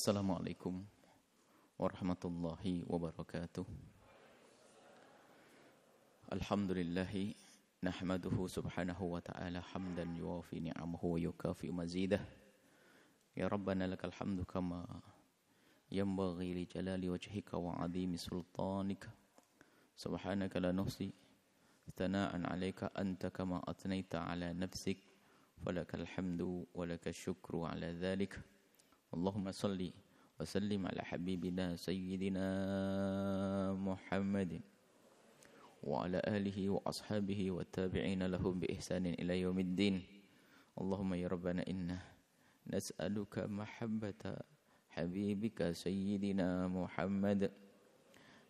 Assalamualaikum warahmatullahi wabarakatuh. Alhamdulillahi nahmaduhu subhanahu wa ta'ala hamdan yuwafi ni'amahu wa yukafi mazidah. Ya Rabbana lakal hamdu kama yanbaghi li jalali wajhika wa 'azimi sultanika. Subhanaka la nuhsi thana'an 'alaika anta kama atnaita 'ala nafsik. Falakal hamdu wa lakal syukru 'ala dzalik. Allahumma salli wa sallim ala habibina sayyidina Muhammadin wa ala alihi wa ashabihi wa tabi'ina lahum bi ihsanin ila yaumiddin. Allahumma ya Rabbana inna nas'aluka mahabbata habibika sayyidina Muhammad.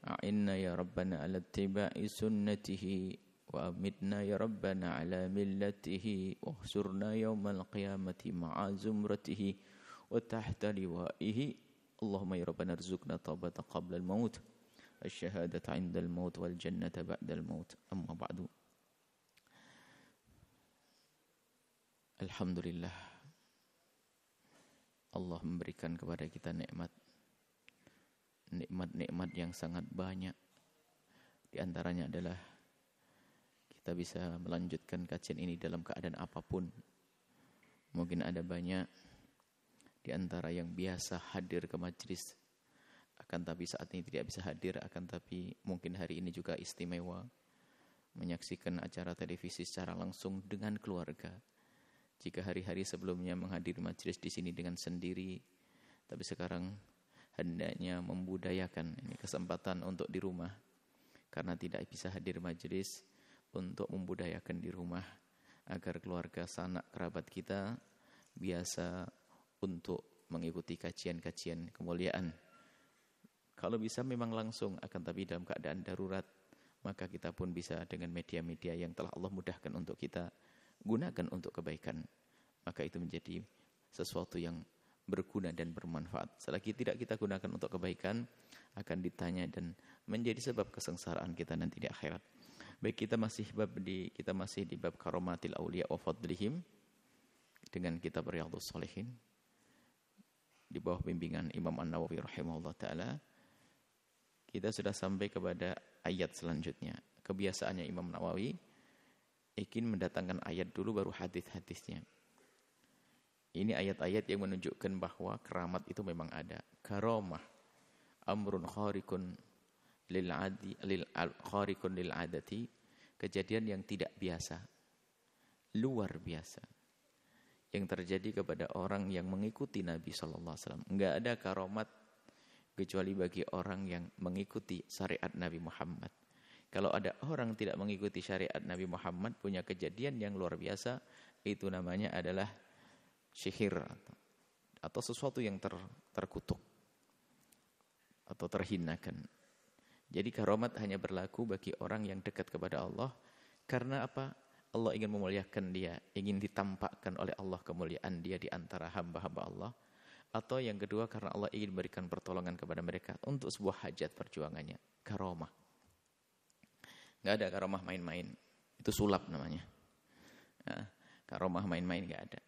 A'inna ya Rabbana ala ittiba'i sunnatihi wa amitna ya Rabbana ala millatihi wa hsurna yawmal qiyamati ma'a zumratihi wa tahta liwa'ihi. Allahumma ya Rabbana arzuqna taubata qabla al-maut, asyhadata 'inda al-maut wal jannata ba'da al-maut. Amma ba'du. Alhamdulillah, Allah memberikan kepada kita nikmat yang sangat banyak. Di antaranya adalah kita bisa melanjutkan kajian ini dalam keadaan apapun. Mungkin ada banyak di antara yang biasa hadir ke majlis, akan tapi saat ini tidak bisa hadir, akan tapi mungkin hari ini juga istimewa menyaksikan acara televisi secara langsung dengan keluarga. Jika hari-hari sebelumnya menghadiri majlis di sini dengan sendiri, tapi sekarang hendaknya membudayakan ini kesempatan untuk di rumah, karena tidak bisa hadir majlis, untuk membudayakan di rumah agar keluarga, sanak kerabat kita biasa untuk mengikuti kajian-kajian kemuliaan. Kalau bisa memang langsung, akan tapi dalam keadaan darurat, maka kita pun bisa dengan media-media yang telah Allah mudahkan untuk kita gunakan untuk kebaikan. Maka itu menjadi sesuatu yang berguna dan bermanfaat. Selagi tidak kita gunakan untuk kebaikan, akan ditanya dan menjadi sebab kesengsaraan kita nanti di akhirat. Baik, kita masih di bab karomatil auliya wa fadlihim dengan kitab Riyadhus Shalihin di bawah bimbingan Imam An-Nawawi rahimahullah ta'ala. Kita sudah sampai kepada ayat selanjutnya. Kebiasaannya Imam Nawawi ingin mendatangkan ayat dulu baru hadis-hadisnya. Ini ayat-ayat yang menunjukkan bahwa keramat itu memang ada. Karamah amrun khariqun lil adati, kejadian yang tidak biasa, luar biasa, yang terjadi kepada orang yang mengikuti Nabi SAW. Enggak ada karomat kecuali bagi orang yang mengikuti syariat Nabi Muhammad. Kalau ada orang tidak mengikuti syariat Nabi Muhammad, punya kejadian yang luar biasa, itu namanya adalah sihir atau sesuatu yang terkutuk atau terhinakan. Jadi karomat hanya berlaku bagi orang yang dekat kepada Allah. Karena apa? Allah ingin memuliakan dia, ingin ditampakkan oleh Allah kemuliaan dia di antara hamba-hamba Allah. Atau yang kedua, karena Allah ingin berikan pertolongan kepada mereka untuk sebuah hajat perjuangannya. Karomah. Gak ada karomah main-main. Itu sulap namanya. Nah, karomah main-main gak ada.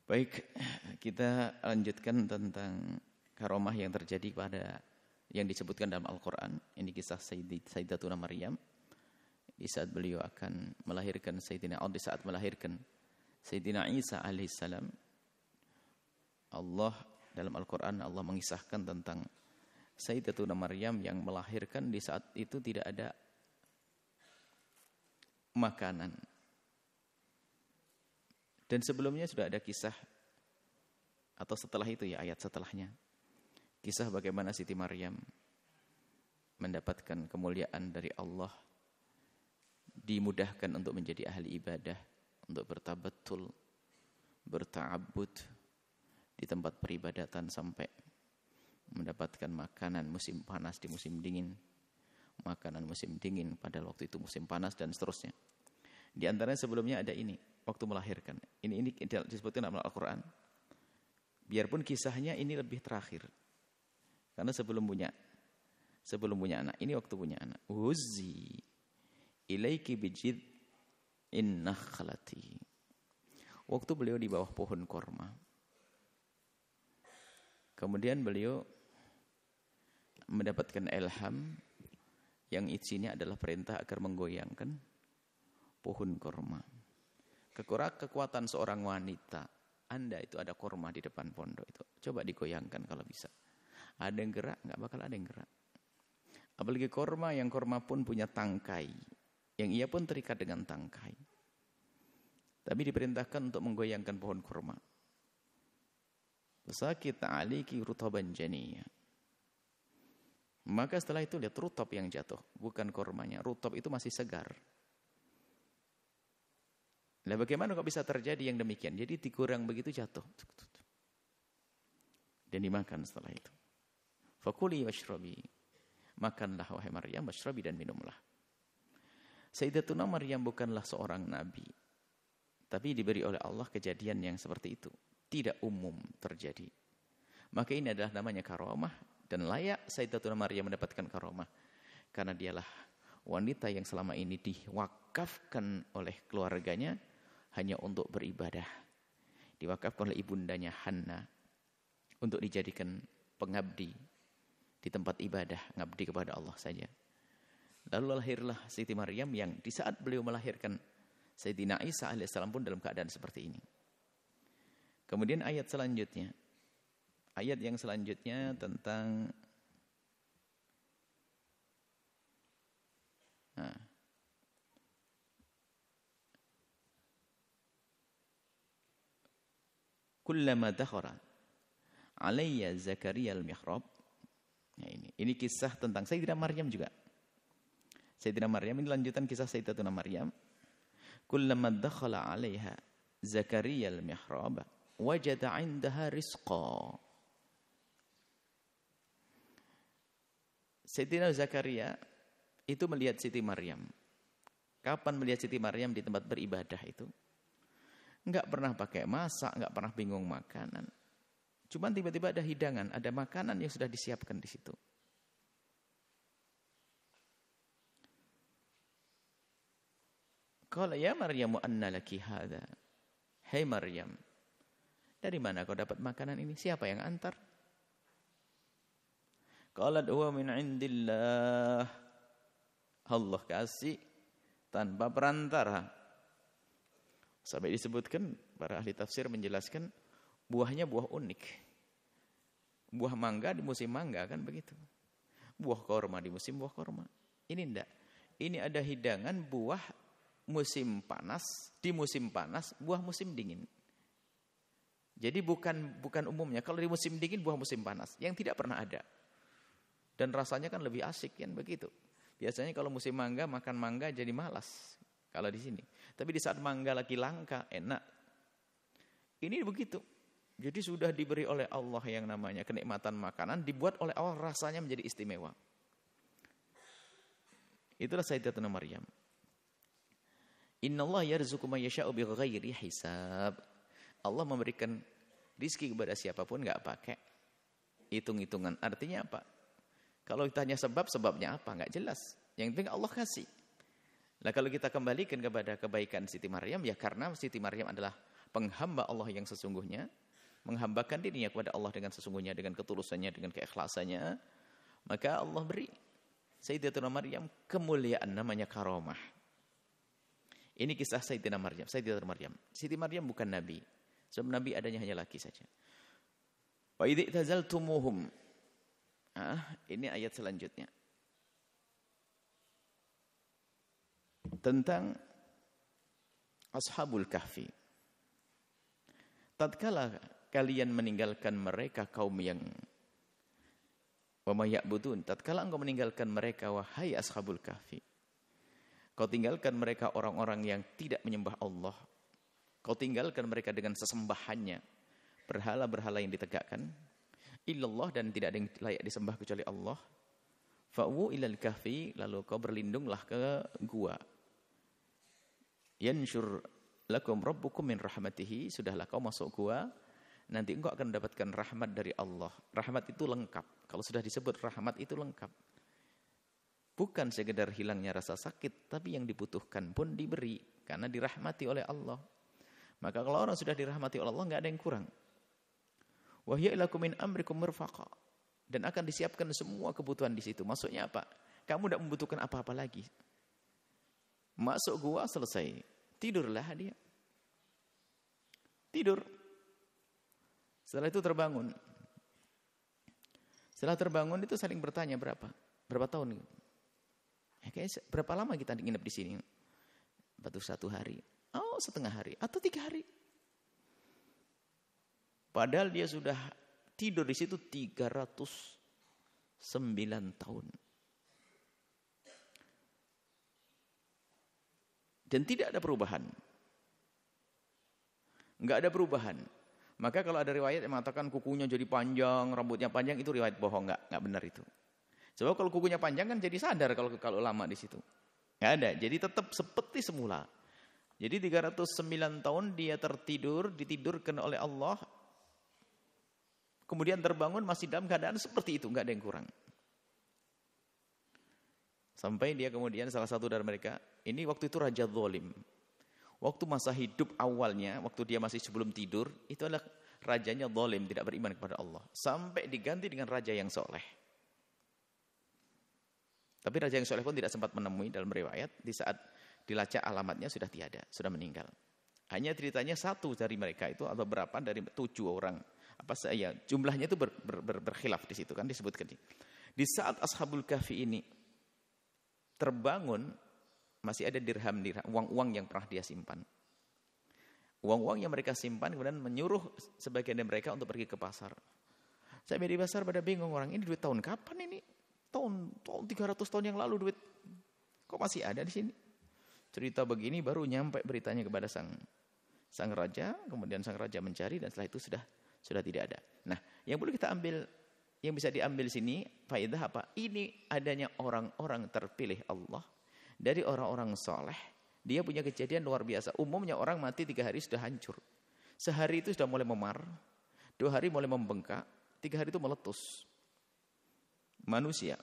Baik, kita lanjutkan tentang karomah yang terjadi pada yang disebutkan dalam Al-Quran. Ini kisah Sayyidatuna Maryam. Di saat beliau akan melahirkan di saat melahirkan Sayyidina Isa alaihissalam, Allah dalam Al-Quran Allah mengisahkan tentang Sayyidatuna Maryam yang melahirkan di saat itu tidak ada makanan. Dan sebelumnya sudah ada kisah, atau setelah itu ya ayat setelahnya, kisah bagaimana Siti Maryam mendapatkan kemuliaan dari Allah, dimudahkan untuk menjadi ahli ibadah, untuk bertabattul, berta'abbud di tempat peribadatan sampai mendapatkan makanan musim panas di musim dingin, makanan musim dingin pada waktu itu musim panas, dan seterusnya. Di antaranya sebelumnya ada ini, waktu melahirkan. Ini disebutkan dalam Al-Quran. Biarpun kisahnya ini lebih terakhir, karena sebelum punya anak, ini waktu punya anak. Huzzi ilaiki bijid'in nakhlati. Waktu beliau di bawah pohon korma, Kemudian beliau mendapatkan ilham yang isinya adalah perintah agar menggoyangkan pohon kurma. Kekuatan seorang wanita, Anda itu ada kurma di depan pondok itu. Coba digoyangkan kalau bisa. Ada yang gerak, nggak bakal ada yang gerak. Apalagi kurma, yang kurma pun punya tangkai. Yang ia pun terikat dengan tangkai. Tapi diperintahkan untuk menggoyangkan pohon kurma. Sakit aliki rutaban janiyah. Maka setelah itu lihat rutab yang jatuh, bukan kurmanya. Rutab itu masih segar. Nah, bagaimana kok bisa terjadi yang demikian? Jadi dikurang begitu jatuh. Dan dimakan setelah itu. Fakuli washrabi. Makanlah wahai Maryam, washrabi dan minumlah. Sayyidatuna Maryam bukanlah seorang nabi. Tapi diberi oleh Allah kejadian yang seperti itu. Tidak umum terjadi. Maka ini adalah namanya karamah. Dan layak Sayyidatuna Maryam mendapatkan karamah. Karena dialah wanita yang selama ini diwakafkan oleh keluarganya hanya untuk beribadah. Diwakafkan oleh ibundanya Hanna untuk dijadikan pengabdi di tempat ibadah, ngabdi kepada Allah saja. Lalu lahirlah Siti Maryam yang di saat beliau melahirkan Sayyidina Isa alaihissalam pun dalam keadaan seperti ini. Kemudian ayat selanjutnya. Ayat yang selanjutnya tentang kullama dakhara alayya Zakaria al-mihrab. Ya, ini kisah tentang Sayyidatina Maryam juga. Sayyidatina Maryam ini lanjutan kisah Sayyidatuna Maryam. Kullama dakhala 'alaiha Zakaria al-mihrab wajada 'indaha rizqa. Sayyidina Zakaria itu melihat Siti Maryam. Kapan melihat Siti Maryam di tempat beribadah itu? Enggak pernah pakai masak, enggak pernah bingung makanan. Cuman tiba-tiba ada hidangan, ada makanan yang sudah disiapkan di situ. Qala ya Maryamu anna laki hadha. Hai Maryam, dari mana kau dapat makanan ini? Siapa yang antar? Qalat huwa min indillah. Allah kasih tanpa perantara. Sampai disebutkan para ahli tafsir menjelaskan buahnya buah unik. Buah mangga di musim mangga kan begitu. Buah korma di musim buah korma. Ini enggak. Ini ada hidangan buah musim panas, di musim panas buah musim dingin. Jadi bukan umumnya. Kalau di musim dingin buah musim panas yang tidak pernah ada. Dan rasanya kan lebih asik kan begitu. Biasanya kalau musim mangga makan mangga jadi malas kalau di sini. Tapi di saat mangga lagi langka enak. Ini begitu. Jadi sudah diberi oleh Allah yang namanya kenikmatan makanan dibuat oleh Allah rasanya menjadi istimewa. Itulah Sayyidatuna Maryam. Innallaha yarzuqu may yasha'u bighairi hisab. Allah memberikan rizki kepada siapapun enggak pakai hitung-hitungan. Artinya apa? Kalau ditanya sebabnya apa? Enggak jelas. Yang penting Allah kasih. Nah kalau kita kembalikan kepada kebaikan Siti Maryam, ya karena Siti Maryam adalah penghamba Allah yang sesungguhnya, menghambakan dirinya kepada Allah dengan sesungguhnya, dengan ketulusannya, dengan keikhlasannya, maka Allah beri Sayyidatuna Maryam kemuliaan namanya karamah. Ini kisah Sayyidatuna Maryam. Sayyidatuna Maryam. Siti Maryam bukan nabi. Sebab nabi adanya hanya laki saja. Wa idh tazaltumuhum. Ini ayat selanjutnya. Tentang Ashabul Kahfi. Tatkala kalian meninggalkan mereka kaum yang wa may ya'budun, tatkala engkau meninggalkan mereka wahai Ashabul Kahfi. Kau tinggalkan mereka orang-orang yang tidak menyembah Allah. Kau tinggalkan mereka dengan sesembahannya, berhala-berhala yang ditegakkan. Illallah, dan tidak ada yang layak disembah kecuali Allah. Fa'wu ilal kahfi, lalu kau berlindunglah ke gua. Yanshur lakum rabbukum min rahmatihi, sudahlah kau masuk gua, nanti engkau akan mendapatkan rahmat dari Allah. Rahmat itu lengkap. Kalau sudah disebut rahmat itu lengkap. Bukan sekedar hilangnya rasa sakit, tapi yang dibutuhkan pun diberi karena dirahmati oleh Allah. Maka kalau orang sudah dirahmati oleh Allah, enggak ada yang kurang. Wa hiya lakum min amrikum mirfaqa. Dan akan disiapkan semua kebutuhan di situ. Maksudnya apa? Kamu tidak membutuhkan apa-apa lagi. Masuk gua selesai. Tidurlah dia. Tidur. Setelah itu terbangun. Setelah terbangun itu saling bertanya berapa tahun? Kayaknya berapa lama kita nginep di sini? Batu 1 hari. Oh, setengah hari atau 3 hari. Padahal dia sudah tidur di situ 309 tahun. Dan tidak ada perubahan. Enggak ada perubahan. Maka kalau ada riwayat yang mengatakan kukunya jadi panjang, rambutnya panjang, itu riwayat bohong, enggak benar itu. Sebab kalau kukunya panjang kan jadi sadar kalau lama di situ. Enggak ada. Jadi tetap seperti semula. Jadi 309 tahun dia tertidur, ditidurkan oleh Allah. Kemudian terbangun masih dalam keadaan seperti itu, enggak ada yang kurang. Sampai dia kemudian salah satu dari mereka, ini waktu itu raja zalim. Waktu masa hidup awalnya, waktu dia masih sebelum tidur, itu adalah rajanya zalim, tidak beriman kepada Allah. Sampai diganti dengan raja yang soleh. Tapi raja yang soleh pun tidak sempat menemui dalam riwayat, di saat dilacak alamatnya sudah tiada, sudah meninggal. Hanya ceritanya satu dari mereka itu, atau berapa dari 7 orang. Jumlahnya itu berkhilaf di situ kan disebutkan. Di saat Ashabul Kahfi ini terbangun, masih ada dirham, uang-uang yang pernah dia simpan. Uang-uang yang mereka simpan, kemudian menyuruh sebagian dari mereka untuk pergi ke pasar. Saya di pasar pada bingung, orang ini duit tahun kapan ini? Tahun 300 tahun yang lalu duit. Kok masih ada di sini? Cerita begini baru nyampe beritanya kepada sang raja, kemudian sang raja mencari dan setelah itu sudah tidak ada. Nah, yang boleh kita ambil, yang bisa diambil sini, faedah apa? Ini adanya orang-orang terpilih Allah dari orang-orang soleh. Dia punya kejadian luar biasa. Umumnya orang mati 3 hari sudah hancur. Sehari itu sudah mulai memar, 2 hari mulai membengkak, 3 hari itu meletus. Manusia.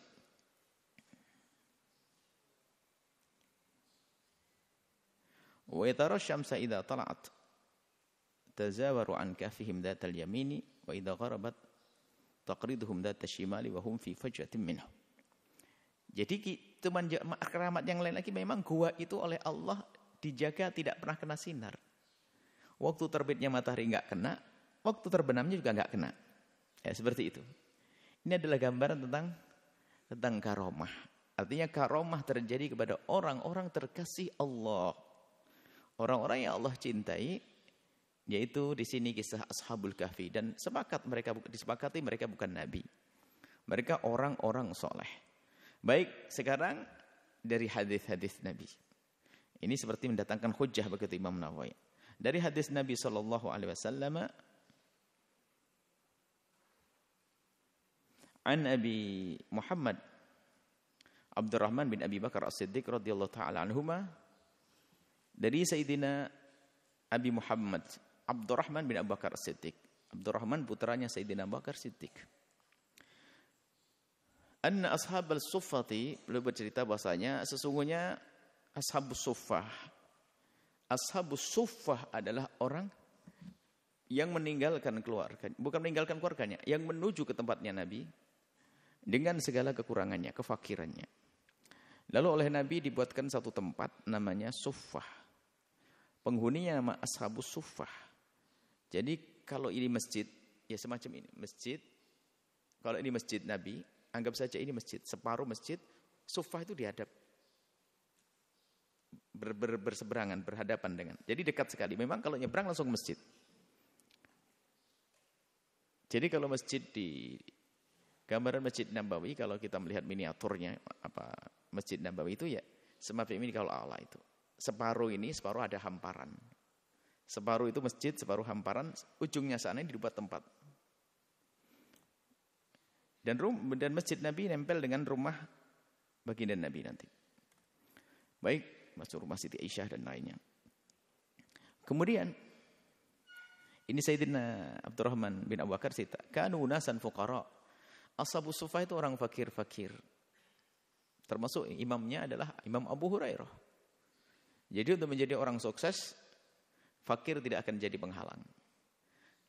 Wa yatara syamsa idza tala'at tazawaru an kafihim dhatal yamini wa idza gharabat taqriduhum dhatal shimali wa hum fi fajwatin minhu. Jadi teman keramat yang lain lagi, memang gua itu oleh Allah dijaga tidak pernah kena sinar. Waktu terbitnya matahari enggak kena, waktu terbenamnya juga enggak kena. Ya, seperti itu. Ini adalah gambaran tentang karomah. Artinya karomah terjadi kepada orang-orang terkasih Allah. Orang-orang yang Allah cintai, yaitu di sini kisah Ashabul Kahfi, dan disepakati mereka bukan nabi. Mereka orang-orang soleh. Baik, sekarang dari hadis-hadis Nabi. Ini seperti mendatangkan hujjah begitu Imam Nawawi. Dari hadis Nabi SAW, an Abi Muhammad Abdurrahman bin Abi Bakar As-Siddiq radhiyallahu taala anhuma, dari Sayyidina Abi Muhammad Abdurrahman bin Abu Bakar As-Siddiq. Abdurrahman putranya Sayyidina Abu Bakar Siddiq. Anna ashabal suffati, beliau bercerita bahasanya sesungguhnya ashabus suffah. Ashabus suffah adalah orang yang meninggalkan keluarga, bukan meninggalkan keluarganya, yang menuju ke tempatnya Nabi dengan segala kekurangannya, kefakirannya. Lalu oleh Nabi dibuatkan satu tempat namanya suffah. Penghuninya nama ashabus suffah. Jadi kalau ini masjid, ya semacam ini masjid. Kalau ini masjid Nabi, anggap saja ini masjid, separuh masjid, suffah itu dihadap. Berseberangan, berhadapan dengan. Jadi dekat sekali. Memang kalau nyebrang langsung masjid. Jadi kalau masjid di gambaran Masjid Nabawi, kalau kita melihat miniaturnya Masjid Nabawi itu ya semacam ini kalau Allah itu. Separuh ini, separuh ada hamparan. Separuh itu masjid, separuh hamparan, ujungnya sana dibuat tempat. Dan Masjid Nabi nempel dengan rumah baginda Nabi nanti. Baik, masuk rumah Siti Aisyah dan lainnya. Kemudian ini Sayyidina Abdurrahman bin Abu Bakar cerita, kanu nasan fuqara. Ashabus suffah itu orang fakir-fakir. Termasuk imamnya adalah Imam Abu Hurairah. Jadi untuk menjadi orang sukses, fakir tidak akan jadi penghalang.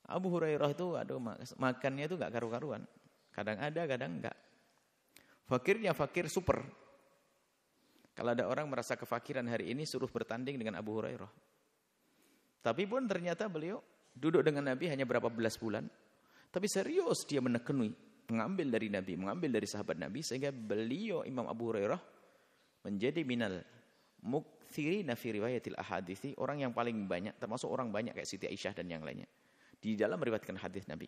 Abu Hurairah itu aduh makannya itu enggak karu-karuan. Kadang ada, kadang enggak. Fakirnya fakir super. Kalau ada orang merasa kefakiran hari ini suruh bertanding dengan Abu Hurairah. Tapi pun ternyata beliau duduk dengan Nabi hanya berapa belas bulan. Tapi serius dia menekuni, mengambil dari Nabi, mengambil dari sahabat Nabi. Sehingga beliau Imam Abu Hurairah menjadi minal mukthirina fi riwayatil ahadithi. Orang yang paling banyak, termasuk orang banyak kayak Siti Aisyah dan yang lainnya. Di dalam meriwayatkan hadis Nabi.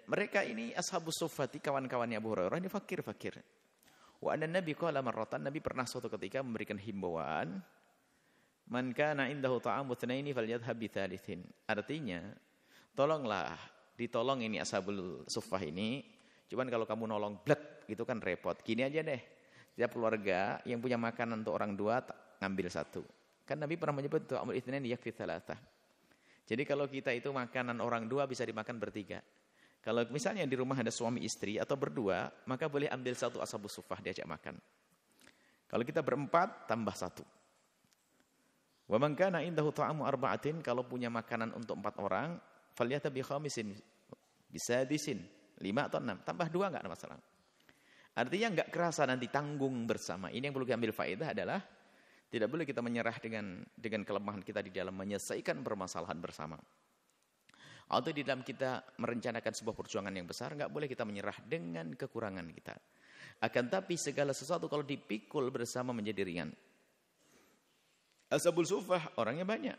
Mereka ini ashabus suffati, kawan-kawannya Abu Hurairah ini fakir-fakir. Wa anna Nabi qala marratan, Nabi pernah suatu ketika memberikan himbauan, man kana indahu ta'amu tsnaini falyadhhab bi tsalitsin. Artinya, tolonglah, ditolong ini ashabul suffah ini. Cuman kalau kamu nolong blek itu kan repot. Gini aja deh. Setiap keluarga yang punya makanan untuk orang dua ngambil satu. Kan Nabi pernah menyebut ta'amul itsnaini yakfi tsalatsah. Jadi kalau kita itu makanan orang dua bisa dimakan bertiga. Kalau misalnya di rumah ada suami istri atau berdua, maka boleh ambil satu ashabus suffah diajak makan. Kalau kita berempat, tambah satu. Wa man kana indahu ta'amu arba'atin, kalau punya makanan untuk 4 orang, falyata bi khamisin, bisadisin, 5 atau 6, tambah 2 enggak ada masalah. Artinya enggak kerasa nanti tanggung bersama. Ini yang perlu diambil faedah adalah tidak boleh kita menyerah dengan kelemahan kita di dalam menyelesaikan permasalahan bersama. Atau di dalam kita merencanakan sebuah perjuangan yang besar, enggak boleh kita menyerah dengan kekurangan kita. Akan tapi segala sesuatu kalau dipikul bersama menjadi ringan. Ashabul suffah orangnya banyak.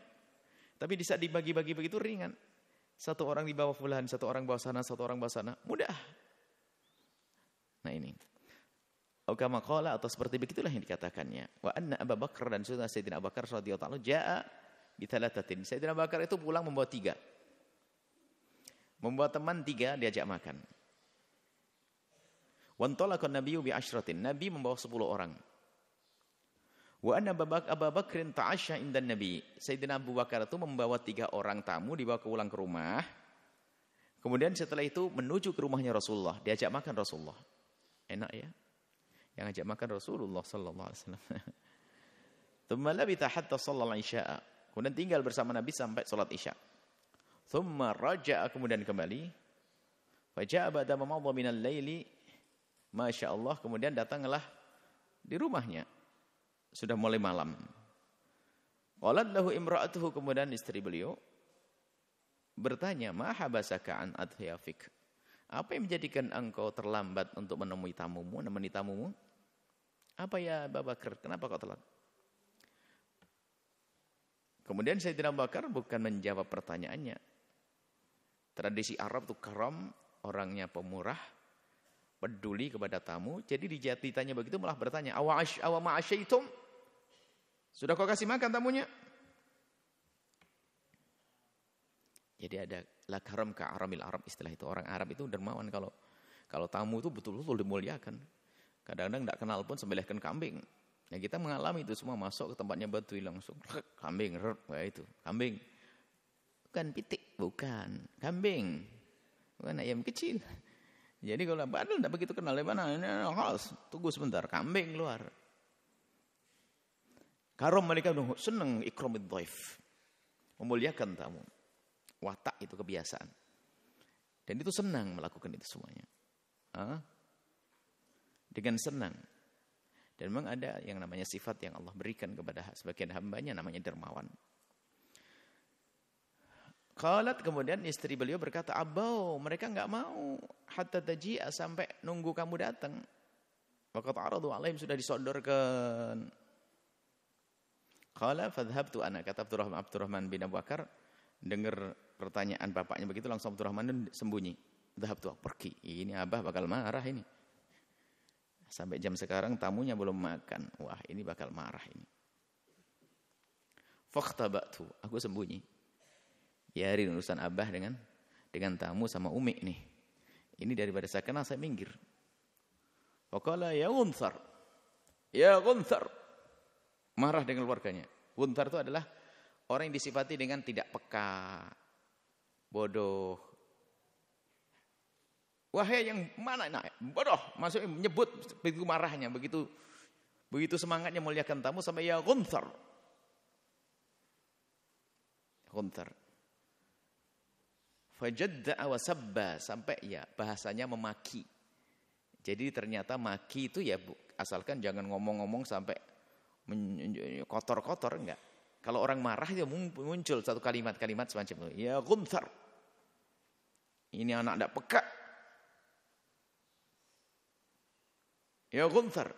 Tapi di saat dibagi-bagi begitu ringan. Satu orang di bawah fulan, satu orang bawah sana, satu orang bawah sana. Mudah. Nah ini. Kama qala, atau seperti begitulah yang dikatakannya. Wa anna Abu Bakar, dan sudah Sayyidina Abu Bakar radhiyallahu anhu jaa bi thalathatin. Sayyidina Abu Bakar itu pulang membawa 3. Membawa teman 3 diajak makan. Wa antalaqan nabiyyu bi asyratin. Nabi membawa 10 orang. Wa anna Abu Bakrin ta'asya indan Nabi. Sayyidina Abu Bakar itu membawa 3 orang tamu dibawa pulang ke rumah. Kemudian setelah itu menuju ke rumahnya Rasulullah, diajak makan Rasulullah. Enak ya? Yang ajak makan Rasulullah sallallahu alaihi wasallam. Tsumma labitha hatta shallal isya'a. Kemudian tinggal bersama Nabi sampai salat Isya. Tsumma raja'a, kemudian kembali. Fa ja'a ba'da ma madha minal laili. Masyaallah, kemudian datanglah di rumahnya. Sudah mulai malam. Qalat lahu imra'atuhu, kemudian istri beliau bertanya, "Ma habasaka an adhiyafik?" Apa yang menjadikan engkau terlambat untuk menemui tamumu, menemani tamumu? Apa ya Abu Bakar? Kenapa kau telat? Kemudian Sayyidina Abu Bakar bukan menjawab pertanyaannya. Tradisi Arab itu karam, orangnya pemurah, peduli kepada tamu. Jadi ditanya begitu malah bertanya, awa ma'asyaitum? Sudah kau kasih makan tamunya? Jadi ada la karam ka aramil Arab, istilah itu. Orang Arab itu dermawan, kalau tamu itu betul-betul dimuliakan. Kadang-kadang enggak kenal pun sembelihkan kambing. Nah, kita mengalami itu semua, masuk ke tempatnya Badui langsung kambing, itu, kambing. Bukan pitik, bukan, kambing. Bukan ayam kecil. Jadi kalau padahal enggak begitu kenal, mana khas, tunggu sebentar, kambing keluar. Karam mereka senang ikramid dhaif. Memuliakan tamu. Watak itu kebiasaan. Dan itu senang melakukan itu semuanya. Dengan senang. Dan memang ada yang namanya sifat yang Allah berikan kepada sebagian hambanya, namanya dermawan. Qalat, kemudian istri beliau berkata, "Abau, mereka enggak mau hatta taji'a, sampai nunggu kamu datang." Waqad aradu alaihim, sudah disodorkan. Qala fadhhabtu ana, kata Abdurrahman bin Abu Bakar, dengar pertanyaan bapaknya begitu langsung Abdurrahman sembunyi. Dhhabtu, pergi. Ini Abah bakal marah ini. Sampai jam sekarang tamunya belum makan. Wah, ini bakal marah ini. Fakhtabatu, aku sembunyi. Biarin urusan Abah dengan tamu sama Umi nih. Ini daripada saya kenal, saya minggir. Faqala ya Gunthar. Ya Gunthar. Marah dengan keluarganya. Gunthar itu adalah orang yang disifati dengan tidak peka, bodoh. Wahai yang mana? Nah, bodoh, maksudnya menyebut begitu marahnya, begitu semangatnya muliakan tamu sampai ya Gunthar. Gunthar. Fajadda'a wa sabba, sampai ya bahasanya memaki. Jadi ternyata maki itu ya asalkan jangan ngomong-ngomong sampai kotor-kotor, enggak. Kalau orang marah dia muncul satu kalimat-kalimat semacam itu. Ya Gunthar, ini anak tidak peka. Ya Gunthar.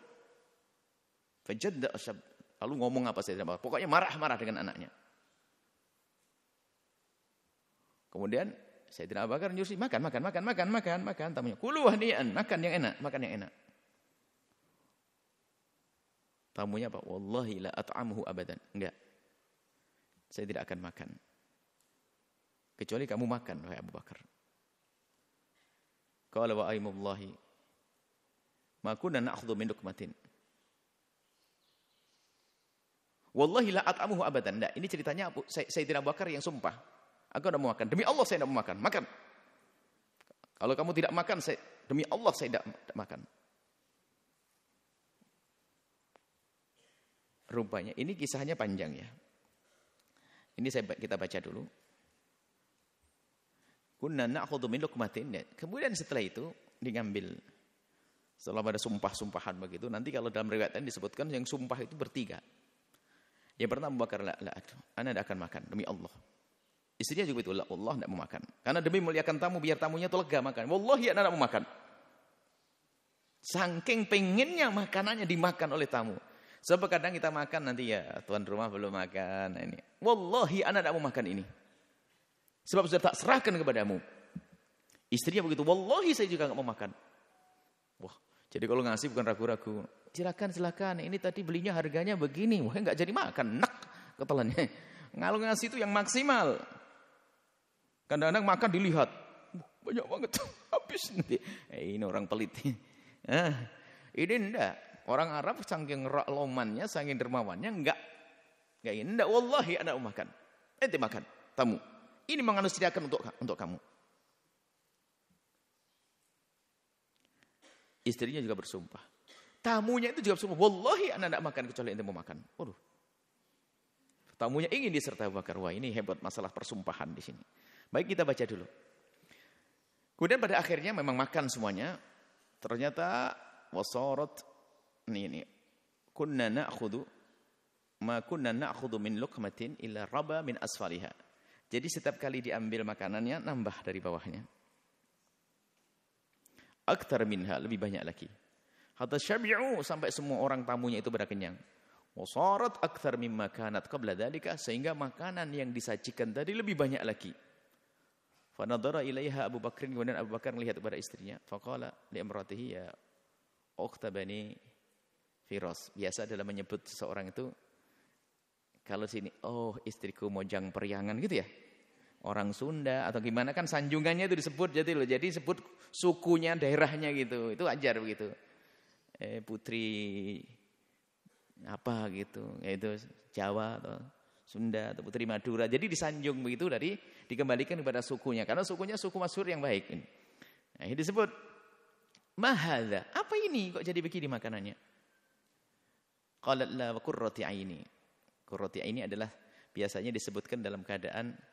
Fajadda'a wa sabba. Lalu ngomong apa saja, pokoknya marah-marah dengan anaknya. Kemudian Sayyidina Abu Bakar nyuruh makan. Tamunya, kulu hani'an, makan yang enak. Tamunya apa? Wallahi la at'amuhu abadan. Enggak. Saya tidak akan makan. Kecuali kamu makan, wahai Abu Bakar. Qala wa aimullahi ma kunna na'khudhu min luqmatin. Wallahi la at'amuhu abadan. Enggak, ini ceritanya Sayyidina Abu Bakar yang sumpah. Aku tidak mau makan. Demi Allah saya tidak mau makan. Makan. Kalau kamu tidak makan, demi Allah saya tidak makan. Rupanya, ini kisahnya panjang ya. Ini kita baca dulu. Kunna na'khudhu min luqmatin. Kemudian setelah itu diambil. Setelah ada sumpah-sumpahan begitu, nanti kalau dalam riwayat ini disebutkan yang sumpah itu bertiga. Yang pertama Abu Bakar, ana tidak akan makan demi Allah. Istrinya juga itu, Allah tidak mau makan. Karena demi muliakan tamu, biar tamunya itu lega makan. Wallahi ana tidak mau makan. Saking pengennya makanannya dimakan oleh tamu. Sebab kadang kita makan nanti ya tuan rumah belum makan. Nah ini. Wallahi ana tidak mau makan ini. Sebab sudah tak serahkan kepadamu. Istrinya begitu, wallahi saya juga tidak mau makan. Wah, jadi kalau ngasih bukan ragu-ragu. Silakan. Ini tadi belinya harganya begini. Wah, enggak jadi makan. Nak ketelannya. Kalau ngasih itu yang maksimal. Kadang-kadang makan dilihat. Banyak banget. Habis nanti. Ini orang pelit. Ini enggak. Orang Arab saking lomannya, saking dermawannya. Enggak. Enggak. Wallahi anda mau makan. Ente makan. Tamu. Ini menganusiakan untuk kamu. Istrinya juga bersumpah. Tamunya itu juga bersumpah. Wallahi anda tidak makan kecuali ente mau makan. Waduh. Tamunya ingin disertai Abu Bakar. Wah, ini hebat masalah persumpahan di sini. Baik, kita baca dulu. Kemudian pada akhirnya memang makan semuanya. Ternyata wasarat ini kunna na'khudhu ma kunna na'khudhu min luqmatin illa raba min asfaliha. Jadi setiap kali diambil makanannya nambah dari bawahnya. Aktar minha, lebih banyak lagi. Hatta syabi'u, sampai semua orang tamunya itu pada kenyang. Wasarat akthar mimma kanat qabla dzalika, sehingga makanan yang disajikan tadi lebih banyak lagi. Fa nadhara ilaiha Abu Bakar, kemudian Abu Bakar melihat kepada istrinya, faqala li imratihi ya ukhta bani Firas. Biasa dalam menyebut seseorang itu kalau sini, oh istriku mojang periangan gitu ya. Orang Sunda atau gimana kan sanjungannya itu disebut jadi sebut sukunya, daerahnya gitu. Itu ajar begitu. Putri apa gitu, yaitu Jawa atau Sunda atau Putri Madura. Jadi disanjung begitu dikembalikan kepada sukunya, karena sukunya suku masyhur yang baik. Nah, ini disebut mahadza. Apa ini kok jadi begini makanannya? Qalat la qurrati aini. Qurrati aini adalah biasanya disebutkan dalam keadaan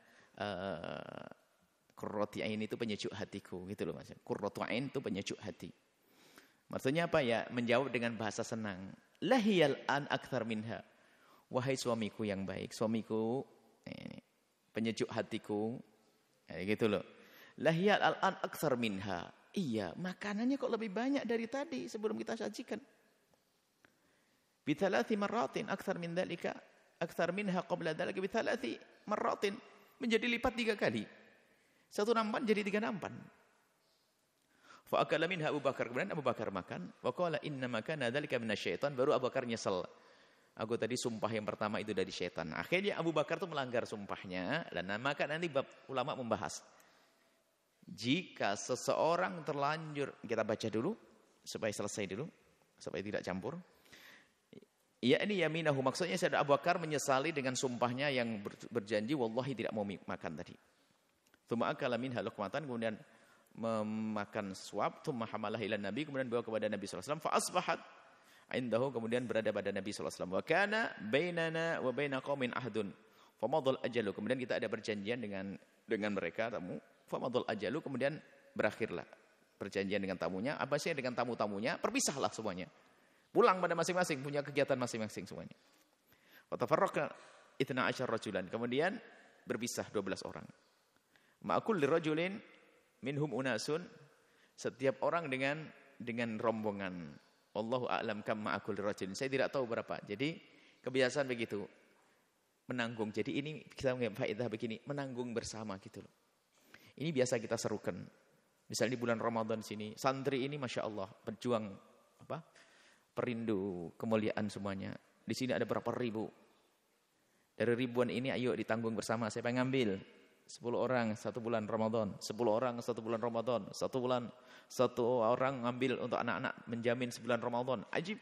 qurrati aini itu penyejuk hatiku gitu loh Mas. Qurratu ain itu penyejuk hati. Maksudnya apa ya? Menjawab dengan bahasa senang. Lahiyal an akthar minha. Wahai suamiku yang baik, suamiku ini, penyejuk hatiku. Gitu loh. Lahiyal an akthar minha. Iya, makanannya kok lebih banyak dari tadi sebelum kita sajikan. Bithalathi marratin akthar min dzalika, akthar minha qabla dzalika bithalathi marratin. Menjadi lipat 3 kali. 1 nampan jadi 3 nampan. Fa akala minha Abu Bakar, kemudian Abu Bakar makan, wa qala inna ma kana dzalika minasyaitan, baru Abu Bakar nyesel. Aku tadi sumpah yang pertama itu dari syaitan. Akhirnya Abu Bakar itu melanggar sumpahnya, dan maka nanti ulama membahas. Jika seseorang terlanjur, kita baca dulu supaya selesai dulu, supaya tidak campur. Ya ini yaminahu, maksudnya Sayyidina Abu Bakar menyesali dengan sumpahnya yang berjanji wallahi tidak mau makan tadi. Tsumma akala minha luqmatan, kemudian memakan suap, tsumma hamalah ila Nabi, kemudian bawa kepada Nabi sallallahu alaihi wasallam, fa asbahat indahu, kemudian berada pada Nabi sallallahu alaihi wasallam. Wa kana bainana wa baina qaumin ahdun famadhal ajalu, kemudian kita ada perjanjian dengan mereka tamu, Famadul ajalu, kemudian berakhirlah perjanjian dengan tamunya, Abbasiyah dengan tamu-tamunya, perpisahlah semuanya. Pulang pada masing-masing, punya kegiatan masing-masing semuanya. Fatafarraqa 12 rajulan, kemudian berpisah 12 orang. Ma'akul lirajulin minhum unasun, setiap orang dengan rombongan. Wallahu a'lam kam ma'akul lirajulin. Saya tidak tahu berapa. Jadi kebiasaan begitu. Menanggung. Jadi ini kita mengambil faedah begini, menanggung bersama gitu loh. Ini biasa kita serukan. Misalnya di bulan Ramadan sini, santri ini Masya Allah, berjuang perindu kemuliaan semuanya. Di sini ada berapa ribu. Dari ribuan ini ayo ditanggung bersama. Saya pengen ngambil 10 orang 1 bulan Ramadan, 10 orang 1 bulan Ramadan, 1 orang ngambil untuk anak-anak menjamin sebulan Ramadan. Ajib.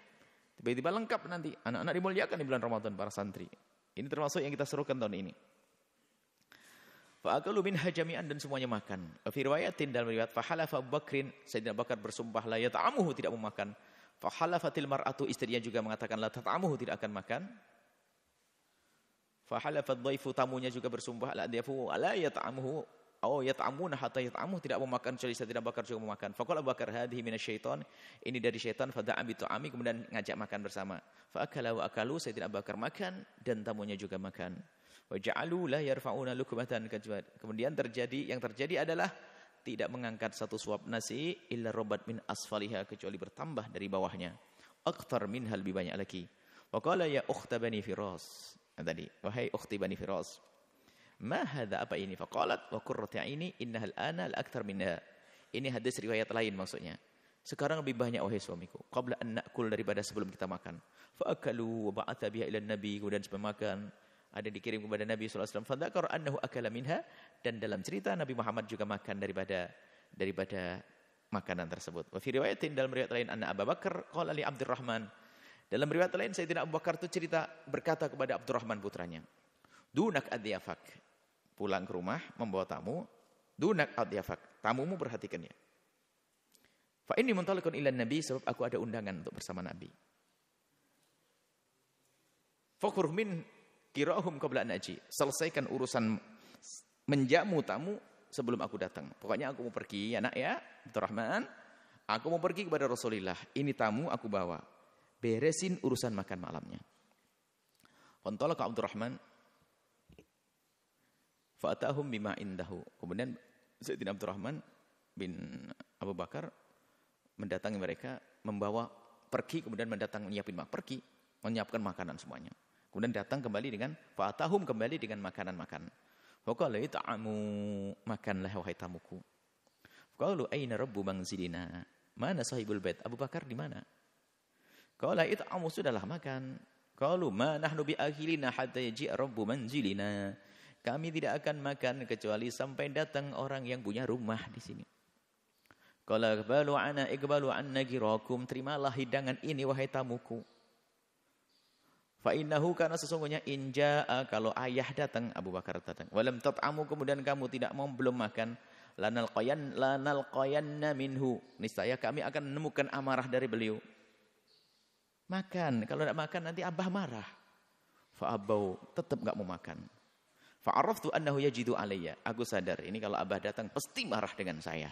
Tiba-tiba lengkap nanti. Anak-anak dimuliakan di bulan Ramadan, para santri. Ini termasuk yang kita serukan tahun ini. Fa'akalu minha jami'an, dan semuanya makan. Fi riwayatin, dalam riwayat, fahalafa Abu Bakrin, Sayyidina Abu Bakar bersumpah la yata'amuhu, tidak mau makan. Fahalafatil mar'atu, istrinya juga mengatakan la tata'amuhu, tidak akan makan. Fahalafad dhaifu, tamunya juga bersumpah la yata'amuhu aw yat'amuna hatta yat'amuhu, tidak mau makan kecuali Sayyidina Abu Bakar juga mau makan. Faqala Abu Bakar hadhihi minasyaiton, ini dari syaitan, fada'a bi ta'ami, kemudian ngajak makan bersama. Fa'akala wa akalu, Sayyidina Abu Bakar makan dan tamunya juga makan. Wa ja'alu la yarfa'una lukmatan, kemudian yang terjadi adalah tidak mengangkat satu suap nasi illa robat min asfaliha, kecuali bertambah dari bawahnya. Akthar minha, lebih banyak lagi. Wa qala ya ukhta bani Firas, tadi wahai ukhti bani Firas, ma hadza, apa ini? Faqalat wa qurratu aini innahal ana al-akthar minha. Ini hadis riwayat lain maksudnya. Sekarang lebih banyak wahai suamiku, qabla an na'kul, daripada sebelum kita makan. Fa akalu wa ba'atha biha ila nabi, kemudian sebelum makan ada dikirim kepada Nabi sallallahu alaihi wasallam. Fadzakara annahu akala minha, dan dalam cerita Nabi Muhammad juga makan daripada makanan tersebut. Wa fi riwayatin, dalam riwayat lain, anna Abu Bakar qala li Abdurrahman, dalam riwayat lain Sayyidina Abu Bakar itu berkata kepada Abdurrahman putranya, dunak adyafak, pulang ke rumah membawa tamu, dunak adyafak, tamumu perhatikannya. Fa inni muntalikun ila nabi, sebab aku ada undangan untuk bersama Nabi. Fakhruj min kirahum qabla an aji, selesaikan urusan menjamu tamu sebelum aku datang. Pokoknya aku mau pergi, anak ya Abdurrahman, aku mau pergi kepada Rasulullah, ini tamu aku bawa, beresin urusan makan malamnya. Fantalaqa Abdurrahman fa'atahum bima indahu, kemudian Sayyidina Abdurrahman bin Abu Bakar mendatangi mereka, membawa pergi, kemudian menyiapkan makanan semuanya. Kemudian datang kembali dengan fa'atahum, kembali dengan makanan-makanan. Faqala it'amu, makanlah wahai tamuku. Qalu aina rabbu manzilina, mana sahibul bait, Abu Bakar di mana? Qala it'amu, sudahlah makan. Qalu ma nahnu biakhilina hatta yaji rabbu manzilina, kami tidak akan makan kecuali sampai datang orang yang punya rumah di sini. Qala iqbalu anna girakum, terimalah hidangan ini wahai tamuku. Fa innahu, karena sesungguhnya inja'a, kalau ayah datang, Abu Bakar datang, walam tat'amu, kemudian kamu tidak mau, belum makan, lanal qayanna minhu, niscaya kami akan menemukan amarah dari beliau. Makan, kalau tidak makan nanti abah marah. Fa abau, tetap enggak mau makan. Fa araftu annahu yajidu alayya, aku sadar ini kalau abah datang pasti marah dengan saya.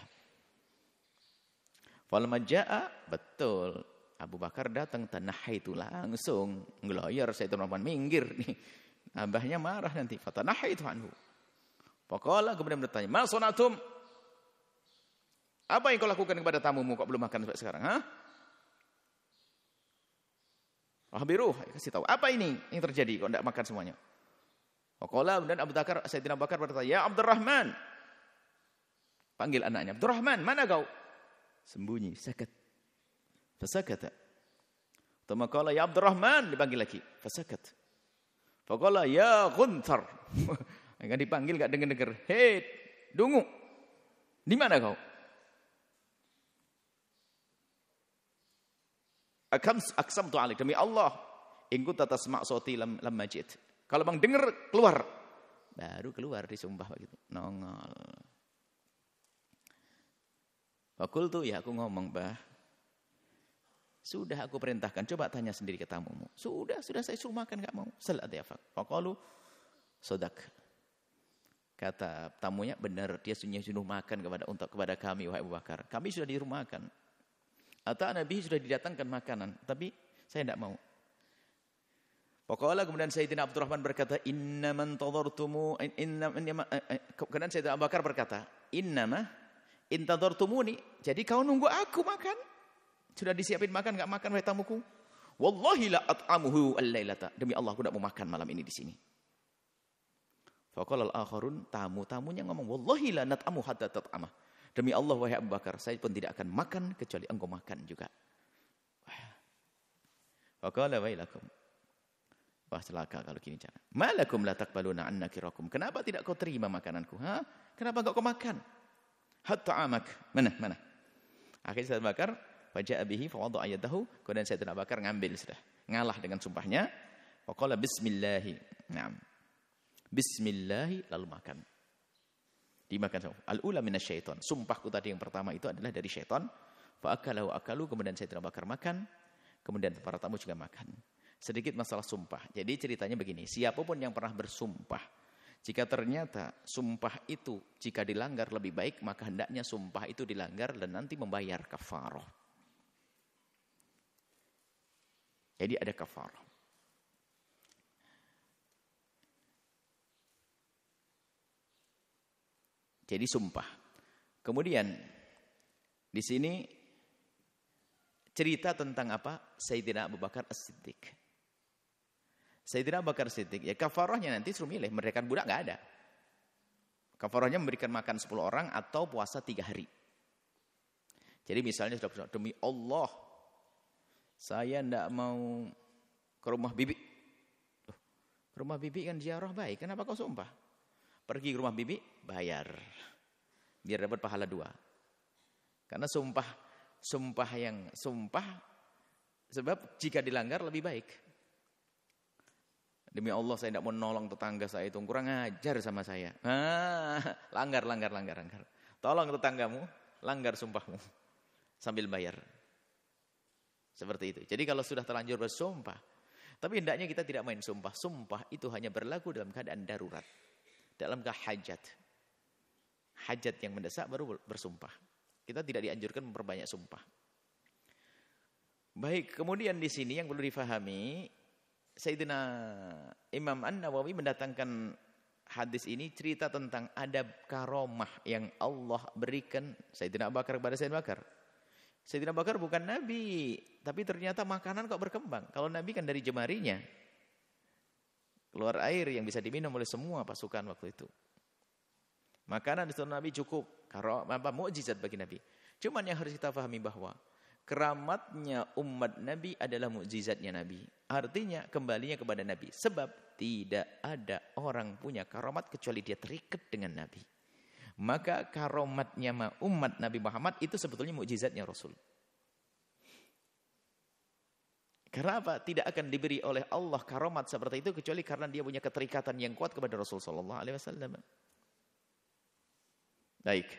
Falamma jaa, betul, Abu Bakar datang, tanahaitu, langsung ngeloyor Sayyidina Umar, minggir nih. Abahnya marah nanti. Fatanahaitu anhu. Faqala, kemudian bertanya, ma sonatum? Apa yang kau lakukan kepada tamumu, kok belum makan sampai sekarang? Ahbiruh, kasih tahu. Apa ini yang terjadi kok tidak makan semuanya? Faqala, kemudian Sayyidina Abu Bakar bertanya, ya Abdurrahman. Panggil anaknya, Abdurrahman, mana kau? Sembunyi, sakit. Fasakata. Thumma qala ya Abdurrahman, dipanggil lagi. Fasakat. Faqala ya Gunthar. Enggak dipanggil, enggak dengar-dengar. Hei, dungu. Di mana kau? Aqsamtu alaik, demi Allah, in kunta tasma' sauti lam majid. Kalau Bang dengar, keluar. Baru keluar, disumpah begitu. Nongol. Fakultu, ya aku ngomong, Bah. Sudah aku perintahkan, coba tanya sendiri ke tamumu. Sudah saya suruh makan, enggak mau. Salat ya fak. Faqalu sadak. Kata tamunya, benar, dia suruh makan kepada kami, wahai Abu Bakar. Kami sudah di rumah makan. Atau Nabi sudah didatangkan makanan, tapi saya tidak mau. Pokoknya kemudian Sayyidina Abdurrahman berkata, kemudian Sayyidina Abu Bakar berkata, innama intadhartumuni, jadi kau nunggu aku makan. Sudah disiapin makan, enggak makan wahai tamuku. Wallahi la at'amuhu al-lailata, demi Allah aku tidak mau makan malam ini di sini. Faqala al-akharun, tamu-tamunya ngomong, wallahi la nat'amu hatta tat'amah. Demi Allah wahai Abu Bakar, saya pun tidak akan makan kecuali engkau makan juga. Faqala wailakum. Wah, celaka kalau gini cara. Malakum la taqbaluna an nakirakum. Kenapa tidak kau terima makananku? Kenapa enggak kau makan? Hatta amak. Mana? Akhirnya Sayyidina Abu Bakar faja'a bihi fa wada'a yadahu. Kemudian Sayyidina Abu Bakar ngambil sudah. Ngalah dengan sumpahnya. Faqala bismillahi. Naam. Bismillahi, lalu makan. Dimakan sama. Al-ula minasyaiton. Sumpahku tadi yang pertama itu adalah dari syaitan. Fa akalu, kemudian Sayyidina Abu Bakar makan, kemudian para tamu juga makan. Sedikit masalah sumpah. Jadi ceritanya begini, siapapun yang pernah bersumpah, jika ternyata sumpah itu jika dilanggar lebih baik, maka hendaknya sumpah itu dilanggar dan nanti membayar kafarah. Jadi ada kafarah. Jadi sumpah. Kemudian di sini cerita tentang apa? Sayyidina Abu Bakar As-Siddiq. Sayyidina Abu Bakar As-Siddiq, ya kafarahnya nanti suruh milih, merdekakan budak enggak ada. Kafarahnya memberikan makan 10 orang atau puasa 3 hari. Jadi misalnya sudah bersumpah, demi Allah saya enggak mau ke rumah bibi. Loh, ke rumah bibi kan ziarah baik, kenapa kau sumpah? Pergi ke rumah bibi, bayar. Biar dapat pahala 2. Karena sumpah sebab jika dilanggar lebih baik. Demi Allah saya tidak mau nolong tetangga saya itu, kurang ajar sama saya. Langgar. Tolong tetanggamu, langgar sumpahmu sambil bayar. Seperti itu. Jadi kalau sudah terlanjur bersumpah, tapi hendaknya kita tidak main sumpah. Sumpah itu hanya berlaku dalam keadaan darurat. Dalam hajat yang mendesak baru bersumpah. Kita tidak dianjurkan memperbanyak sumpah. Baik, kemudian di sini yang perlu difahami, Sayyidina Imam An-Nawawi mendatangkan hadis ini cerita tentang adab karomah yang Allah berikan Sayyidina Abu Bakar kepada Sayyidina Abu Bakar. Sayyidina Abu Bakar bukan nabi, tapi ternyata makanan kok berkembang. Kalau nabi kan dari jemarinya keluar air yang bisa diminum oleh semua pasukan waktu itu. Makanan di Nabi cukup. Mukjizat bagi Nabi. Cuman yang harus kita pahami bahwa keramatnya umat Nabi adalah mukjizatnya Nabi. Artinya kembalinya kepada Nabi. Sebab tidak ada orang punya karamat kecuali dia terikat dengan Nabi. Maka karamatnya umat Nabi Muhammad itu sebetulnya mukjizatnya Rasul. Karena apa? Tidak akan diberi oleh Allah karamat seperti itu kecuali karena dia punya keterikatan yang kuat kepada Rasul sallallahu alaihi wasallam. Baik.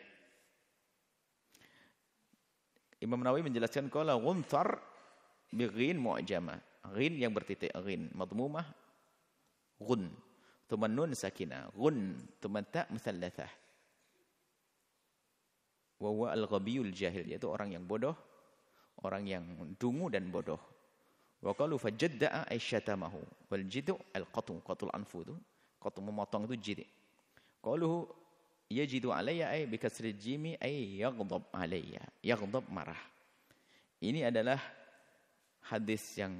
Imam Nawawi menjelaskan qala ghunthar bi ghin mu'jamah. Ghin yang bertitik, ghin madmumah, ghun. Thumma nun sakinah, ghun, thumma ta musallatsah. Wa huwa al-ghabiyul jahil, yaitu orang yang bodoh, orang yang dungu dan bodoh. Wa qalu fajadda'a ay syatamahu wal jidu al-qatu, qatul anfu itu qatu memotong itu jid. Qalu yajidu alayya ay bi kasri jimi ay yaghdab alayya, yaghdab marah. Ini adalah hadis yang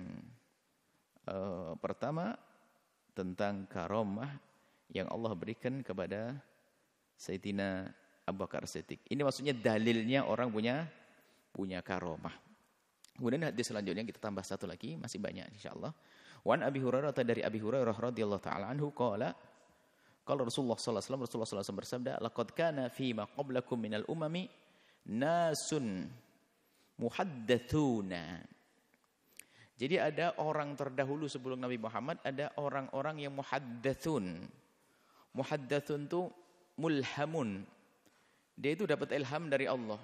pertama tentang karomah yang Allah berikan kepada Sayyidina Abu Bakar Siddiq. Ini maksudnya dalilnya orang punya karomah. Kemudian hadis selanjutnya kita tambah satu lagi, masih banyak insyaallah. Wan Abi Hurairah, dari Abi Hurairah radhiyallahu taala anhu qala Rasulullah sallallahu alaihi wasallam bersabda, laqad kana fi ma qablakum minal umami nasun muhaddatsuna. Jadi ada orang terdahulu sebelum Nabi Muhammad, ada orang-orang yang muhaddatsun. Muhaddatsun itu mulhamun. Dia itu dapat ilham dari Allah.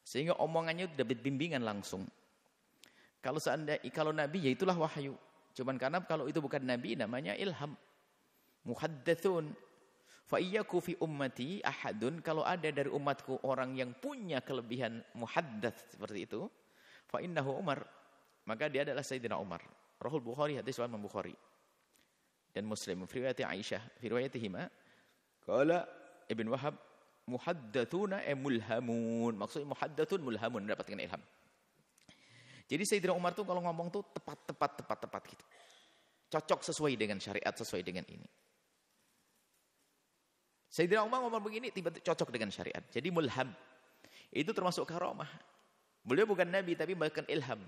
Sehingga omongannya itu dapat bimbingan langsung. Kalau Nabi ya itulah wahyu. Cuman karena kalau itu bukan Nabi namanya ilham. Muhaddatsun. Fa iyyaku fi ummati ahadun, kalau ada dari umatku orang yang punya kelebihan muhaddats seperti itu, fa innahu Umar, maka dia adalah Sayyidina Umar. Rahul Bukhari, hadis Imam Bukhari dan Muslim fi riwayat Aisyah fi riwayatihima qala Ibn Wahab muhaddatsuna mulhamun, maksudnya muhaddatsun mulhamun, mendapatkan ilham. Jadi Sayyidina Umar tuh kalau ngomong tuh tepat gitu. Cocok sesuai dengan syariat, sesuai dengan ini. Sayyidina Umar ngomong begini tiba-tiba cocok dengan syariat. Jadi mulham. Itu termasuk karamah. Beliau bukan nabi tapi bahkan ilham.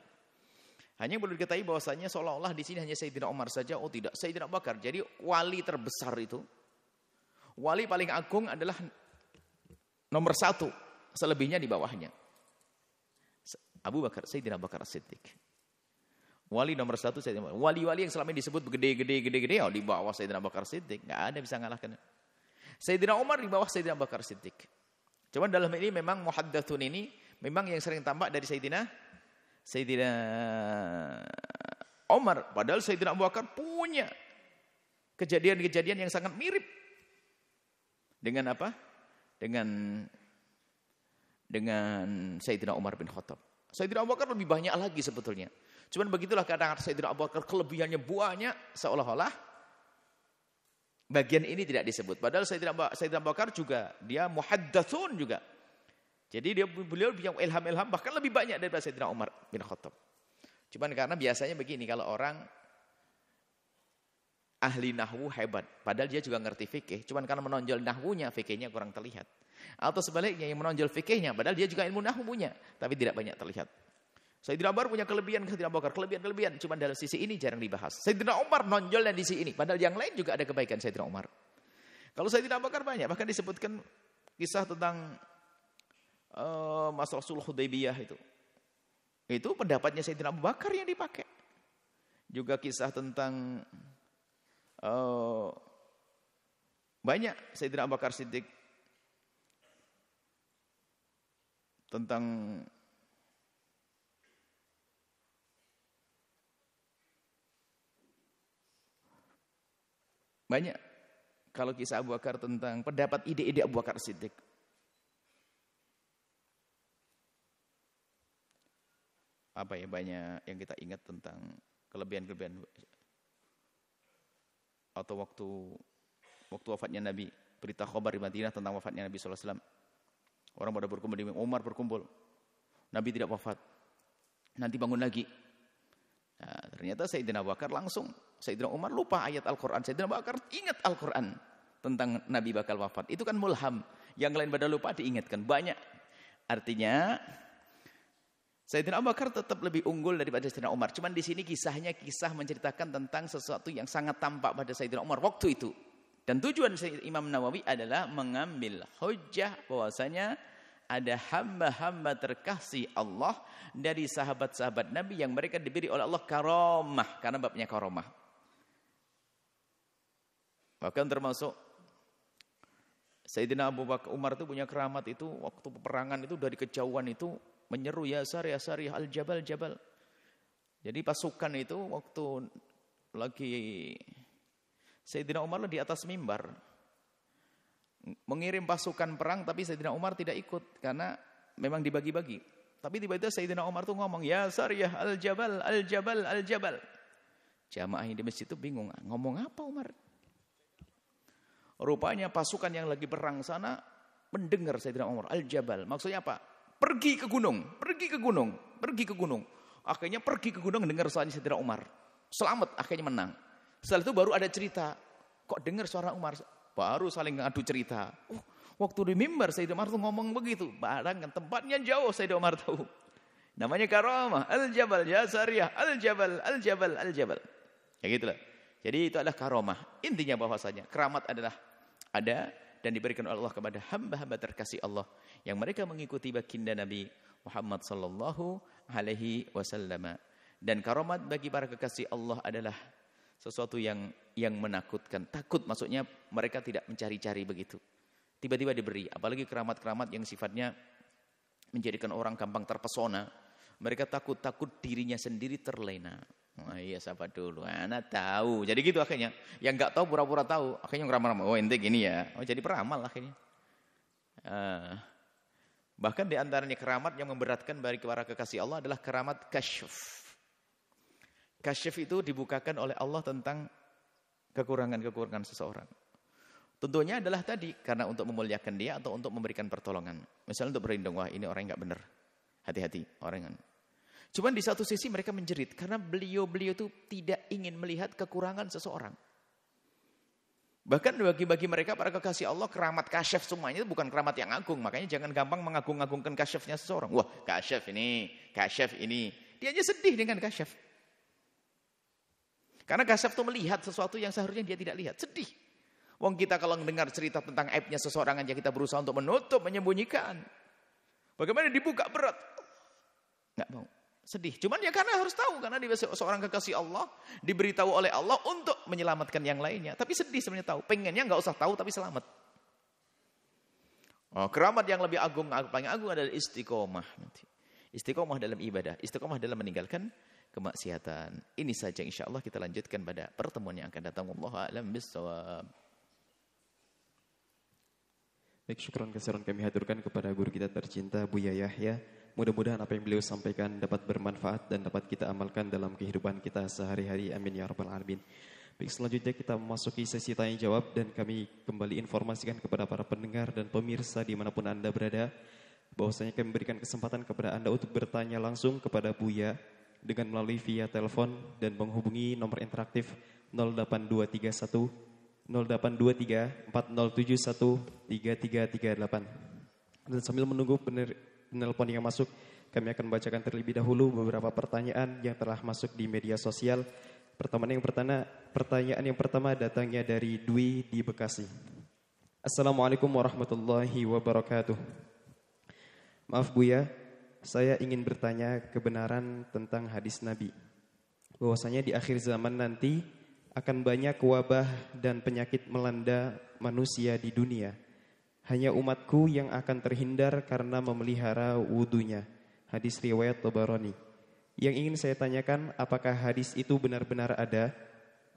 Hanya perlu diketahui bahwasanya seolah-olah di sini hanya Sayyidina Umar saja. Oh tidak, Sayyidina Abu Bakar. Jadi wali terbesar itu, wali paling agung adalah nomor 1. Selebihnya di bawahnya. Abu Bakar, Sayyidina Abu Bakar As-Siddiq. Wali nomor 1 Sayyidina Abu Bakar. Wali-wali yang selama ini disebut gede-gede, oh di bawah Sayyidina Abu Bakar As-Siddiq. Nggak ada bisa ngalahkan. Sayyidina Umar di bawah Sayyidina Abu Bakar Siddiq. Cuma dalam ini memang muhaddatsun ini memang yang sering tampak dari Sayyidina Umar. Padahal Sayyidina Abu Bakar punya kejadian-kejadian yang sangat mirip. Dengan apa? Dengan Sayyidina Umar bin Khattab. Sayyidina Abu Bakar lebih banyak lagi sebetulnya. Cuman begitulah kadang Sayyidina Abu Bakar kelebihannya banyak seolah-olah bagian ini tidak disebut. Padahal Sayyidina Abu Bakar juga dia muhaddatsun juga. Jadi beliau punya ilham-ilham bahkan lebih banyak daripada Sayyidina Umar bin Khattab. Cuman karena biasanya begini, kalau orang ahli nahwu hebat, padahal dia juga ngerti fikih, cuman karena menonjol nahwunya, fikihnya kurang terlihat. Atau sebaliknya yang menonjol fikihnya, padahal dia juga ilmu nahwunya, tapi tidak banyak terlihat. Sayyidina Umar punya kelebihan, Sayyidina Abu Bakar kelebihan, cuma dalam sisi ini jarang dibahas. Sayyidina Umar nonjolnya di sisi ini, padahal yang lain juga ada kebaikan Sayyidina Umar. Kalau Sayyidina Abu Bakar banyak, bahkan disebutkan kisah tentang masalah sulh Hudaybiyah itu. Itu pendapatnya Sayyidina Abu Bakar yang dipakai. Juga kisah tentang banyak Sayyidina Abu Bakar Siddiq tentang banyak kalau kisah Abu Bakar tentang pendapat ide-ide Abu Bakar Siddiq. Apa ya, banyak yang kita ingat tentang kelebihan-kelebihan. Atau waktu wafatnya Nabi, berita khabar di Madinah tentang wafatnya Nabi SAW. Orang pada berkumpul di Umar berkumpul. Nabi tidak wafat. Nanti bangun lagi. Nah, ternyata Sayyidina Abu Bakar langsung. Sayyidina Umar lupa ayat Al-Quran. Sayyidina Abu Bakar ingat Al-Quran tentang Nabi bakal wafat. Itu kan mulham. Yang lain pada lupa diingatkan. Banyak. Artinya Sayyidina Abu Bakar tetap lebih unggul daripada Sayyidina Umar. Cuman di sini kisahnya kisah menceritakan tentang sesuatu yang sangat tampak pada Sayyidina Umar waktu itu. Dan tujuan Imam Nawawi adalah mengambil hujjah bahwasanya ada hamba-hamba terkasih Allah dari sahabat-sahabat Nabi yang mereka diberi oleh Allah karamah, karena babnya karamah. Bahkan termasuk Sayyidina Abu Bakar Umar itu punya keramat itu waktu peperangan itu dari kejauhan itu menyeru ya Sari al-Jabal Jabal. Jadi pasukan itu waktu lagi Sayyidina Umar di atas mimbar mengirim pasukan perang, tapi Sayyidina Umar tidak ikut karena memang dibagi-bagi. Tapi tiba-tiba Sayyidina Umar tuh ngomong ya Sariyah al-Jabal al-Jabal al-Jabal. Jamaah yang di masjid itu bingung, ngomong apa Umar? Rupanya pasukan yang lagi perang sana mendengar Sayyidina Umar al-Jabal. Maksudnya apa? Pergi ke gunung, pergi ke gunung, pergi ke gunung. Akhirnya pergi ke gunung dengar suara Sayyidina Umar. Selamat, akhirnya menang. Setelah itu baru ada cerita. Kok dengar suara Umar? Baru saling ngadu cerita. Waktu di mimbar Sayyidina Umar tuh ngomong begitu. Barang tempatnya jauh Sayyidina Umar tahu. Namanya karamah. Al-Jabal, ya Sariyah. Al-Jabal, Al-Jabal, Al-Jabal. Ya gitulah. Jadi itu adalah karamah. Intinya bahwasanya keramat adalah ada dan diberikan oleh Allah kepada hamba-hamba terkasih Allah yang mereka mengikuti baginda Nabi Muhammad sallallahu alaihi wasallam. Dan karamah bagi para kekasih Allah adalah sesuatu yang menakutkan. Takut maksudnya mereka tidak mencari-cari begitu. Tiba-tiba diberi, apalagi keramat-keramat yang sifatnya menjadikan orang gampang terpesona. Mereka takut dirinya sendiri terlena. Oh iya, sapa dulu. Anak tahu. Jadi gitu akhirnya. Yang enggak tahu pura-pura tahu. Akhirnya ngeramal-ramal. Oh ente gini ya. Oh jadi peramal akhirnya. Bahkan di antaranya keramat yang memberatkan bagi para kekasih Allah adalah keramat kasyf. Kasyf itu dibukakan oleh Allah tentang kekurangan-kekurangan seseorang. Tentunya adalah tadi karena untuk memuliakan dia atau untuk memberikan pertolongan. Misalnya untuk berlindung, wah ini orang enggak benar. Hati-hati orang. Cuman di satu sisi mereka menjerit karena beliau-beliau itu tidak ingin melihat kekurangan seseorang. Bahkan bagi mereka para kekasih Allah keramat kasyaf semuanya itu bukan keramat yang agung. Makanya jangan gampang mengagung-agungkan kasyafnya seseorang. Wah kasyaf ini. Dia aja sedih dengan kasyaf. Karena kasyaf itu melihat sesuatu yang seharusnya dia tidak lihat. Sedih. Wong kita kalau mendengar cerita tentang aibnya seseorang aja kita berusaha untuk menutup, menyembunyikan. Bagaimana dibuka berat? Enggak mau. Sedih. Cuman ya karena harus tahu. Karena dia seorang kekasih Allah. Diberitahu oleh Allah untuk menyelamatkan yang lainnya. Tapi sedih sebenarnya tahu. Pengennya enggak usah tahu tapi selamat. Oh, keramat yang lebih agung, paling agung adalah istiqomah. Istiqomah dalam ibadah. Istiqomah dalam meninggalkan kemaksiatan. Ini saja insya Allah kita lanjutkan pada pertemuan yang akan datang. Wallahu a'lam bishawab. Baik, syukran kasiran kami haturkan kepada guru kita tercinta Buya Yahya. Mudah-mudahan apa yang beliau sampaikan dapat bermanfaat dan dapat kita amalkan dalam kehidupan kita sehari-hari. Amin ya rabbal alamin. Baik, selanjutnya kita memasuki sesi tanya jawab dan kami kembali informasikan kepada para pendengar dan pemirsa dimanapun Anda berada bahwasanya kami memberikan kesempatan kepada Anda untuk bertanya langsung kepada Buya dengan melalui via telepon dan menghubungi nomor interaktif 08231 0823 4071 3338. Dan sambil menunggu penelpon yang masuk, kami akan membacakan terlebih dahulu beberapa pertanyaan yang telah masuk di media sosial. Pertanyaan yang pertama datangnya dari Dwi di Bekasi. Assalamualaikum warahmatullahi wabarakatuh. Maaf Buya, saya ingin bertanya kebenaran tentang hadis Nabi. Bahwasanya di akhir zaman nanti akan banyak wabah dan penyakit melanda manusia di dunia. Hanya umatku yang akan terhindar karena memelihara wudunya. Hadis riwayat Tabarani. Yang ingin saya tanyakan, apakah hadis itu benar-benar ada?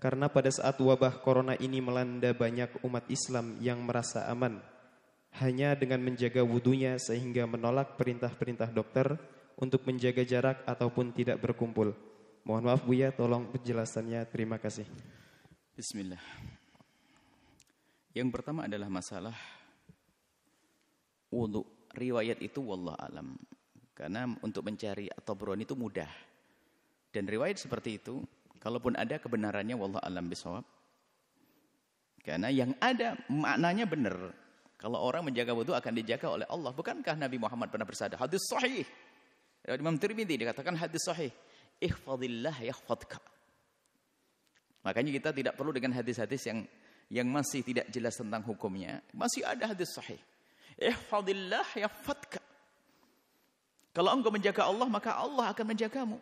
Karena pada saat wabah corona ini melanda banyak umat Islam yang merasa aman hanya dengan menjaga wudunya sehingga menolak perintah-perintah dokter untuk menjaga jarak ataupun tidak berkumpul. Mohon maaf Buya, tolong penjelasannya. Terima kasih. Bismillah. Yang pertama adalah masalah wudu. Riwayat itu wallah alam. Karena untuk mencari At-Tabrani itu mudah. Dan riwayat seperti itu, kalaupun ada kebenarannya wallah alam bisawab. Karena yang ada maknanya benar. Kalau orang menjaga wudu akan dijaga oleh Allah. Bukankah Nabi Muhammad pernah bersabda hadis sahih? Imam Tirmidzi dikatakan hadis sahih. Ihfadillah yahfadka. Makanya kita tidak perlu dengan hadis-hadis yang masih tidak jelas tentang hukumnya. Masih ada hadis sahih. Ihfadillah yahfadka. Kalau engkau menjaga Allah, maka Allah akan menjagamu.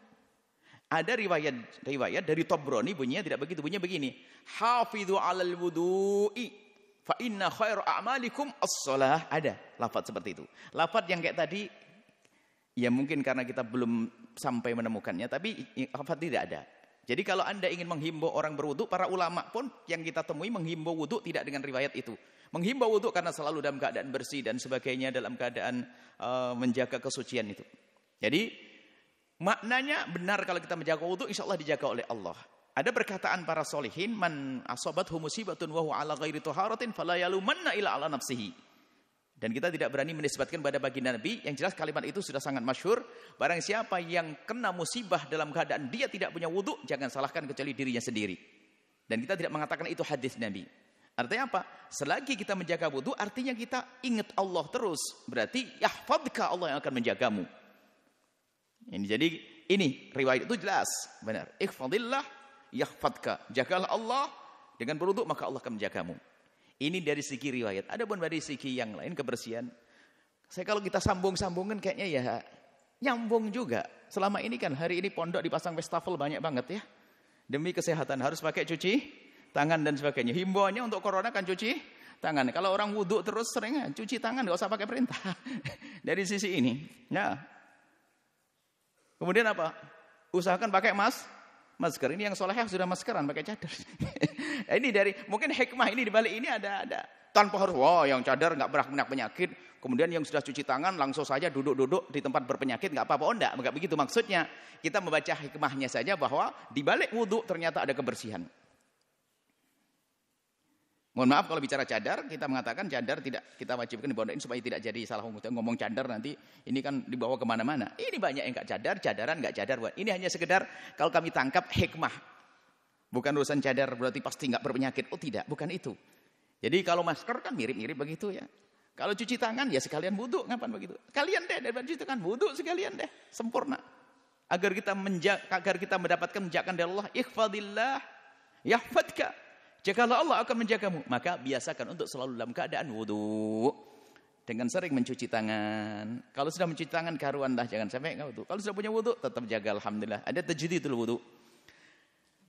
Ada riwayat dari Tabrani bunyinya tidak begitu. Bunyinya begini. Hafidhu 'alal wudu'i fa inna khairu a'malikum as-shalah. Ada lafaz seperti itu. Lafaz yang kayak tadi ya mungkin karena kita belum sampai menemukannya, tapi lafaz tidak ada. Jadi kalau Anda ingin menghimbau orang berwudu, para ulama pun yang kita temui menghimbau wudu tidak dengan riwayat itu. Menghimbau wudu karena selalu dalam keadaan bersih dan sebagainya, dalam keadaan menjaga kesucian itu. Jadi maknanya benar kalau kita menjaga wudu, insya Allah dijaga oleh Allah. Ada perkataan para solihin, man asobathu musibatun wa huwa ala ghairi taharatin fala yalumanna ila ala nafsihi. Dan kita tidak berani menisbatkan pada baginda Nabi. Yang jelas kalimat itu sudah sangat masyhur. Barang siapa yang kena musibah dalam keadaan dia tidak punya wudu, jangan salahkan kecuali dirinya sendiri. Dan kita tidak mengatakan itu hadis Nabi. Artinya apa? Selagi kita menjaga wudu, artinya kita ingat Allah terus. Berarti yahfadka, Allah yang akan menjagamu. Jadi ini riwayat itu jelas. Benar. Ihfadillah yahfadka. Jagalah Allah dengan berwudu maka Allah akan menjagamu. Ini dari segi riwayat. Adapun dari segi yang lain kebersihan, saya kalau kita sambung-sambungkan kayaknya ya nyambung juga. Selama ini kan hari ini pondok dipasang wastafel banyak banget ya. Demi kesehatan harus pakai cuci tangan dan sebagainya. Himbauannya untuk corona kan cuci tangan. Kalau orang wudhu terus seringnya cuci tangan, nggak usah pakai perintah. Dari sisi ini. Ya. Kemudian apa? Usahakan pakai Masker ini yang solehah sudah maskeran pakai cadar. Ini dari mungkin hikmah ini di balik ini ada tanpa harus yang cadar nggak pernah penyakit. Kemudian yang sudah cuci tangan langsung saja duduk-duduk di tempat berpenyakit nggak apa-apa. Enggak begitu maksudnya. Kita membaca hikmahnya saja bahwa di balik wudu ternyata ada kebersihan. Mohon maaf kalau bicara cadar, kita mengatakan cadar tidak kita wajibkan dibawain supaya tidak jadi salah ngomong cadar nanti ini kan dibawa kemana-mana. Ini banyak yang nggak cadar, cadaran nggak cadar. Ini hanya sekedar kalau kami tangkap hikmah. Bukan urusan cadar berarti pasti nggak berpenyakit. Oh tidak, bukan itu. Jadi kalau masker kan mirip-mirip begitu ya. Kalau cuci tangan ya sekalian wudu, ngapain begitu? Kalian deh daripada cuci tangan wudu sekalian deh, sempurna. Agar kita mendapatkan menjagaan dari Allah, ikhfadillah yahfadka. Jikalau Allah akan menjagamu, maka biasakan untuk selalu dalam keadaan wudu. Dengan sering mencuci tangan. Kalau sudah mencuci tangan karuan dah, jangan sampai enggak wudu. Kalau sudah punya wudu, tetap jaga alhamdulillah. Ada tajdidul wudu.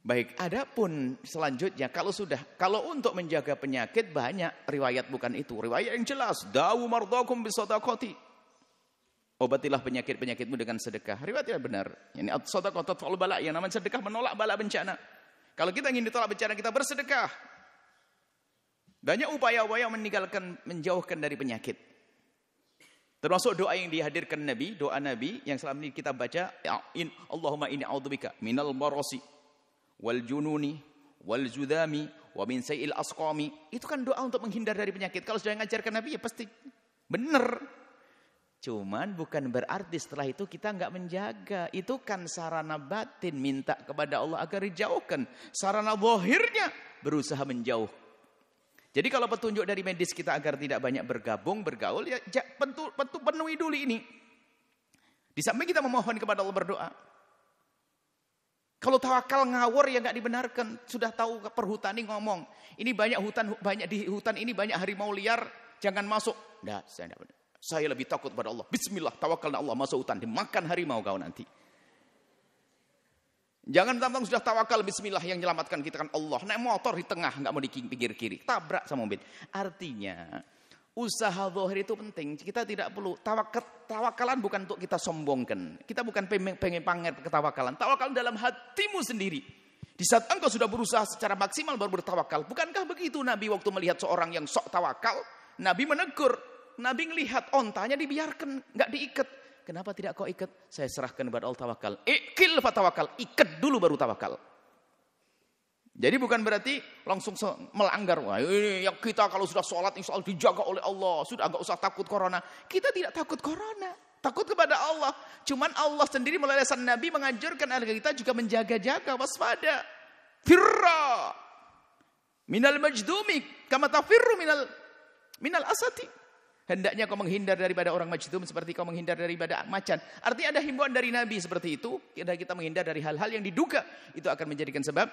Baik, adapun selanjutnya kalau untuk menjaga penyakit banyak riwayat bukan itu. Riwayat yang jelas, dawu mardakum bisadaqati. Obatilah penyakit-penyakitmu dengan sedekah. Riwayatnya benar. Yani as-sadaqah tadfa'ul bala, yang namanya sedekah menolak bala bencana. Kalau kita ingin ditolak bencana, kita bersedekah. Banyak upaya-upaya menjauhkan dari penyakit. Termasuk doa yang dihadirkan Nabi, doa Nabi yang selama ini kita baca, Allahumma inni a'udzubika minal marasi wal jununi wal judami wa min sayil asqami. Itu kan doa untuk menghindar dari penyakit. Kalau sudah mengajarkan Nabi ya pasti benar. Cuman bukan berarti setelah itu kita enggak menjaga. Itu kan sarana batin minta kepada Allah agar dijauhkan. Sarana zahirnya berusaha menjauh. Jadi kalau petunjuk dari medis kita agar tidak banyak bergaul ya penuhi dulu ini. Di samping kita memohon kepada Allah berdoa. Kalau tawakal ngawur ya enggak dibenarkan. Sudah tahu perhutani ngomong, ini banyak di hutan ini banyak harimau liar, jangan masuk. Enggak, saya enggak benar. Saya lebih takut pada Allah. Bismillah, tawakal na Allah, masuk hutan, dimakan harimau kau nanti. Jangan tampang sudah tawakal, bismillah yang menyelamatkan kita kan Allah. Naik motor di tengah, enggak mau di pinggir kiri, tabrak sama mobil. Artinya, usaha zahir itu penting. Kita tidak perlu tawakalan bukan untuk kita sombongkan. Kita bukan pengen pamer ketawakalan. Tawakal dalam hatimu sendiri. Di saat engkau sudah berusaha secara maksimal baru bertawakal. Bukankah begitu Nabi waktu melihat seorang yang sok tawakal, Nabi menegur. Nabi ngelihat ontanya dibiarkan, enggak diikat. Kenapa tidak kau ikat? Saya serahkan kepada Allah tawakal. Ikil fatawakal, ikat dulu baru tawakal. Jadi bukan berarti langsung melanggar. Wah, ini yang kita kalau sudah sholat insya Allah dijaga oleh Allah, sudah enggak usah takut corona. Kita tidak takut corona, takut kepada Allah. Cuman Allah sendiri melalui lisan Nabi mengajarkan agar kita juga menjaga-jaga, waspada. Firra minal majdumi kama tafirru minal asati. Hendaknya kau menghindar daripada orang majdum seperti kau menghindar daripada macan. Artinya ada himbauan dari Nabi seperti itu. Kita menghindar dari hal-hal yang diduga. Itu akan menjadikan sebab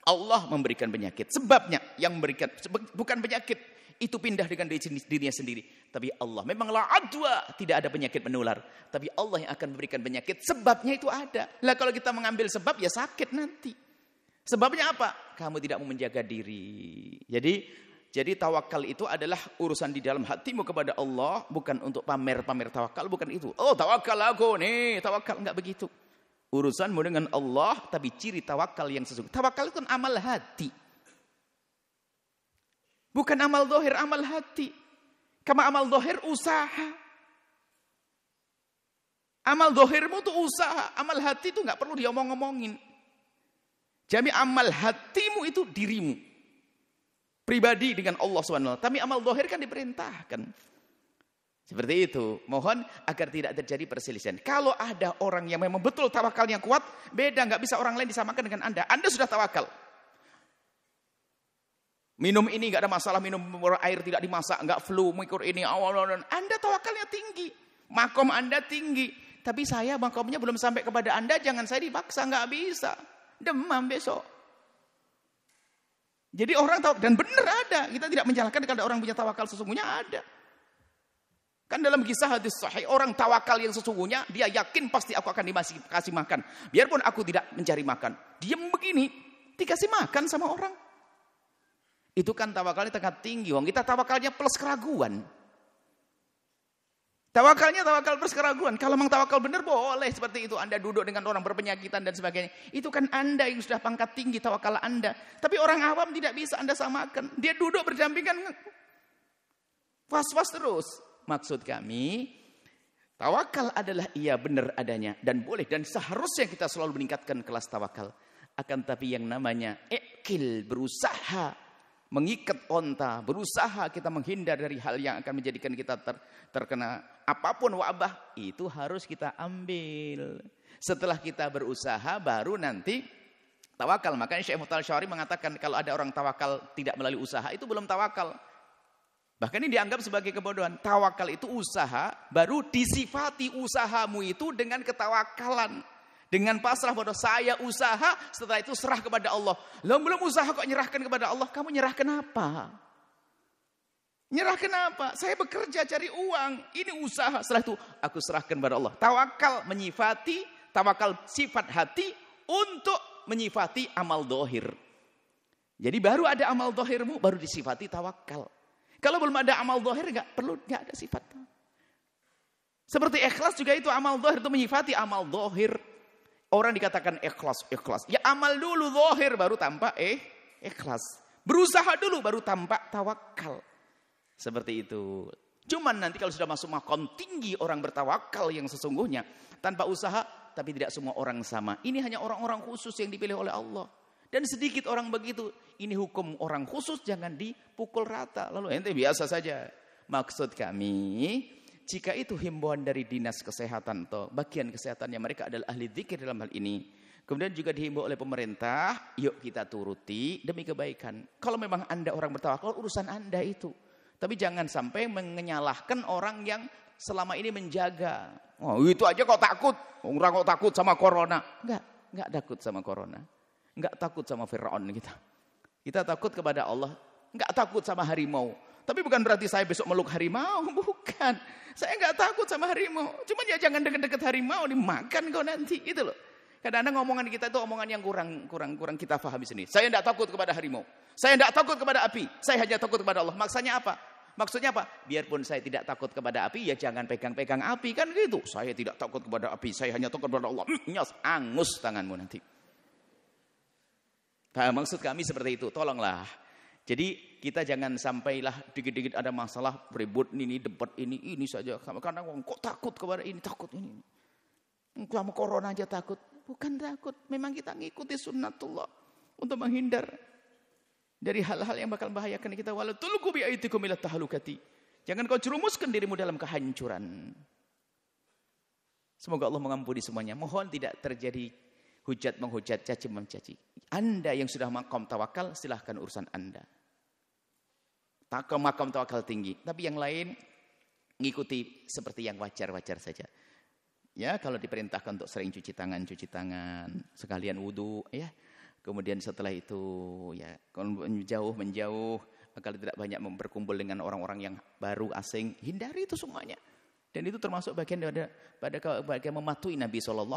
Allah memberikan penyakit. Sebabnya yang memberikan. Bukan penyakit. Itu pindah dengan dirinya sendiri. Tapi Allah. Memanglah adwa. Tidak ada penyakit menular. Tapi Allah yang akan memberikan penyakit. Sebabnya itu ada. Lah kalau kita mengambil sebab ya sakit nanti. Sebabnya apa? Kamu tidak mau menjaga diri. Jadi tawakal itu adalah urusan di dalam hatimu kepada Allah, bukan untuk pamer-pamer tawakal, bukan itu. Oh, tawakal aku nih, tawakal enggak begitu. Urusanmu dengan Allah, tapi ciri tawakal yang sesungguhnya. Tawakal itu amal hati. Bukan amal zahir, amal hati. Kama amal zahir usaha. Amal zahirmu itu usaha, amal hati itu enggak perlu diomong-ngomongin. Jadi amal hatimu itu dirimu. Pribadi dengan Allah SWT. Tapi amal zahir kan diperintahkan. Seperti itu. Mohon agar tidak terjadi perselisihan. Kalau ada orang yang memang betul tawakalnya kuat, beda, nggak bisa orang lain disamakan dengan Anda. Anda sudah tawakal. Minum ini nggak ada masalah, minum air tidak dimasak, nggak flu, mengukur ini, Anda tawakalnya tinggi. Makom Anda tinggi. Tapi saya makomnya belum sampai kepada Anda, jangan saya dipaksa, nggak bisa. Demam besok. Jadi orang tahu, dan benar ada. Kita tidak menyalahkan kalau orang punya tawakal sesungguhnya ada. Kan dalam kisah hadis sahih, orang tawakal yang sesungguhnya, dia yakin pasti aku akan dikasih makan. Biarpun aku tidak mencari makan. Diam begini, dikasih makan sama orang. Itu kan tawakalnya tingkat tinggi. Kita tawakalnya plus keraguan. Tawakalnya tawakal plus keraguan. Kalau memang tawakal benar boleh seperti itu. Anda duduk dengan orang berpenyakitan dan sebagainya. Itu kan Anda yang sudah pangkat tinggi tawakal Anda. Tapi orang awam tidak bisa Anda samakan. Dia duduk berdampingan. Was-was terus. Maksud kami, tawakal adalah iya benar adanya. Dan boleh dan seharusnya kita selalu meningkatkan kelas tawakal. Akan tapi yang namanya ikil, berusaha. Mengikat onta, berusaha kita menghindar dari hal yang akan menjadikan kita terkena apapun wabah, itu harus kita ambil. Setelah kita berusaha baru nanti tawakal. Makanya Syekh Muhtar Syari mengatakan kalau ada orang tawakal tidak melalui usaha itu belum tawakal. Bahkan ini dianggap sebagai kebodohan. Tawakal itu usaha, baru disifati usahamu itu dengan ketawakalan. Dengan pasrah bahwa saya usaha, setelah itu serah kepada Allah. Lah belum usaha kok nyerahkan kepada Allah, kamu nyerahkan apa? Nyerahkan apa? Saya bekerja cari uang, ini usaha. Setelah itu aku serahkan kepada Allah. Tawakal menyifati, tawakal sifat hati untuk menyifati amal dohir. Jadi baru ada amal dohirmu, baru disifati tawakal. Kalau belum ada amal dohir, nggak ada sifat. Seperti ikhlas juga itu amal dohir, itu menyifati amal dohir. Orang dikatakan ikhlas. Ya amal dulu zahir baru tampak ikhlas. Berusaha dulu baru tampak tawakal. Seperti itu. Cuman nanti kalau sudah masuk makom tinggi orang bertawakal yang sesungguhnya. Tanpa usaha, tapi tidak semua orang sama. Ini hanya orang-orang khusus yang dipilih oleh Allah. Dan sedikit orang begitu. Ini hukum orang khusus, jangan dipukul rata. Lalu ente biasa saja. Maksud kami, jika itu himbauan dari dinas kesehatan atau bagian kesehatan yang mereka adalah ahli zikir dalam hal ini. Kemudian juga dihimbau oleh pemerintah, yuk kita turuti demi kebaikan. Kalau memang Anda orang bertawakal, urusan Anda itu. Tapi jangan sampai menyalahkan orang yang selama ini menjaga. Oh itu aja kok takut. Orang kok takut sama corona. Enggak takut sama corona. Enggak takut sama Fir'aun kita. Kita takut kepada Allah. Enggak takut sama harimau. Tapi bukan berarti saya besok meluk harimau, bukan. Saya nggak takut sama harimau. Cuma ya jangan deket-deket harimau, dimakan kau nanti, itu loh. Kadang-kadang omongan kita itu omongan yang kurang kita pahami sini. Saya nggak takut kepada harimau. Saya nggak takut kepada api. Saya hanya takut kepada Allah. Maksudnya apa? Biarpun saya tidak takut kepada api, ya jangan pegang-pegang api kan gitu. Saya tidak takut kepada api. Saya hanya takut kepada Allah. Nyos, angus tanganmu nanti. Nah, maksud kami seperti itu. Tolonglah. Jadi kita jangan sampailah dikit-dikit ada masalah ribut ini debat ini saja. Karena kok takut kepada ini, takut ini. Sama corona aja takut. Bukan takut, memang kita ngikuti sunnatullah untuk menghindar dari hal-hal yang bakal membahayakan kita. Wala tulqu bi aydikum ila tahlukati. Jangan kau jerumuskan dirimu dalam kehancuran. Semoga Allah mengampuni semuanya. Mohon tidak terjadi hujat menghujat, caci mencaci. Anda yang sudah makom tawakal, silahkan urusan Anda. Makam tawakal tinggi. Tapi yang lain ngikuti seperti yang wajar-wajar saja. Ya, kalau diperintahkan untuk sering cuci tangan, sekalian wudu, ya. Kemudian setelah itu, ya, menjauh, agar tidak banyak berkumpul dengan orang-orang yang baru asing, hindari itu semuanya. Dan itu termasuk bagian bagian mematuhi Nabi SAW.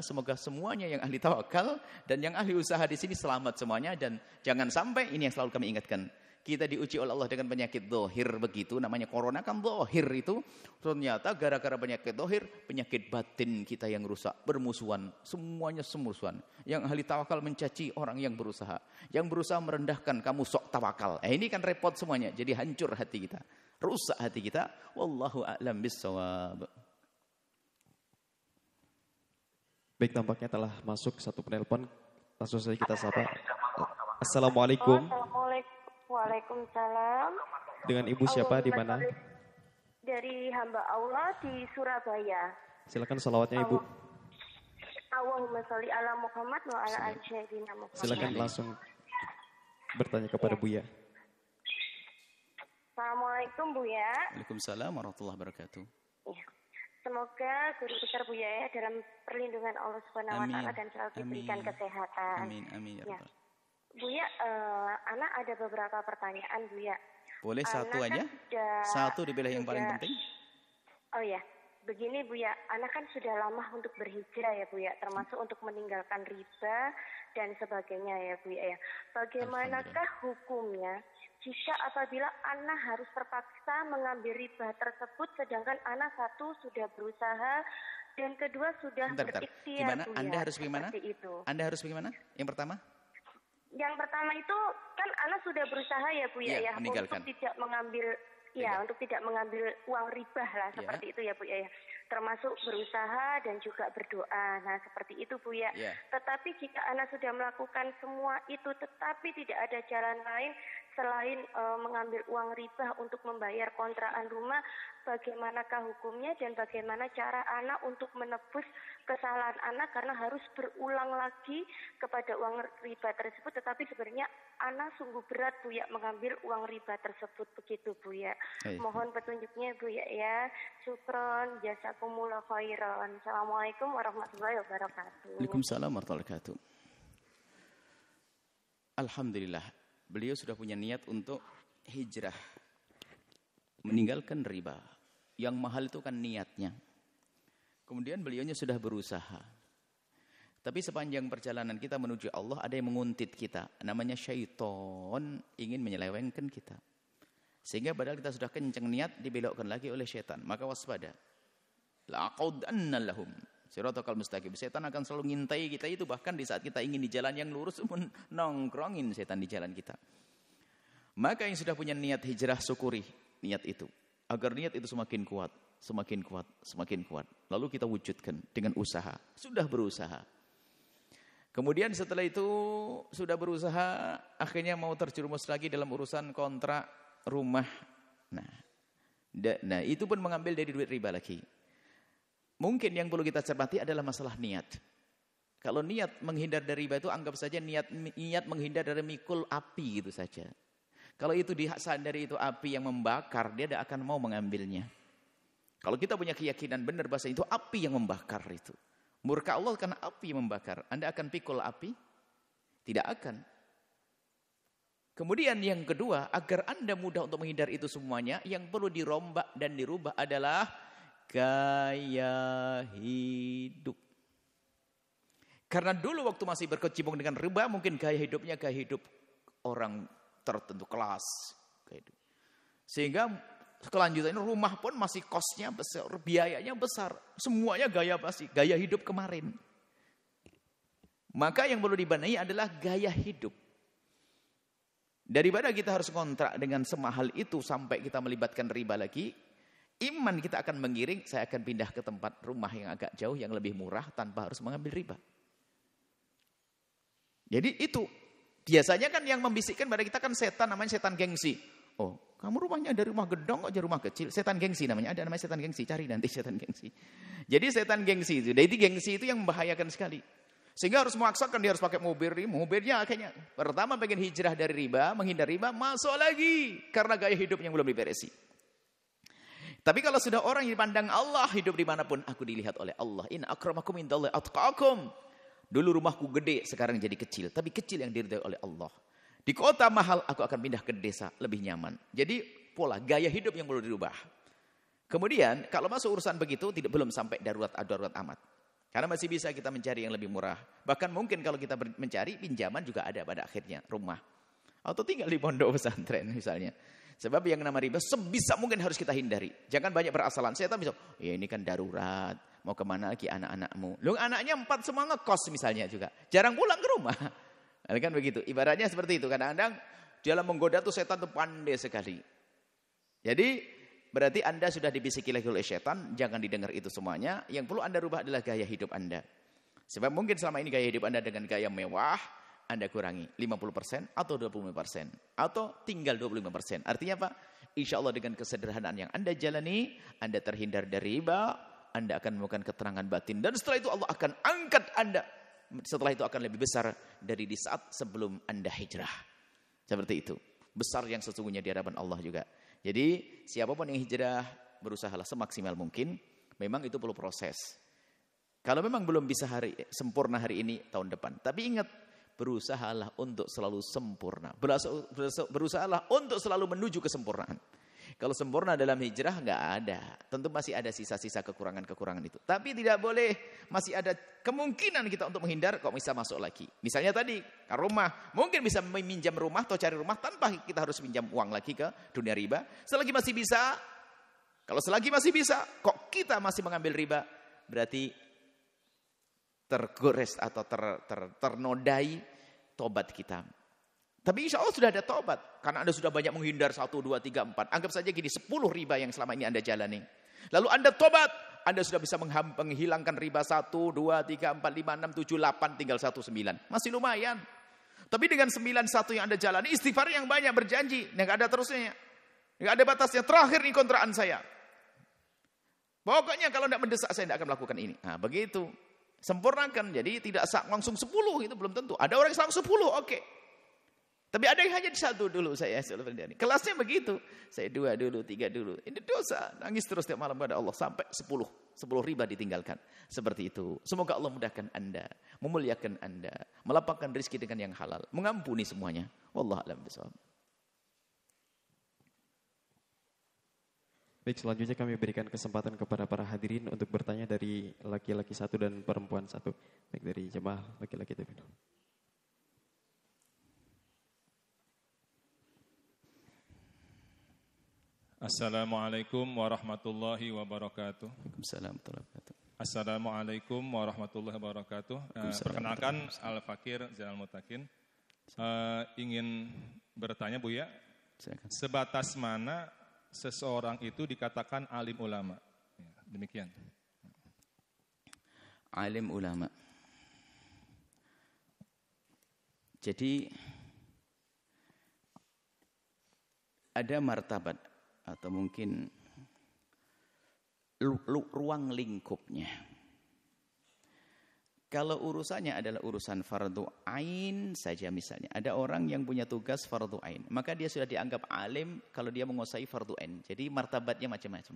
Semoga semuanya yang ahli tawakal dan yang ahli usaha di sini selamat semuanya. Dan jangan sampai, ini yang selalu kami ingatkan, kita diuji oleh Allah dengan penyakit dohir begitu, namanya corona kan dohir itu. Ternyata gara-gara penyakit dohir, penyakit batin kita yang rusak, bermusuhan, semuanya semusuhan. Yang ahli tawakal mencaci orang yang berusaha, yang berusaha merendahkan kamu sok tawakal. Ini kan repot semuanya, jadi hancur hati kita, rusak hati kita. Wallahu a'lam bissawab. Baik, tampaknya telah masuk satu penelpon. Langsung saja kita sapa. Assalamualaikum. Waalaikumsalam. Dengan Ibu siapa di mana? Dari hamba Allah di Surabaya. Silakan salawatnya Ibu. Allahumma sholli ala Muhammad wa ala ali sayyidina Muhammad. Silakan langsung bertanya kepada Buya. Assalamualaikum Buya. Waalaikumsalam warahmatullahi wabarakatuh. Ya. Semoga guru besar Buya ya dalam perlindungan Allah Subhanahu wa taala dan selalu diberikan kesehatan. Amin ya Rabbal. Buya, anak ada beberapa pertanyaan Buya. Boleh satu aja? Satu dipilih yang paling penting. Oh ya, begini Bu ya, anak kan sudah lama untuk berhijrah ya Bu ya, termasuk untuk meninggalkan riba dan sebagainya ya Bu ya. Bagaimanakah hukumnya jika apabila anak harus terpaksa mengambil riba tersebut, sedangkan anak satu sudah berusaha dan kedua sudah berikhtiar Gimana? Bu Anda ya, harus bagaimana? itu. Anda harus bagaimana? Yang pertama? Yang pertama itu kan anak sudah berusaha ya Bu ya, untuk tidak mengambil untuk tidak mengambil uang riba lah seperti itu ya Bu ya. Termasuk berusaha dan juga berdoa. Nah, seperti itu Bu ya. Tetapi jika anak sudah melakukan semua itu tetapi tidak ada jalan lain selain mengambil uang riba untuk membayar kontrakan rumah, bagaimanakah hukumnya dan bagaimana cara anak untuk menebus kesalahan anak karena harus berulang lagi kepada uang riba tersebut, tetapi sebenarnya anak sungguh berat Bu ya mengambil uang riba tersebut, begitu Bu ya. Mohon petunjuknya Bu ya. Syukron, jazakumullah khairan. Assalamualaikum warahmatullahi wabarakatuh. Waalaikumsalam warahmatullahi wabarakatuh. Alhamdulillah, beliau sudah punya niat untuk hijrah, meninggalkan riba. Yang mahal itu kan niatnya. Kemudian beliaunya sudah berusaha. Tapi sepanjang perjalanan kita menuju Allah ada yang menguntit kita. Namanya syaitan, ingin menyelewengkan kita. Sehingga padahal kita sudah kencang niat, dibelokkan lagi oleh syaitan. Maka waspada. La'aqaudanna lahum siratal mustaqim. Setan akan selalu ngintai kita itu, bahkan di saat kita ingin di jalan yang lurus pun nongkrongin setan di jalan kita. Maka yang sudah punya niat hijrah, syukuri niat itu. Agar niat itu semakin kuat, semakin kuat, semakin kuat. Lalu kita wujudkan dengan usaha. Sudah berusaha. Kemudian setelah itu sudah berusaha, akhirnya mau terjerumus lagi dalam urusan kontrak rumah. Nah, itu pun mengambil dari duit riba lagi. Mungkin yang perlu kita cermati adalah masalah niat. Kalau niat menghindar dari riba itu anggap saja niat menghindar dari mikul api gitu saja. Kalau itu disadari itu api yang membakar, dia tidak akan mau mengambilnya. Kalau kita punya keyakinan benar bahasa itu api yang membakar itu. Murka Allah karena api yang membakar. Anda akan pikul api? Tidak akan. Kemudian yang kedua, agar Anda mudah untuk menghindar itu semuanya, yang perlu dirombak dan dirubah adalah gaya hidup. Karena dulu waktu masih berkecimpung dengan riba, mungkin gaya hidupnya gaya hidup orang tertentu kelas. Sehingga kelanjutannya rumah pun masih kosnya besar, biayanya besar. Semuanya gaya hidup kemarin. Maka yang perlu dibenahi adalah gaya hidup. Daripada kita harus kontrak dengan semahal itu sampai kita melibatkan riba lagi, iman kita akan mengiring, saya akan pindah ke tempat rumah yang agak jauh, yang lebih murah tanpa harus mengambil riba. Jadi itu, biasanya kan yang membisikkan pada kita kan setan, namanya setan gengsi. Oh, kamu rumahnya ada rumah gedong kok jadi rumah kecil. Setan gengsi namanya, ada namanya setan gengsi, cari nanti setan gengsi. Jadi setan gengsi itu, jadi gengsi itu yang membahayakan sekali. Sehingga harus memaksakan dia harus pakai mobilnya akhirnya. Pertama pengen hijrah dari riba, menghindar riba, masuk lagi. Karena gaya hidup yang belum diberesi. Tapi kalau sudah orang yang dipandang Allah, hidup dimanapun, aku dilihat oleh Allah. Inna akramakum indallahi atqakum. Dulu rumahku gede, sekarang jadi kecil. Tapi kecil yang diridhai oleh Allah. Di kota mahal, aku akan pindah ke desa, lebih nyaman. Jadi pola, gaya hidup yang perlu dirubah. Kemudian, kalau masuk urusan begitu, belum sampai darurat amat. Karena masih bisa kita mencari yang lebih murah. Bahkan mungkin kalau kita mencari, pinjaman juga ada pada akhirnya, rumah. Atau tinggal di pondok pesantren misalnya. Sebab yang nama riba sebisa mungkin harus kita hindari. Jangan banyak berasalan. Saya tahu misalnya, ya ini kan darurat. Mau kemana lagi anak-anakmu? Lu anaknya 4 semua ngekos misalnya juga. Jarang pulang ke rumah. Kan begitu. Ibaratnya seperti itu. Kadang-kadang dalam menggoda tuh setan tuh pandai sekali. Jadi berarti Anda sudah dibisiki lagi oleh setan. Jangan didengar itu semuanya. Yang perlu Anda rubah adalah gaya hidup Anda. Sebab mungkin selama ini gaya hidup Anda dengan gaya mewah, Anda kurangi 50% atau 25%. Atau tinggal 25%. Artinya apa? Insya Allah dengan kesederhanaan yang Anda jalani, Anda terhindar dari riba, Anda akan menemukan keterangan batin. Dan setelah itu Allah akan angkat Anda. Setelah itu akan lebih besar dari di saat sebelum Anda hijrah. Seperti itu. Besar yang sesungguhnya di hadapan Allah juga. Jadi siapapun yang hijrah, berusahalah semaksimal mungkin. Memang itu perlu proses. Kalau memang belum bisa sempurna hari ini, tahun depan. Tapi ingat, berusahalah untuk selalu sempurna. Berusahalah untuk selalu menuju kesempurnaan. Kalau sempurna dalam hijrah nggak ada. Tentu masih ada sisa-sisa kekurangan-kekurangan itu. Tapi tidak boleh, masih ada kemungkinan kita untuk menghindar kok bisa masuk lagi. Misalnya tadi, rumah. Mungkin bisa meminjam rumah atau cari rumah tanpa kita harus pinjam uang lagi ke dunia riba. Selagi masih bisa, kalau selagi masih bisa, kok kita masih mengambil riba, berarti tergores atau ternodai tobat kita. Tapi insya Allah sudah ada tobat. Karena Anda sudah banyak menghindar 1, 2, 3, 4. Anggap saja gini 10 riba yang selama ini Anda jalani. Lalu Anda tobat. Anda sudah bisa menghilangkan riba 1, 2, 3, 4, 5, 6, 7, 8. Tinggal 1, 9. Masih lumayan. Tapi dengan 9, 1 yang Anda jalani. Istighfar yang banyak berjanji. Nggak ada terusnya. Nggak ada batasnya. Terakhir nih kontraan saya. Pokoknya kalau tidak mendesak saya tidak akan melakukan ini. Nah begitu. Sempurnakan. Jadi tidak langsung 10. Itu belum tentu. Ada orang yang langsung 10. Oke. Tapi ada yang hanya 1 dulu saya. Kelasnya begitu. Saya 2 dulu, 3 dulu. Ini dosa. Nangis terus tiap malam pada Allah. Sampai 10. 10 riba ditinggalkan. Seperti itu. Semoga Allah mudahkan Anda. Memuliakan Anda. Melapangkan rezeki dengan yang halal. Mengampuni semuanya. Wallahu a'lam bishawab. Baik, selanjutnya kami berikan kesempatan kepada para hadirin untuk bertanya dari laki-laki 1 dan perempuan 1. Baik, dari jemaah laki-laki itu. Assalamualaikum warahmatullahi wabarakatuh. Assalamualaikum warahmatullahi wabarakatuh. Perkenalkan Al-Fakir Zainal Mutakin. Ingin bertanya Buya, sebatas mana seseorang itu dikatakan alim ulama? Demikian. Alim ulama. Jadi ada martabat atau mungkin ruang lingkupnya. Kalau urusannya adalah urusan fardu ain saja misalnya. Ada orang yang punya tugas fardu ain. Maka dia sudah dianggap alim kalau dia menguasai fardu ain. Jadi martabatnya macam-macam.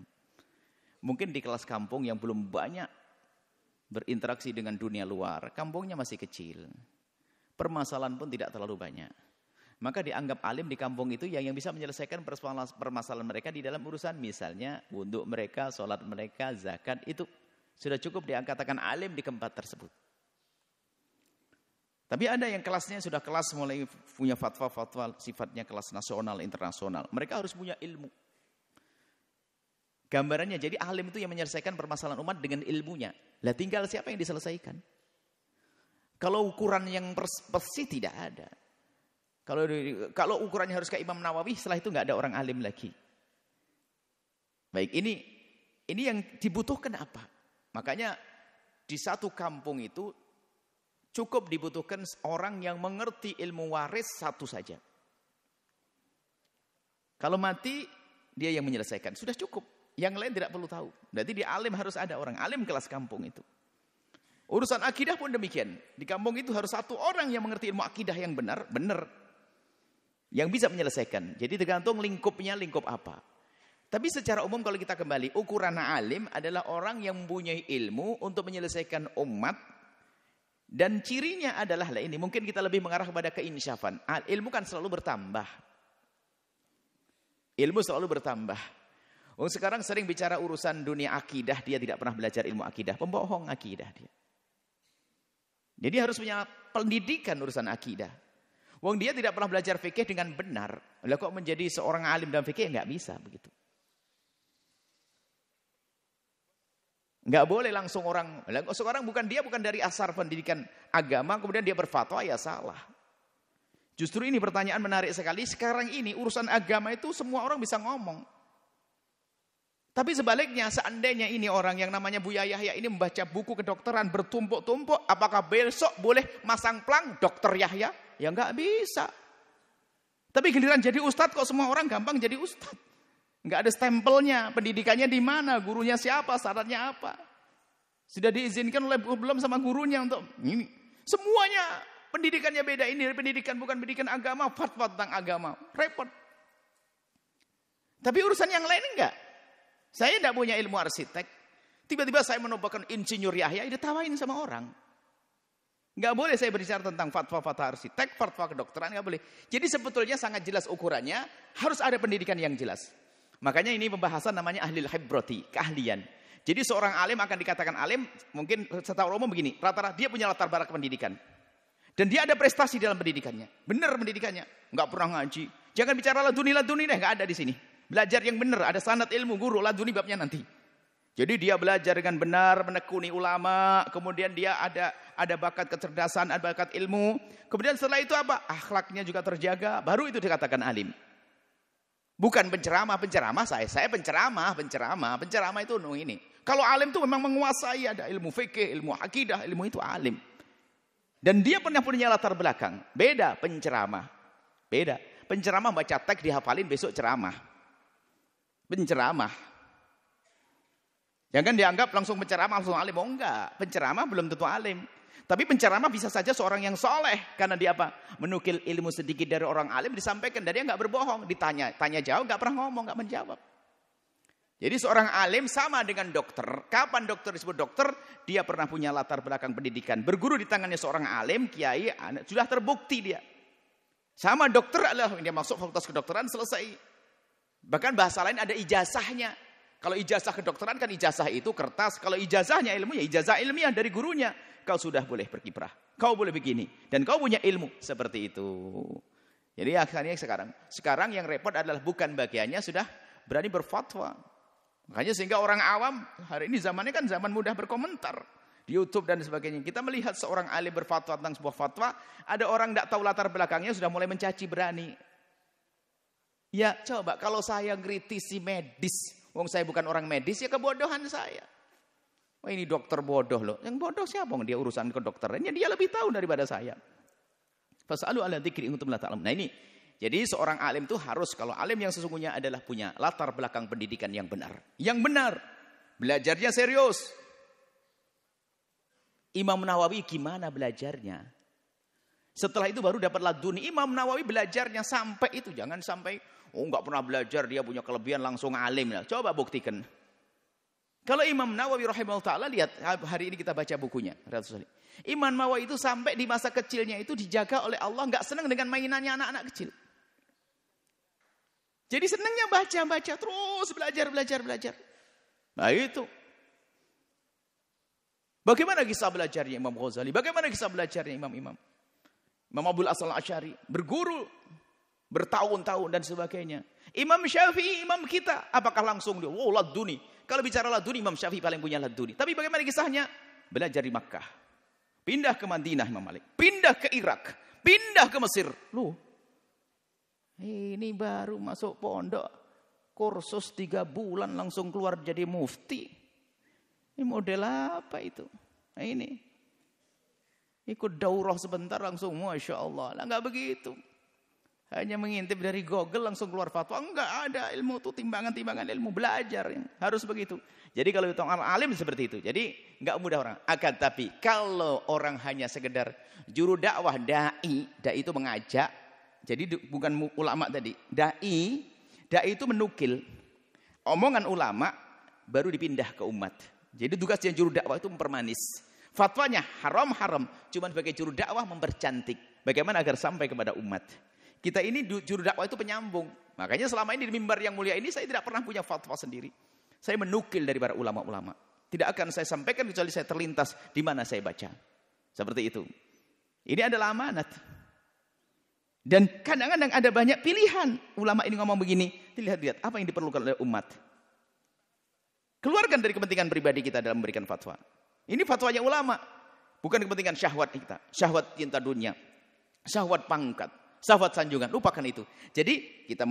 Mungkin di kelas kampung yang belum banyak berinteraksi dengan dunia luar. Kampungnya masih kecil. Permasalahan pun tidak terlalu banyak. Maka dianggap alim di kampung itu yang bisa menyelesaikan permasalahan mereka di dalam urusan. Misalnya wudhu mereka, sholat mereka, zakat. Itu sudah cukup dikatakan alim di tempat tersebut. Tapi ada yang kelasnya sudah kelas mulai punya fatwa-fatwa sifatnya kelas nasional, internasional. Mereka harus punya ilmu. Gambarannya jadi alim itu yang menyelesaikan permasalahan umat dengan ilmunya. Lah tinggal siapa yang diselesaikan. Kalau ukuran yang persis tidak ada. Kalau ukurannya harus ke Imam Nawawi, setelah itu nggak ada orang alim lagi. Baik, ini yang dibutuhkan apa? Makanya di satu kampung itu cukup dibutuhkan orang yang mengerti ilmu waris satu saja. Kalau mati, dia yang menyelesaikan. Sudah cukup. Yang lain tidak perlu tahu. Berarti di alim harus ada orang alim kelas kampung itu. Urusan akidah pun demikian. Di kampung itu harus satu orang yang mengerti ilmu akidah yang benar. Yang bisa menyelesaikan. Jadi tergantung lingkupnya, lingkup apa. Tapi secara umum kalau kita kembali, ukuran alim adalah orang yang mempunyai ilmu untuk menyelesaikan umat. Dan cirinya adalah ini, mungkin kita lebih mengarah kepada keinsyafan. Ilmu kan selalu bertambah. Ilmu selalu bertambah. Sekarang sering bicara urusan dunia akidah, dia tidak pernah belajar ilmu akidah. Pembohong akidah dia. Jadi harus punya pendidikan urusan akidah. Dia tidak pernah belajar fikih dengan benar. Lah kok menjadi seorang alim dalam fikih? Enggak bisa begitu. Enggak boleh langsung sekarang bukan dari asar pendidikan agama kemudian dia berfatwa, ya salah. Justru ini pertanyaan menarik sekali. Sekarang ini urusan agama itu semua orang bisa ngomong. Tapi sebaliknya seandainya ini orang yang namanya Buya Yahya ini membaca buku kedokteran bertumpuk-tumpuk, apakah besok boleh masang plang dokter Yahya? Ya enggak bisa. Tapi giliran jadi ustadz kok semua orang gampang jadi ustadz. Enggak ada stempelnya, pendidikannya di mana, gurunya siapa, syaratnya apa. Sudah diizinkan oleh belum sama gurunya untuk ini. Semuanya pendidikannya beda, ini pendidikan bukan pendidikan agama, fatwa tentang agama. Repot. Tapi urusan yang lain enggak. Saya tidak punya ilmu arsitek. Tiba-tiba saya menobatkan insinyur Yahya, ditawain sama orang. Enggak boleh saya berbicara tentang fatwa-fatwa arsitek, fatwa kedokteran, enggak boleh. Jadi sebetulnya sangat jelas ukurannya, harus ada pendidikan yang jelas. Makanya ini pembahasan namanya ahlil khibrati, keahlian. Jadi seorang alim akan dikatakan alim, mungkin secara umum begini, rata-rata dia punya latar belakang pendidikan. Dan dia ada prestasi dalam pendidikannya. Benar pendidikannya, enggak pernah ngaji. Jangan bicara laduni deh, enggak ada di sini. Belajar yang benar, ada sanad ilmu guru, laduni babnya nanti. Jadi dia belajar dengan benar, menekuni ulama, kemudian dia ada bakat kecerdasan, ada bakat ilmu. Kemudian setelah itu apa? Akhlaknya juga terjaga, baru itu dikatakan alim. Bukan penceramah saya penceramah itu ini. Kalau alim itu memang menguasai, ada ilmu fikih, ilmu akidah, ilmu itu alim. Dan dia pernah punya latar belakang. Beda penceramah. Beda. Penceramah baca teks dihafalin besok ceramah. Penceramah. Jangan dianggap langsung penceramah langsung alim. Oh enggak, penceramah belum tentu alim. Tapi penceramah bisa saja seorang yang soleh. Karena dia apa? Menukil ilmu sedikit dari orang alim disampaikan. Dan dia enggak berbohong. Tanya jawab, enggak pernah ngomong, enggak menjawab. Jadi seorang alim sama dengan dokter. Kapan dokter disebut dokter? Dia pernah punya latar belakang pendidikan. Berguru di tangannya seorang alim, kiai, sudah terbukti dia. Sama dokter adalah dia masuk fakultas kedokteran selesai. Bahkan bahasa lain ada ijazahnya. Kalau ijazah kedokteran kan ijazah itu kertas. Kalau ijazahnya ilmu ya ijazah ilmiah dari gurunya. Kau sudah boleh berkiprah. Kau boleh begini. Dan kau punya ilmu. Seperti itu. Jadi akhirnya sekarang yang repot adalah bukan bagiannya sudah berani berfatwa. Makanya sehingga orang awam hari ini zamannya kan zaman mudah berkomentar. Di YouTube dan sebagainya. Kita melihat seorang alim berfatwa tentang sebuah fatwa. Ada orang tidak tahu latar belakangnya sudah mulai mencaci berani. Ya coba kalau saya ngritisi medis. Wong saya bukan orang medis ya kebodohan saya. Wah ini dokter bodoh loh. Yang bodoh siapa? Dia urusan kedokterannya dia lebih tahu daripada saya. Fasalu ala dzikri in kuntum la ta'lamun. Nah ini. Jadi seorang alim itu harus kalau alim yang sesungguhnya adalah punya latar belakang pendidikan yang benar. Yang benar. Belajarnya serius. Imam Nawawi gimana belajarnya? Setelah itu baru dapat laduni. Imam Nawawi belajarnya sampai itu. Jangan sampai enggak pernah belajar, dia punya kelebihan langsung alim. Coba buktikan. Kalau Imam Nawawi rahimahullah ta'ala, lihat hari ini kita baca bukunya. Imam Nawawi itu sampai di masa kecilnya itu dijaga oleh Allah. Enggak senang dengan mainannya anak-anak kecil. Jadi senangnya baca, terus belajar. Nah itu. Bagaimana kisah belajarnya Imam Ghazali? Bagaimana kisah belajarnya imam-imam? Imam Abul Hasan al-Asy'ari berguru bertahun-tahun dan sebagainya. Imam Syafi'i, imam kita, apakah langsung dia, laduni. Kalau bicara laduni, Imam Syafi'i paling punya laduni. Tapi bagaimana kisahnya? Belajar di Makkah. Pindah ke Madinah Imam Malik. Pindah ke Irak. Pindah ke Mesir. Loh, ini baru masuk pondok. Kursus 3 bulan langsung keluar jadi mufti. Ini model apa itu? Nah ini. Ikut daurah sebentar langsung Masya Allah. Lah enggak begitu. Hanya mengintip dari Google langsung keluar fatwa. Enggak ada ilmu itu timbangan-timbangan ilmu belajar. Harus begitu. Jadi kalau itu orang alim seperti itu. Jadi enggak mudah orang. Akan tapi kalau orang hanya sekedar juru dakwah dai itu mengajak. Jadi bukan ulama tadi. Dai itu menukil omongan ulama baru dipindah ke umat. Jadi tugasnya juru dakwah itu mempermanis. Fatwanya haram. Cuma sebagai juru dakwah mempercantik. Bagaimana agar sampai kepada umat. Kita ini juru dakwah itu penyambung. Makanya selama ini di mimbar yang mulia ini saya tidak pernah punya fatwa sendiri. Saya menukil dari para ulama-ulama. Tidak akan saya sampaikan kecuali saya terlintas di mana saya baca. Seperti itu. Ini adalah amanat. Dan kadang-kadang ada banyak pilihan. Ulama ini ngomong begini. Lihat apa yang diperlukan oleh umat. Keluarkan dari kepentingan pribadi kita dalam memberikan fatwa. Ini fatwanya ulama. Bukan kepentingan syahwat kita. Syahwat cinta dunia. Syahwat pangkat. Syahwat sanjungan. Lupakan itu. Jadi kita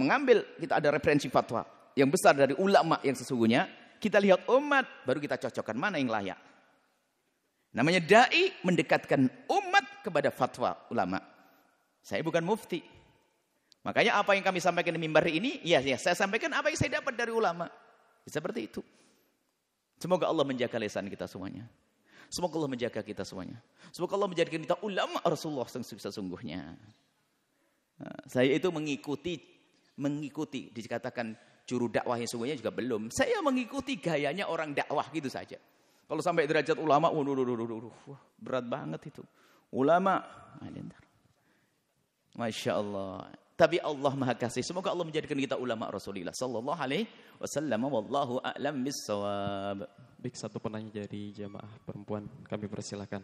ada referensi fatwa. Yang besar dari ulama yang sesungguhnya. Kita lihat umat. Baru kita cocokkan mana yang layak. Namanya da'i mendekatkan umat kepada fatwa ulama. Saya bukan mufti. Makanya apa yang kami sampaikan di mimbar ini. Ya saya sampaikan apa yang saya dapat dari ulama. Seperti itu. Semoga Allah menjaga lisan kita semuanya. Semoga Allah menjaga kita semuanya. Semoga Allah menjadikan kita ulama Rasulullah sesungguhnya. Nah, saya itu mengikuti dikatakan juru dakwah yang sesungguhnya juga belum. Saya mengikuti gayanya orang dakwah gitu saja. Kalau sampai derajat ulama, berat banget itu. Ulama, Masya Allah. Tapi Allah Maha Kasih. Semoga Allah menjadikan kita ulama Rasulullah sallallahu alaihi wasallam. Wallahu a'lam bissawab. Baik, satu penanya dari jamaah perempuan, kami persilakan.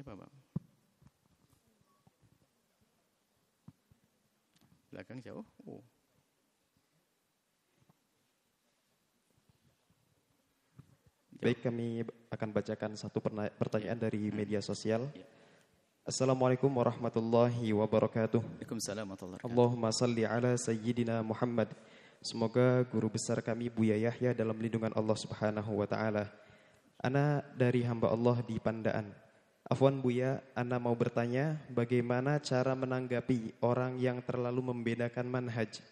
Bapak. Belakang jauh. Oh. Baik, kami akan bacakan satu pertanyaan dari media sosial. Assalamualaikum warahmatullahi wabarakatuh. Waalaikumsalam warahmatullahi wabarakatuh. Allahumma salli ala sayyidina Muhammad. Semoga guru besar kami Buya Yahya dalam lindungan Allah Subhanahu wa taala. Ana dari hamba Allah di Pandaan. Afwan Buya, Ana mau bertanya bagaimana cara menanggapi orang yang terlalu membedakan manhaj.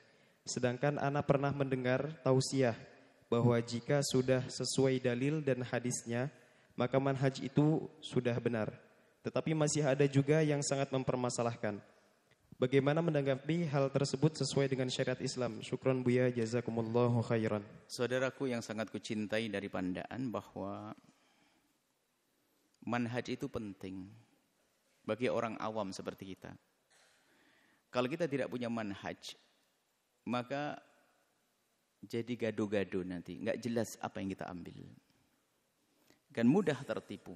Sedangkan Ana pernah mendengar tausiah bahwa jika sudah sesuai dalil dan hadisnya, maka manhaj itu sudah benar. Tetapi masih ada juga yang sangat mempermasalahkan. Bagaimana menanggapi hal tersebut sesuai dengan syariat Islam? Syukran Buya, jazakumullahu khairan. Saudaraku yang sangat kucintai dari Pandaan, bahwa manhaj itu penting bagi orang awam seperti kita. Kalau kita tidak punya manhaj, maka jadi gado-gado nanti, nggak jelas apa yang kita ambil, kan mudah tertipu.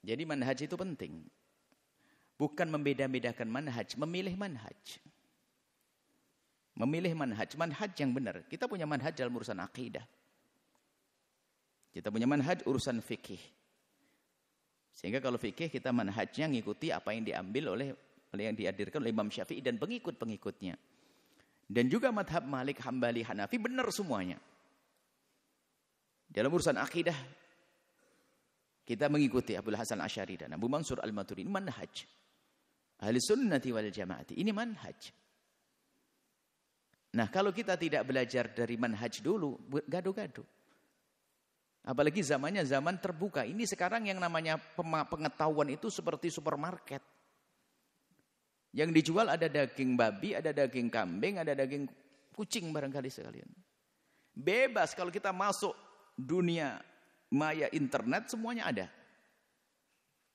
Jadi manhaj itu penting, bukan membeda-bedakan manhaj, memilih manhaj. Memilih manhaj yang benar. Kita punya manhaj dalam urusan akidah. Kita punya manhaj urusan fikih. Sehingga kalau fikih kita manhajnya ngikuti apa yang diambil oleh yang dihadirkan oleh Imam Syafi'i dan pengikut-pengikutnya. Dan juga madhab Malik, Hambali, Hanafi benar semuanya. Dalam urusan akidah kita mengikuti Abdul Hasan Asy'ari dan Abu Mansur Al-Maturidi. Manhaj Ahli Sunnati wal Jamaati, ini manhaj. Nah, kalau kita tidak belajar dari manhaj dulu, gado-gado. Apalagi zamannya zaman terbuka. Ini sekarang yang namanya pengetahuan itu seperti supermarket. Yang dijual ada daging babi, ada daging kambing, ada daging kucing barangkali sekalian. Bebas kalau kita masuk dunia maya internet, semuanya ada.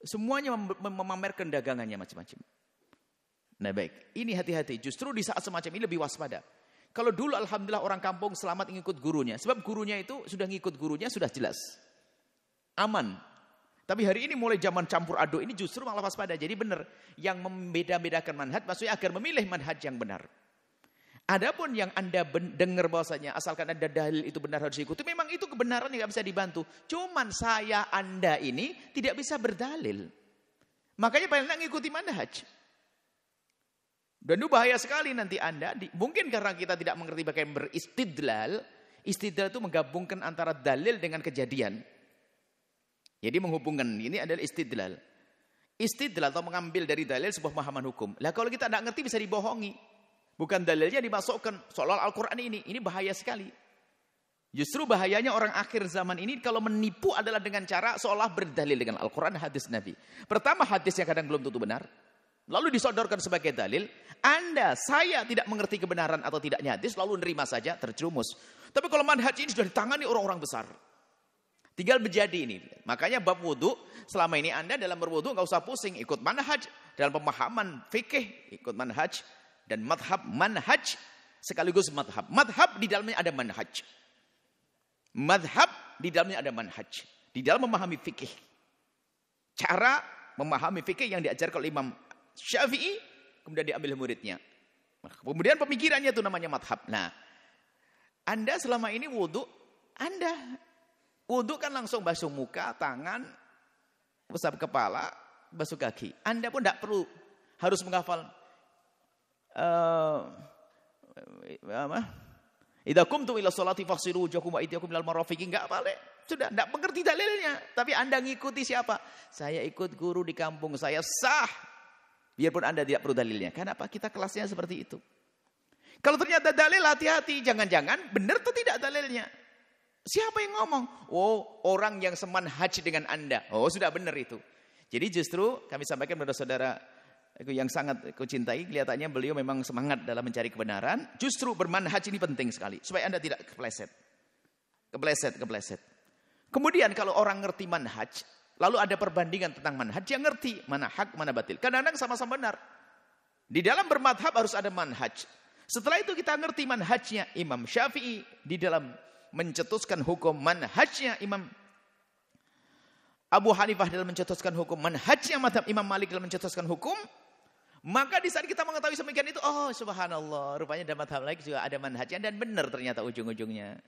Semuanya memamerkan dagangannya macam-macam. Nah baik, ini hati-hati. Justru di saat semacam ini lebih waspada. Kalau dulu alhamdulillah orang kampung selamat ngikut gurunya. Sebab gurunya itu sudah ngikut gurunya sudah jelas. Aman. Tapi hari ini mulai zaman campur aduk ini justru malah waspada. Jadi benar. Yang membeda-bedakan manhaj maksudnya agar memilih manhaj yang benar. Adapun yang Anda dengar bahwasanya asalkan ada dalil itu benar harus diikuti. Memang itu kebenaran yang gak bisa dibantu. Cuman saya Anda ini tidak bisa berdalil. Makanya paling enak ngikuti manhaj. Dan itu bahaya sekali nanti Anda, mungkin karena kita tidak mengerti bagaimana beristidlal. Istidlal itu menggabungkan antara dalil dengan kejadian. Jadi menghubungkan, ini adalah istidlal. Istidlal atau mengambil dari dalil sebuah pemahaman hukum. Lah kalau kita tidak ngerti bisa dibohongi. Bukan dalilnya dimasukkan, soal Al-Quran ini bahaya sekali. Justru bahayanya orang akhir zaman ini kalau menipu adalah dengan cara seolah berdalil dengan Al-Quran, hadis Nabi. Pertama hadisnya kadang belum tentu benar. Lalu disodorkan sebagai dalil. Saya tidak mengerti kebenaran atau tidaknya hadis, lalu nerima saja, terjerumus. Tapi kalau manhaj ini sudah ditangani orang-orang besar. Tinggal menjadi ini. Makanya bab wudu, selama ini Anda dalam berwudu nggak usah pusing, ikut manhaj. Dalam pemahaman fikih, ikut manhaj. Dan madhab, manhaj sekaligus madhab. Madhab di dalamnya ada manhaj. Madhab di dalamnya ada manhaj. Di dalam memahami fikih. Cara memahami fikih yang diajarkan oleh Imam Syafi'i, kemudian diambil muridnya. Kemudian pemikirannya itu namanya madhab. Nah, Anda selama ini wudu kan langsung basuh muka, tangan, usap kepala, basuh kaki. Anda pun tidak perlu harus menghafal. Idza qumtum ila sholati faghsilu wujuhakum wa aydiyakum ilal marafiqi. Enggak boleh. Sudah tidak mengerti dalilnya, tapi Anda ngikuti siapa? Saya ikut guru di kampung saya, sah. Biarpun Anda tidak perlu dalilnya. Kenapa? Kita kelasnya seperti itu. Kalau ternyata dalil, hati-hati. Jangan-jangan benar atau tidak dalilnya. Siapa yang ngomong? Oh, orang yang semanhaj dengan Anda. Oh, sudah benar itu. Jadi justru kami sampaikan kepada saudara yang sangat kucintai, kelihatannya beliau memang semangat dalam mencari kebenaran. Justru bermanhaj ini penting sekali, supaya Anda tidak kepleset. Kemudian kalau orang ngerti manhaj, lalu ada perbandingan tentang manhaj, dia ngerti mana hak, mana batil. Kadang-kadang sama-sama benar. Di dalam bermadhab harus ada manhaj. Setelah itu kita ngerti manhajnya Imam Syafi'i di dalam mencetuskan hukum, manhajnya Imam Abu Hanifah dalam mencetuskan hukum, manhajnya madhab Imam Malik dalam mencetuskan hukum. Maka di saat kita mengetahui semikian itu, oh subhanallah, rupanya dalam madhab lain juga ada manhajnya dan benar ternyata ujung-ujungnya.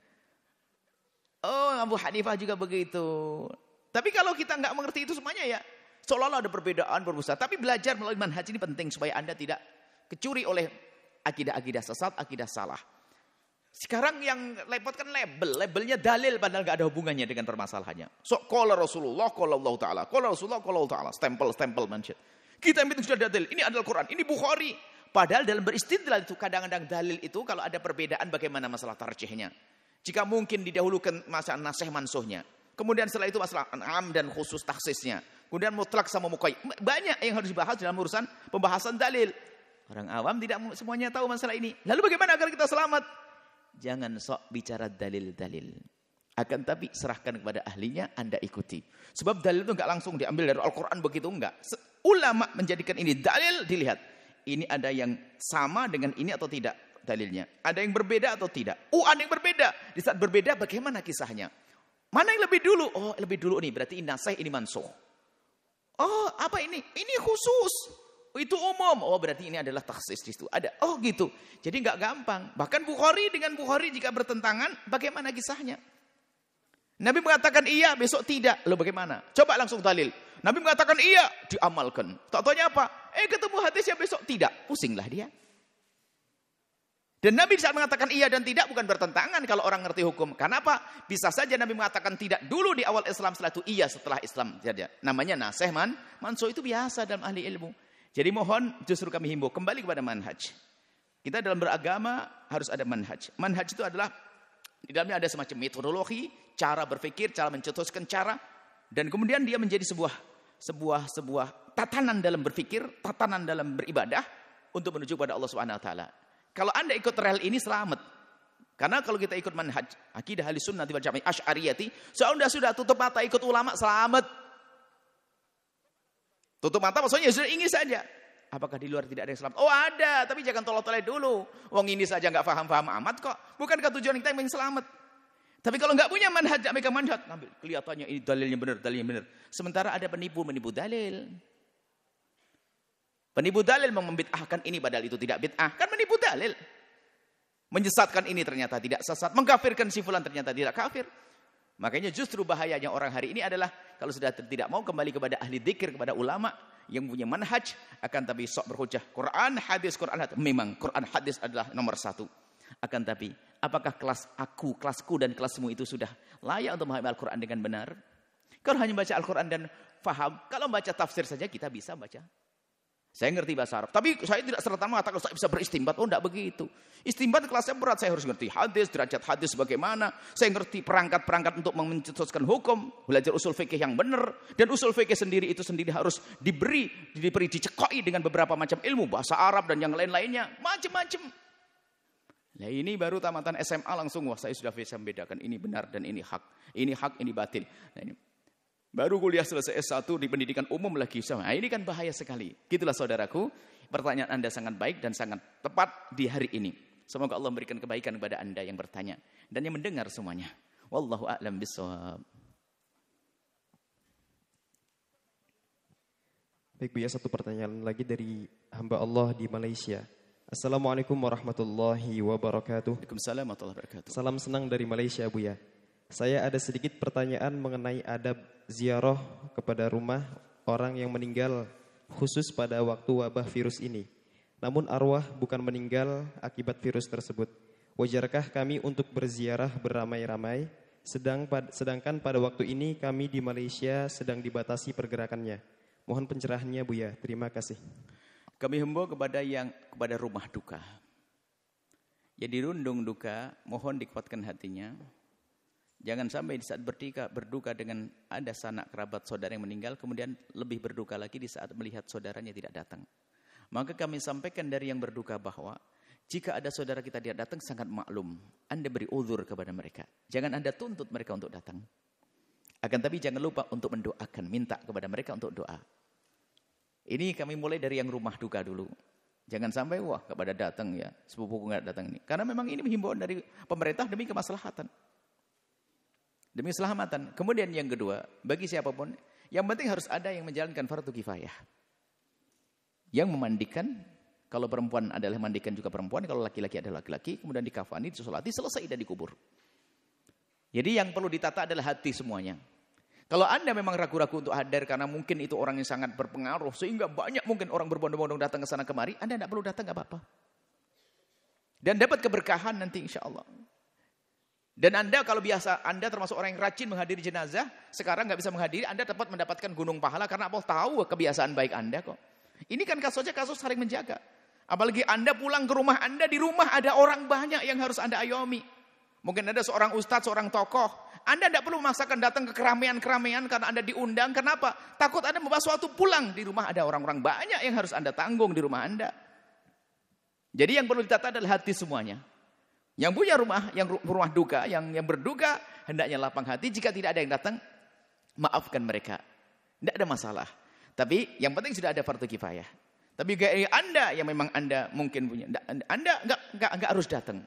Oh, Abu Hanifah juga begitu. Tapi kalau kita nggak mengerti itu semuanya ya, seolah-olah ada perbedaan berbesar. Tapi belajar melalui manhaj ini penting supaya Anda tidak kecuri oleh akidah-akidah sesat, akidah salah. Sekarang yang repot kan labelnya dalil padahal nggak ada hubungannya dengan permasalahannya. So, qala Rasulullah, qala Allah Ta'ala, qala Rasulullah, qala Allah Ta'ala, stempel mansyid. Kita ambil sudah dalil, ini adalah Quran, ini Bukhari. Padahal dalam beristidlal itu kadang-kadang dalil itu kalau ada perbedaan bagaimana masalah tarjihnya. Jika mungkin didahulukan masalah nasih mansuhnya. Kemudian setelah itu masalah am dan khusus taksisnya. Kemudian mutlak sama muqayyad. Banyak yang harus dibahas dalam urusan pembahasan dalil. Orang awam tidak semuanya tahu masalah ini. Lalu bagaimana agar kita selamat? Jangan sok bicara dalil-dalil. Akan tapi serahkan kepada ahlinya, Anda ikuti. Sebab dalil itu enggak langsung diambil dari Al-Quran begitu, enggak. Ulama menjadikan ini dalil, dilihat. Ini ada yang sama dengan ini atau tidak dalilnya. Ada yang berbeda atau tidak. Ada yang berbeda. Di saat berbeda bagaimana kisahnya? Mana yang lebih dulu? Oh lebih dulu nih, berarti ini nasih, ini mansuh. Oh apa ini? Ini khusus. Itu umum. Oh berarti ini adalah taksis di situ. Ada. Oh gitu. Jadi enggak gampang. Bahkan Bukhari dengan Bukhari jika bertentangan, bagaimana kisahnya? Nabi mengatakan iya, besok tidak. Lalu bagaimana? Coba langsung dalil. Nabi mengatakan iya, diamalkan. Tak taunya apa? Ketemu hadisnya besok tidak. Pusinglah dia. Dan Nabi saat mengatakan iya dan tidak bukan bertentangan kalau orang ngerti hukum. Karena apa? Bisa saja Nabi mengatakan tidak dulu di awal Islam, setelah itu iya setelah Islam. Namanya nasih mansuh, itu biasa dalam ahli ilmu. Jadi mohon justru kami himbau kembali kepada manhaj. Kita dalam beragama harus ada manhaj. Manhaj itu adalah di dalamnya ada semacam metodologi, cara berpikir, cara mencetuskan cara, dan kemudian dia menjadi sebuah tatanan dalam berpikir, tatanan dalam beribadah untuk menuju kepada Allah Subhanahu wa taala. Kalau Anda ikut rel ini selamat. Karena kalau kita ikut manhaj akidah ahli sunnah wal jamaah asy'ariyati, sudah tutup mata ikut ulama selamat. Tutup mata maksudnya sudah ingin saja. Apakah di luar tidak ada yang selamat? Oh ada, tapi jangan tolol-tolol dulu. Wong ini saja enggak paham-paham amat kok. Bukankah tujuan kita yang selamat? Tapi kalau enggak punya manhaj, mereka manhaj, ambil kelihatannya ini dalilnya benar. Sementara ada penipu dalil. Penipu dalil membid'ahkan ini padahal itu tidak bid'ah. Kan menipu dalil. Menyesatkan ini ternyata tidak sesat. Mengkafirkan si fulan ternyata tidak kafir. Makanya justru bahayanya orang hari ini adalah kalau sudah tidak mau kembali kepada ahli dzikir, kepada ulama yang punya manhaj, akan tapi sok berhujah Quran, hadis. Memang Quran, hadis adalah nomor satu. Akan tapi apakah kelasku dan kelasmu itu sudah layak untuk memahami Al-Quran dengan benar? Kalau hanya baca Al-Quran dan faham, kalau baca tafsir saja kita bisa baca. Saya ngerti bahasa Arab, tapi saya tidak serta mengatakan saya bisa beristimbat. Oh, enggak begitu. Istimbat kelasnya berat, saya harus ngerti hadis, derajat hadis bagaimana. Saya ngerti perangkat-perangkat untuk mencetuskan hukum, belajar usul fikih yang benar. Dan usul fikih sendiri itu sendiri harus dicekoi dengan beberapa macam ilmu, bahasa Arab dan yang lain-lainnya, macam-macam. Nah ini baru tamatan SMA langsung, wah saya sudah bisa membedakan ini benar dan ini hak, ini batil. Nah, ini. Baru kuliah selesai S1 di pendidikan umum lagi. Nah, ini kan bahaya sekali. Gitulah saudaraku, pertanyaan Anda sangat baik dan sangat tepat di hari ini. Semoga Allah memberikan kebaikan kepada Anda yang bertanya dan yang mendengar semuanya. Wallahu a'lam bishawab. Baik Bu ya, satu pertanyaan lagi dari hamba Allah di Malaysia. Assalamualaikum warahmatullahi wabarakatuh. Waalaikumsalam warahmatullahi wabarakatuh. Salam senang dari Malaysia Bu ya. Saya ada sedikit pertanyaan mengenai adab ziarah kepada rumah orang yang meninggal khusus pada waktu wabah virus ini. Namun arwah bukan meninggal akibat virus tersebut. Wajarkah kami untuk berziarah beramai-ramai? Sedangkan pada waktu ini kami di Malaysia sedang dibatasi pergerakannya. Mohon pencerahannya Bu ya. Terima kasih. Kami himbau kepada rumah duka. Ya dirundung duka, mohon dikuatkan hatinya. Jangan sampai di saat berduka dengan ada sanak kerabat saudara yang meninggal, kemudian lebih berduka lagi di saat melihat saudaranya tidak datang. Maka kami sampaikan dari yang berduka bahwa jika ada saudara kita tidak datang, sangat maklum. Anda beri uzur kepada mereka. Jangan Anda tuntut mereka untuk datang. Akan tapi jangan lupa untuk mendoakan. Minta kepada mereka untuk doa. Ini kami mulai dari yang rumah duka dulu. Jangan sampai, wah kepada datang ya, sepupuku nggak datang ini. Karena memang ini himbauan dari pemerintah demi kemaslahatan. Demi keselamatan. Kemudian yang kedua, bagi siapapun, yang penting harus ada yang menjalankan fardu kifayah. Yang memandikan, kalau perempuan adalah mandikan juga perempuan, kalau laki-laki adalah laki-laki, kemudian dikafani, disolati, selesai dan dikubur. Jadi yang perlu ditata adalah hati semuanya. Kalau Anda memang ragu-ragu untuk hadir karena mungkin itu orang yang sangat berpengaruh, sehingga banyak mungkin orang berbondong-bondong datang ke sana kemari, Anda tidak perlu datang, nggak apa-apa. Dan dapat keberkahan nanti insya Allah. Dan Anda kalau biasa, Anda termasuk orang yang rajin menghadiri jenazah, sekarang nggak bisa menghadiri, Anda dapat mendapatkan gunung pahala karena Allah tahu kebiasaan baik Anda kok. Ini kan kasusnya kasus saling menjaga. Apalagi Anda pulang ke rumah Anda, di rumah ada orang banyak yang harus Anda ayomi. Mungkin ada seorang ustadz, seorang tokoh. Anda tidak perlu memaksakan datang ke keramaian-keramaian karena Anda diundang. Kenapa? Takut Anda membawa sesuatu pulang. Di rumah ada orang-orang banyak yang harus Anda tanggung di rumah Anda. Jadi yang perlu ditata adalah hati semuanya. Yang punya rumah, yang rumah duka, yang berduka, hendaknya lapang hati. Jika tidak ada yang datang, maafkan mereka. Tidak ada masalah. Tapi yang penting sudah ada fardu kifayah. Tapi Anda yang memang Anda mungkin punya, Anda enggak harus datang.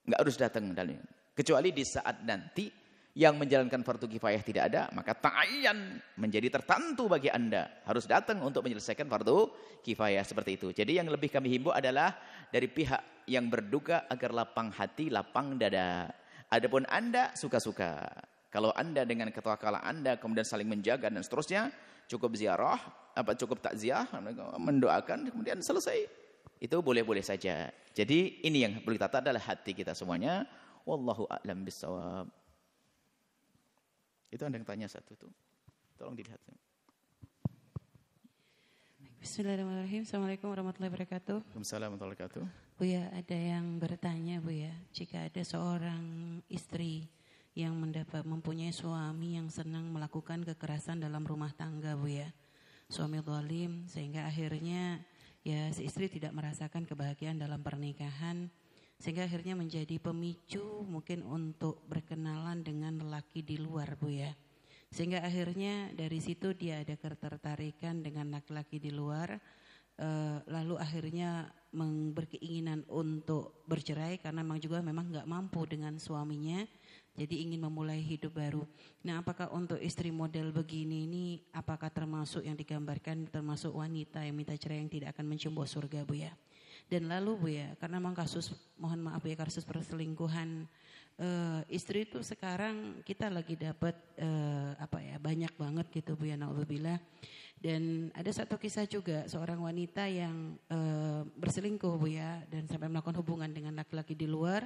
Enggak harus datang. Kecuali di saat nanti yang menjalankan fardu kifayah tidak ada, maka ta'ayyan menjadi tertentu bagi Anda. Harus datang untuk menyelesaikan fardu kifayah seperti itu. Jadi yang lebih kami himbau adalah dari pihak yang berduka agar lapang hati, lapang dada. Adapun Anda suka-suka. Kalau Anda dengan ketawakalan Anda kemudian saling menjaga dan seterusnya, cukup ziarah, cukup takziah, mendoakan, kemudian selesai. Itu boleh-boleh saja. Jadi ini yang perlu ditata adalah hati kita semuanya. Wallahu a'lam bissawab. Itu Anda yang tanya satu tuh. Tolong dilihat. Bismillahirrahmanirrahim. Assalamualaikum warahmatullahi wabarakatuh. Waalaikumsalam warahmatullahi wabarakatuh. Bu ya, ada yang bertanya Bu ya, jika ada seorang istri yang mempunyai suami yang senang melakukan kekerasan dalam rumah tangga Bu ya. Suami zalim sehingga akhirnya ya si istri tidak merasakan kebahagiaan dalam pernikahan sehingga akhirnya menjadi pemicu mungkin untuk berkenalan dengan lelaki di luar Bu ya. Sehingga akhirnya dari situ dia ada ketertarikan dengan laki-laki di luar, lalu akhirnya berkeinginan untuk bercerai karena memang nggak mampu dengan suaminya, jadi ingin memulai hidup baru. Nah, apakah untuk istri model begini ini apakah termasuk yang digambarkan termasuk wanita yang minta cerai yang tidak akan mencumbu surga Bu ya? Dan lalu Bu ya, karena memang kasus mohon maaf ya kasus perselingkuhan istri itu sekarang kita lagi dapat banyak banget gitu Bu ya, naudzubillah. Dan ada satu kisah juga seorang wanita yang berselingkuh Bu ya dan sampai melakukan hubungan dengan laki-laki di luar.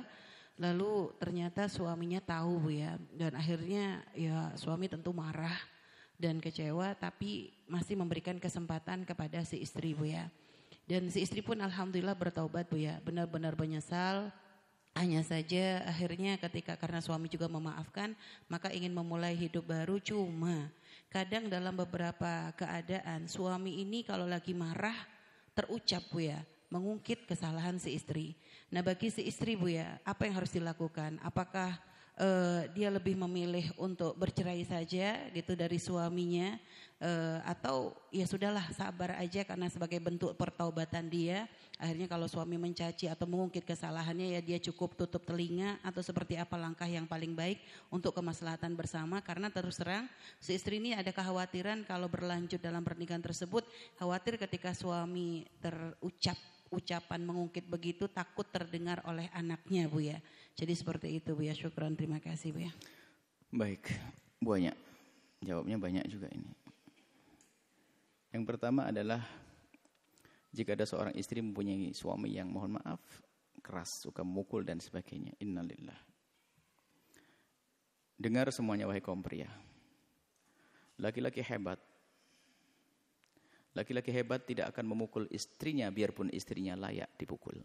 Lalu ternyata suaminya tahu Bu ya, dan akhirnya ya suami tentu marah dan kecewa tapi masih memberikan kesempatan kepada si istri Bu ya. Dan si istri pun alhamdulillah bertaubat Bu ya, benar-benar menyesal. Hanya saja akhirnya karena suami juga memaafkan, maka ingin memulai hidup baru. Cuma kadang dalam beberapa keadaan suami ini kalau lagi marah terucap Bu ya, mengungkit kesalahan si istri. Nah bagi si istri Bu ya, apa yang harus dilakukan? Apakah dia lebih memilih untuk bercerai saja gitu dari suaminya, atau ya sudahlah sabar aja karena sebagai bentuk pertaubatan dia, akhirnya kalau suami mencaci atau mengungkit kesalahannya ya dia cukup tutup telinga, atau seperti apa langkah yang paling baik untuk kemaslahatan bersama? Karena terus terang si istri ini ada kekhawatiran kalau berlanjut dalam pernikahan tersebut, khawatir ketika suami ucapan mengungkit begitu takut terdengar oleh anaknya Bu ya. Jadi seperti itu Bu ya, syukran, terima kasih Bu ya. Baik, banyak. Jawabnya banyak juga ini. Yang pertama adalah jika ada seorang istri mempunyai suami yang mohon maaf keras, suka memukul dan sebagainya, innalillah. Dengar semuanya wahai kaum pria. Laki-laki hebat. Laki-laki hebat tidak akan memukul istrinya biarpun istrinya layak dipukul.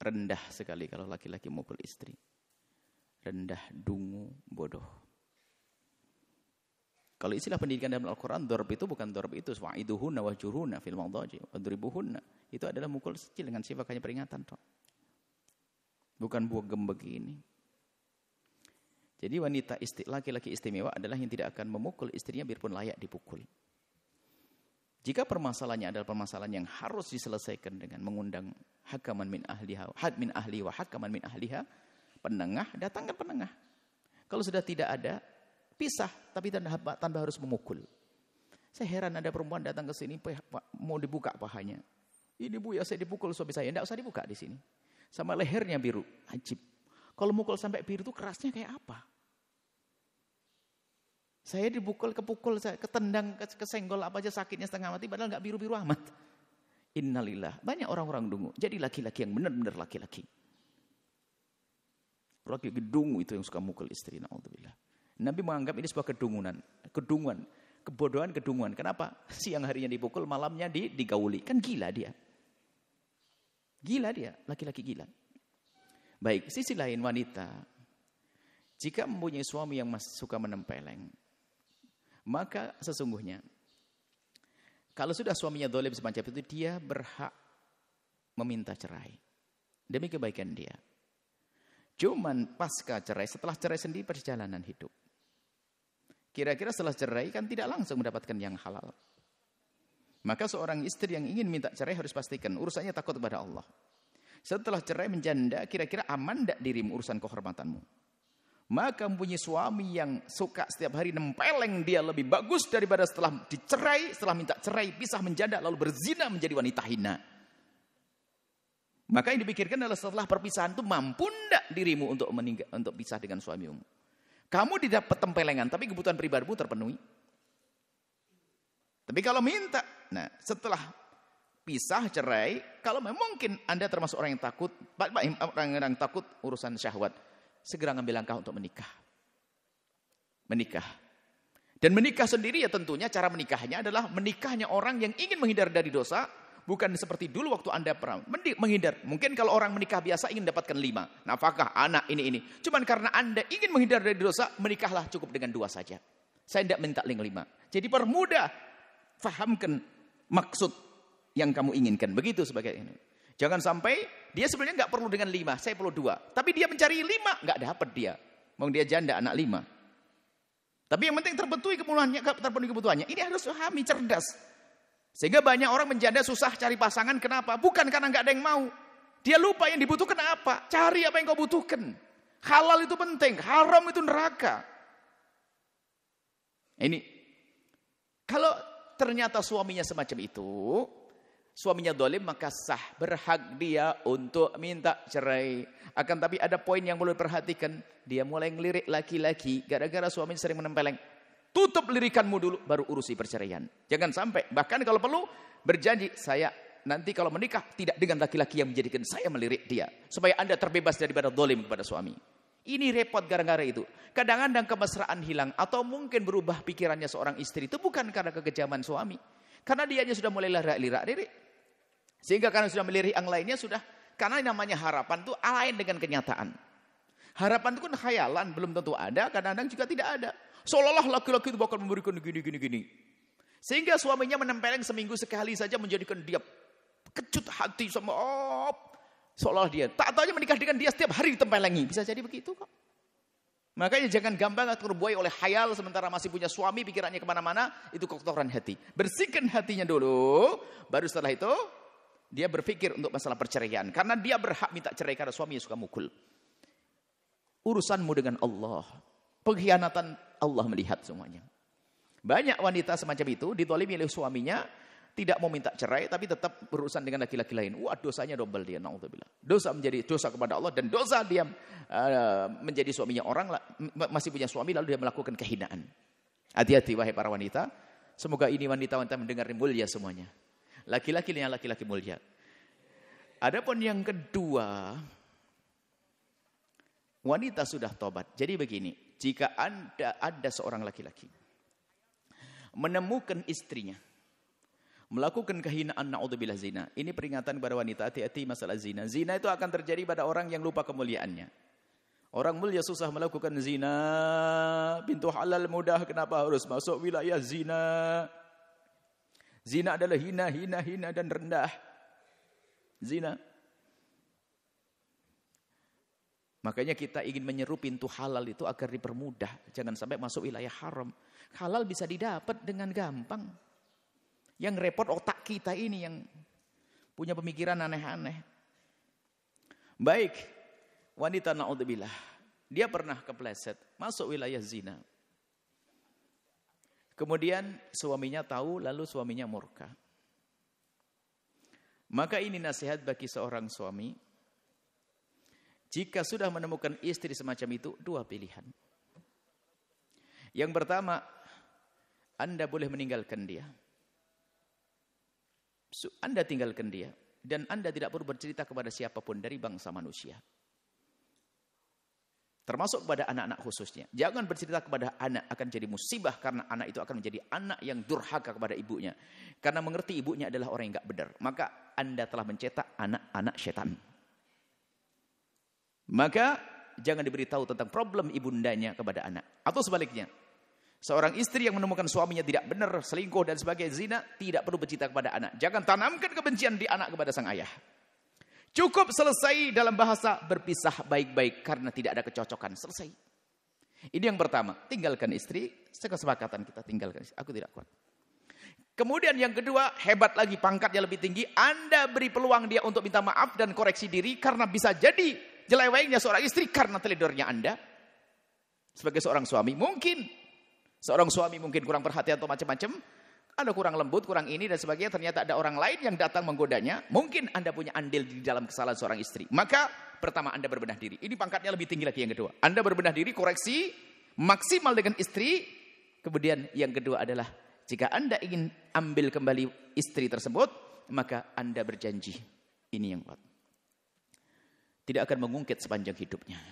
Rendah sekali kalau laki-laki memukul istri. Rendah, dungu, bodoh. Kalau istilah pendidikan dalam Al-Quran, dorb itu bukan dorb itu. Wa'iduhunna wahjurhunna fil madaji wadribuhunna. Itu adalah mukul kecil dengan sifat hanya peringatan. Bukan buah gembek ini. Jadi wanita laki-laki istimewa adalah yang tidak akan memukul istrinya biarpun layak dipukul. Jika permasalahannya adalah permasalahan yang harus diselesaikan dengan mengundang hakaman min ahliha, had min ahli wa hakaman min ahliha, penengah, datangkan penengah. Kalau sudah tidak ada, pisah, tapi tanpa harus memukul. Saya heran ada perempuan datang ke sini mau dibuka pahanya. Ini Bu ya, saya dipukul suami saya. Tidak usah dibuka di sini. Sama lehernya biru, ajib. Kalau mukul sampai biru itu kerasnya kayak apa? Saya kepukul, saya ketendang, kesenggol apa aja sakitnya setengah mati, padahal nggak biru-biru amat. Innalillah. Banyak orang-orang dungu. Jadi laki-laki yang benar-benar laki-laki. Laki gedungu itu yang suka mukul istri. Na'udzubillah. Nabi menganggap ini sebuah kedunguan. Kebodohan, kedunguan. Kenapa? Siang harinya dipukul, malamnya digauli. Kan gila dia. Gila dia, laki-laki gila. Baik, sisi lain wanita. Jika mempunyai suami yang masih suka menempeleng, maka sesungguhnya kalau sudah suaminya zalim semacam itu, dia berhak meminta cerai demi kebaikan dia. Cuman pasca cerai, setelah cerai sendiri perjalanan hidup. Kira-kira setelah cerai kan tidak langsung mendapatkan yang halal. Maka seorang istri yang ingin minta cerai harus pastikan urusannya takut kepada Allah. Setelah cerai menjanda, kira-kira aman tidak dirimu urusan kehormatanmu? Maka mempunyai suami yang suka setiap hari nempeleng dia lebih bagus daripada setelah dicerai, setelah minta cerai, pisah menjanda, lalu berzina menjadi wanita hina. Maka yang dipikirkan adalah setelah perpisahan itu mampu tidak dirimu untuk pisah dengan suamimu. Kamu tidak dapat tempelengan, tapi kebutuhan pribadimu terpenuhi. Tapi kalau minta, nah setelah pisah, cerai, kalau mungkin Anda termasuk orang yang takut urusan syahwat, segera ngambil langkah untuk menikah. Menikah. Dan menikah sendiri ya tentunya cara menikahnya adalah menikahnya orang yang ingin menghindar dari dosa, bukan seperti dulu waktu Anda pernah menghindar. Mungkin kalau orang menikah biasa ingin dapatkan 5, nafkah, anak, ini. Cuman karena Anda ingin menghindar dari dosa, menikahlah cukup dengan 2 saja. Saya tidak minta 5. Jadi permudah, fahamkan maksud yang kamu inginkan. Begitu sebagai ini. Jangan sampai dia sebenarnya nggak perlu dengan 5, saya perlu 2. Tapi dia mencari 5, nggak dapat dia. Mau dia janda anak 5. Tapi yang penting terpenuhi kebutuhannya. Ini harus pahami, cerdas. Sehingga banyak orang menjanda susah cari pasangan. Kenapa? Bukan karena nggak ada yang mau. Dia lupa yang dibutuhkan apa. Cari apa yang kau butuhkan. Halal itu penting, haram itu neraka. Ini kalau ternyata suaminya semacam itu, suaminya zalim, maka sah, berhak dia untuk minta cerai. Akan tapi ada poin yang perlu diperhatikan. Dia mulai ngelirik laki-laki gara-gara suaminya sering menempeleng. Tutup lirikanmu dulu, baru urusi perceraian. Jangan sampai, bahkan kalau perlu berjanji, saya nanti kalau menikah tidak dengan laki-laki yang menjadikan saya melirik dia, supaya Anda terbebas daripada zalim kepada suami. Ini repot gara-gara itu. Kadang-kadang kemesraan hilang, atau mungkin berubah pikirannya seorang istri itu bukan karena kekejaman suami. Karena dianya sudah mulai lirik. Sehingga karena sudah melirik yang lainnya sudah, karena namanya harapan itu lain dengan kenyataan. Harapan itu kan khayalan, belum tentu ada, kadang-kadang juga tidak ada. Seolah-olah laki-laki itu bakal memberikan gini. Sehingga suaminya menempeleng seminggu sekali saja menjadikan dia kecut hati sama seolah dia. Tak tahunya menikah dengan dia setiap hari ditempelengi. Bisa jadi begitu kok. Makanya jangan gampang terbuai oleh khayal sementara masih punya suami, pikirannya kemana-mana, itu kotoran hati. Bersihkan hatinya dulu, baru setelah itu dia berpikir untuk masalah perceraian. Karena dia berhak minta cerai karena suaminya suka mukul. Urusanmu dengan Allah. Pengkhianatan Allah melihat semuanya. Banyak wanita semacam itu ditolimi oleh suaminya, tidak mau minta cerai tapi tetap berurusan dengan laki-laki lain. Wah, dosanya double dia, naudzubillah. Dosa menjadi dosa kepada Allah dan dosa dia menjadi suaminya orang, masih punya suami lalu dia melakukan kehinaan. Hati-hati wahai para wanita. Semoga ini wanita-wanita mendengar mulia semuanya. Laki-laki mulia. Adapun yang kedua, wanita sudah tobat. Jadi begini, jika ada seorang laki-laki menemukan istrinya melakukan kehinaan, naudzubillah, zina. Ini peringatan kepada wanita, hati-hati masalah zina. Zina itu akan terjadi pada orang yang lupa kemuliaannya. Orang mulia susah melakukan zina, pintu halal mudah, kenapa harus masuk wilayah zina? Zina adalah hina dan rendah. Zina. Makanya kita ingin menyeru pintu halal itu agar dipermudah. Jangan sampai masuk wilayah haram. Halal bisa didapat dengan gampang. Yang repot otak kita ini yang punya pemikiran aneh-aneh. Baik, wanita na'udzubillah. Dia pernah kepleset, masuk wilayah zina. Kemudian suaminya tahu, lalu suaminya murka. Maka ini nasihat bagi seorang suami. Jika sudah menemukan istri semacam itu, dua pilihan. Yang pertama, Anda boleh meninggalkan dia. Anda tinggalkan dia. Dan Anda tidak perlu bercerita kepada siapapun dari bangsa manusia. Termasuk kepada anak-anak khususnya. Jangan bercerita kepada anak, akan jadi musibah. Karena anak itu akan menjadi anak yang durhaka kepada ibunya. Karena mengerti ibunya adalah orang yang tidak benar. Maka Anda telah mencetak anak-anak setan. Maka jangan diberitahu tentang problem ibundanya kepada anak. Atau sebaliknya. Seorang istri yang menemukan suaminya tidak benar, selingkuh dan sebagainya, zina, tidak perlu bercerita kepada anak. Jangan tanamkan kebencian di anak kepada sang ayah. Cukup selesai dalam bahasa berpisah baik-baik karena tidak ada kecocokan. Selesai. Ini yang pertama. Tinggalkan istri. Kesepakatan kita tinggalkan istri. Aku tidak kuat. Kemudian yang kedua, hebat lagi, pangkatnya lebih tinggi. Anda beri peluang dia untuk minta maaf dan koreksi diri karena bisa jadi jelewengnya seorang istri karena teledornya Anda. Sebagai seorang suami mungkin. Seorang suami mungkin kurang perhatian atau macam-macam. Ada kurang lembut, kurang ini dan sebagainya. Ternyata ada orang lain yang datang menggodanya. Mungkin Anda punya andil di dalam kesalahan seorang istri. Maka pertama Anda berbenah diri. Ini pangkatnya lebih tinggi lagi yang kedua. Anda berbenah diri, koreksi, maksimal dengan istri. Kemudian yang kedua adalah jika Anda ingin ambil kembali istri tersebut, maka Anda berjanji. Ini yang kuat. Tidak akan mengungkit sepanjang hidupnya.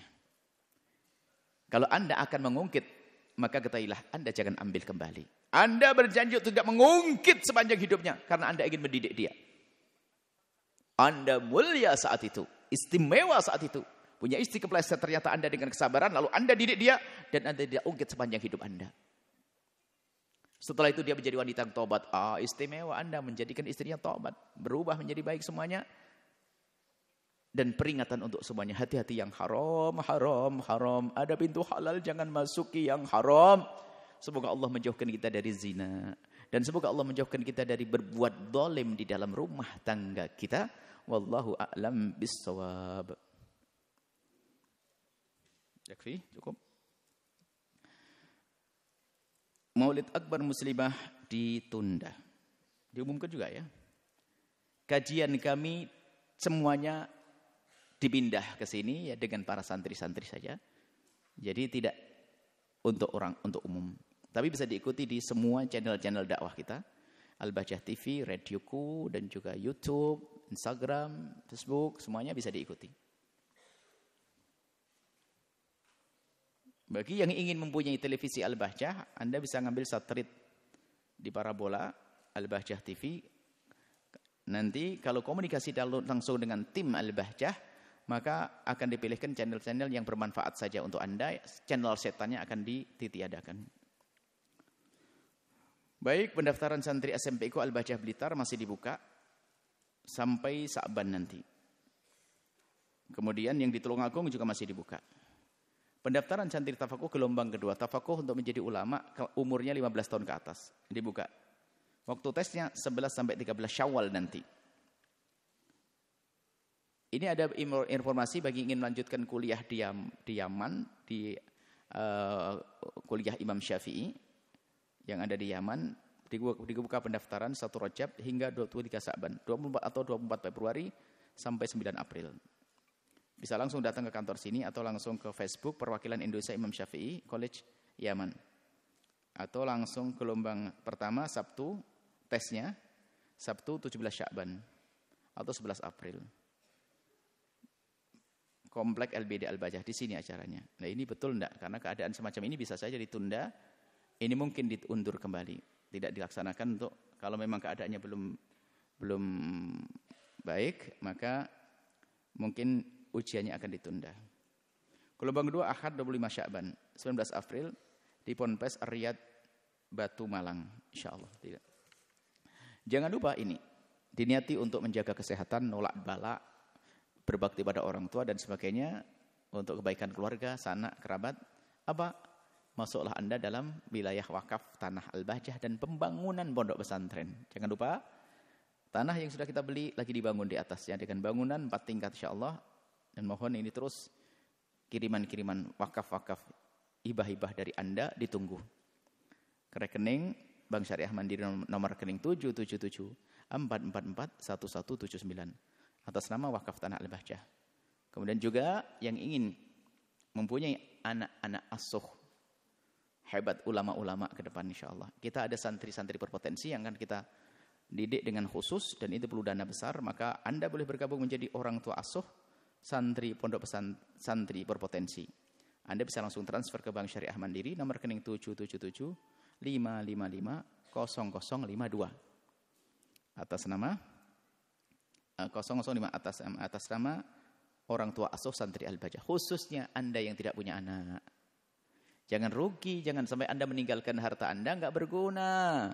Kalau Anda akan mengungkit, maka ketahuilah Anda jangan ambil kembali. Anda berjanji untuk tidak mengungkit sepanjang hidupnya karena Anda ingin mendidik dia. Anda mulia saat itu, istimewa saat itu. Punya istri kepleset, ternyata Anda dengan kesabaran lalu Anda didik dia dan Anda tidak ungkit sepanjang hidup Anda. Setelah itu dia menjadi wanita yang tobat. Istimewa Anda menjadikan istrinya tobat, berubah menjadi baik semuanya. Dan peringatan untuk semuanya, hati-hati yang haram. Ada pintu halal, jangan masuki yang haram. Semoga Allah menjauhkan kita dari zina. Dan semoga Allah menjauhkan kita dari berbuat zalim di dalam rumah tangga kita. Wallahu a'lam bissawab. Yakfi, cukup. Maulid Akbar Muslimah ditunda. Diumumkan juga ya. Kajian kami semuanya dipindah ke sini ya dengan para santri-santri saja. Jadi tidak untuk umum. Tapi bisa diikuti di semua channel-channel dakwah kita. Al-Bahjah TV, Radioku, dan juga YouTube, Instagram, Facebook, semuanya bisa diikuti. Bagi yang ingin mempunyai televisi Al-Bahjah, Anda bisa ngambil satelit di parabola Al-Bahjah TV. Nanti kalau komunikasi langsung dengan tim Al-Bahjah, maka akan dipilihkan channel-channel yang bermanfaat saja untuk Anda. Channel setannya akan ditiadakan. Baik, pendaftaran santri SMPIku Al-Bahjah Blitar masih dibuka sampai Sa'ban nanti. Kemudian yang di Tulungagung juga masih dibuka. Pendaftaran santri tafakuh gelombang kedua, tafakuh untuk menjadi ulama umurnya 15 tahun ke atas, dibuka. Waktu tesnya 11 sampai 13 Syawal nanti. Ini ada informasi bagi ingin melanjutkan kuliah di Yaman, di kuliah Imam Syafi'i yang ada di Yaman, dibuka pendaftaran 1 Rajab hingga 23 Sa'ban, 24 atau 24 Februari sampai 9 April. Bisa langsung datang ke kantor sini atau langsung ke Facebook Perwakilan Indonesia Imam Syafi'i College Yaman. Atau langsung gelombang pertama Sabtu tesnya, Sabtu 17 Sya'ban atau 11 April. Komplek LBD Al-Bahjah, di sini acaranya. Nah ini betul enggak? Karena keadaan semacam ini bisa saja ditunda. Ini mungkin diundur kembali, tidak dilaksanakan untuk kalau memang keadaannya belum baik, maka mungkin ujiannya akan ditunda. Gelombang kedua Ahad 25 Sya'ban 19 April di Ponpes Riyadh Batu Malang, insyaallah. Tidak. Jangan lupa ini diniati untuk menjaga kesehatan, nolak bala, berbakti pada orang tua dan sebagainya, untuk kebaikan keluarga, sanak, kerabat. Apa? Masuklah Anda dalam wilayah wakaf Tanah Al-Bahjah dan pembangunan pondok pesantren. Jangan lupa, tanah yang sudah kita beli lagi dibangun di atasnya dengan bangunan 4 tingkat insyaallah. Dan mohon ini terus kiriman-kiriman wakaf-wakaf, hibah-hibah dari Anda ditunggu. Ke rekening Bank Syariah Mandiri nomor rekening 777 444 1179 atas nama wakaf Tanah Al-Bahjah. Kemudian juga yang ingin mempunyai anak-anak asuh hebat, ulama-ulama ke depan insyaallah. Kita ada santri-santri berpotensi yang akan kita didik dengan khusus dan itu perlu dana besar, maka Anda boleh bergabung menjadi orang tua asuh santri pondok santri berpotensi. Anda bisa langsung transfer ke Bank Syariah Mandiri nomor rekening 777 555 0052 atas nama 005 atas nama orang tua asuh santri Al-Bahjah, khususnya Anda yang tidak punya anak. Jangan rugi, jangan sampai Anda meninggalkan harta Anda enggak berguna.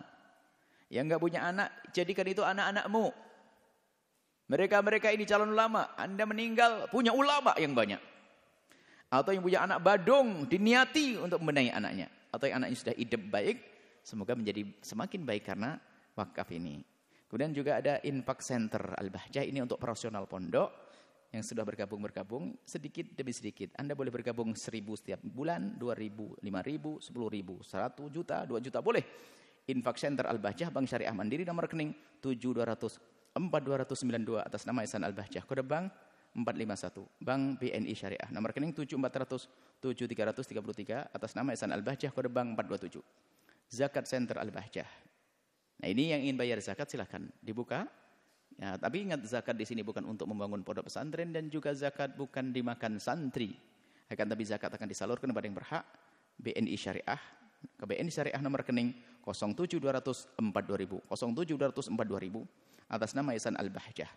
Yang enggak punya anak, jadikan itu anak-anakmu. Mereka ini calon ulama, Anda meninggal punya ulama yang banyak. Atau yang punya anak badung, diniati untuk membenahi anaknya. Atau yang anaknya sudah hidup baik, semoga menjadi semakin baik karena wakaf ini. Kemudian juga ada infak center Al-Bahjah, ini untuk profesional pondok yang sudah bergabung sedikit demi sedikit. Anda boleh bergabung 1.000 setiap bulan, 2.000, 5.000, 10.000, 1 juta, 2 juta boleh. Infak Center Al-Bahjah Bank Syariah Mandiri nomor rekening 7200 4292 atas nama Ihsan Al-Bahjah. Kode bank 451. Bank BNI Syariah nomor rekening 7400 7333 atas nama Ihsan Al-Bahjah. Kode bank 427. Zakat Center Al-Bahjah. Nah, ini yang ingin bayar zakat silakan dibuka. Ya, tapi ingat zakat di sini bukan untuk membangun pondok pesantren dan juga zakat bukan dimakan santri. Akan tapi zakat akan disalurkan kepada yang berhak. BNI Syariah, ke BNI Syariah nomor rekening 07200 42000 07200 42000 atas nama Ihsan Al-Bahjah.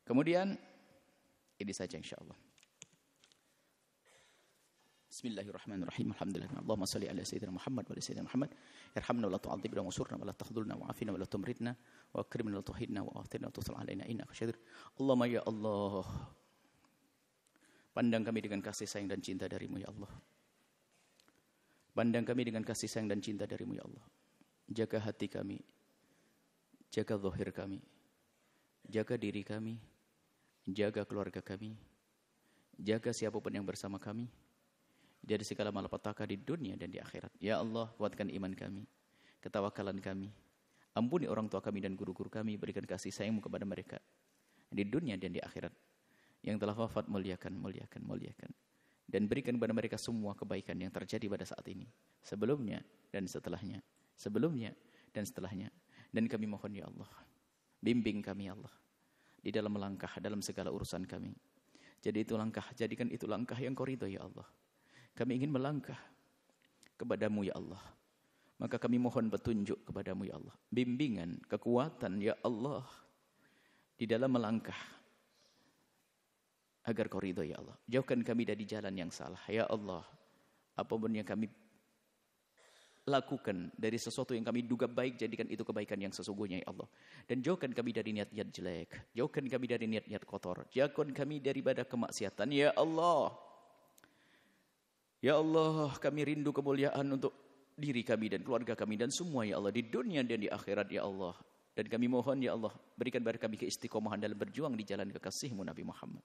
Kemudian ini saja insyaallah. Bismillahirrahmanirrahim. Alhamdulillah. Allahumma salli ala sayyidina Muhammad wa ala sayyidina Muhammad. Irhamna wa la tu'adzibna wa surna wa la tahdhulna wa afina wa la tumritna wa akrimna wa la tuhidna wa atina wa tusal alaina innaka syadir. Allahumma ya Allah. Pandang kami dengan kasih sayang dan cinta darimu ya Allah. Pandang kami dengan kasih sayang dan cinta darimu ya Allah. Jaga hati kami. Jaga zahir kami. Jaga diri kami. Jaga keluarga kami. Jaga siapapun yang bersama kami dari segala malapetaka di dunia dan di akhirat. Ya Allah, kuatkan iman kami, ketawakalan kami. Ampuni orang tua kami dan guru-guru kami, berikan kasih sayang-Mu kepada mereka di dunia dan di akhirat. Yang telah wafat muliakan. Dan berikan kepada mereka semua kebaikan yang terjadi pada saat ini, sebelumnya dan setelahnya, Dan kami mohon ya Allah, bimbing kami ya Allah di dalam melangkah dalam segala urusan kami. Jadikan itu langkah yang Kau ridho ya Allah. Kami ingin melangkah kepadamu ya Allah. Maka kami mohon petunjuk kepadamu ya Allah. Bimbingan, kekuatan ya Allah. Di dalam melangkah. Agar Kau ridho ya Allah. Jauhkan kami dari jalan yang salah. Ya Allah. Apapun yang kami lakukan dari sesuatu yang kami duga baik, jadikan itu kebaikan yang sesungguhnya ya Allah. Dan jauhkan kami dari niat-niat jelek. Jauhkan kami dari niat-niat kotor. Jauhkan kami daripada kemaksiatan ya Allah. Ya Allah, kami rindu kemuliaan untuk diri kami dan keluarga kami dan semua ya Allah di dunia dan di akhirat ya Allah. Dan kami mohon ya Allah, berikan kepada kami keistiqomahan dalam berjuang di jalan kekasih-Mu Nabi Muhammad.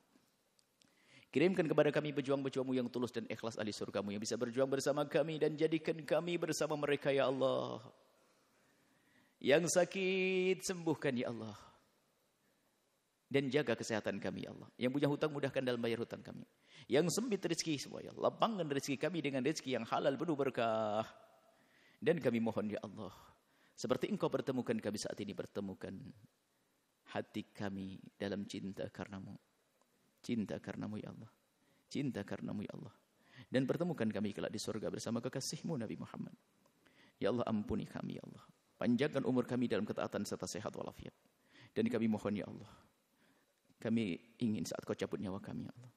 Kirimkan kepada kami pejuang-pejuang-Mu yang tulus dan ikhlas ahli surga-Mu yang bisa berjuang bersama kami dan jadikan kami bersama mereka ya Allah. Yang sakit sembuhkan ya Allah. Dan jaga kesehatan kami ya Allah. Yang punya hutang mudahkan dalam bayar hutang kami. Yang sempit rezeki semua ya Allah. Lapangkan rezeki kami dengan rezeki yang halal penuh berkah. Dan kami mohon ya Allah, seperti Engkau pertemukan kami saat ini, pertemukan hati kami dalam cinta karenamu. Cinta karenamu ya Allah. Cinta karenamu ya Allah. Dan pertemukan kami kelak di surga bersama kekasih-Mu Nabi Muhammad. Ya Allah, ampuni kami ya Allah. Panjangkan umur kami dalam ketaatan serta sehat walafiat. Dan kami mohon ya Allah, kami ingin saat Kau cabut nyawa kami ya Allah,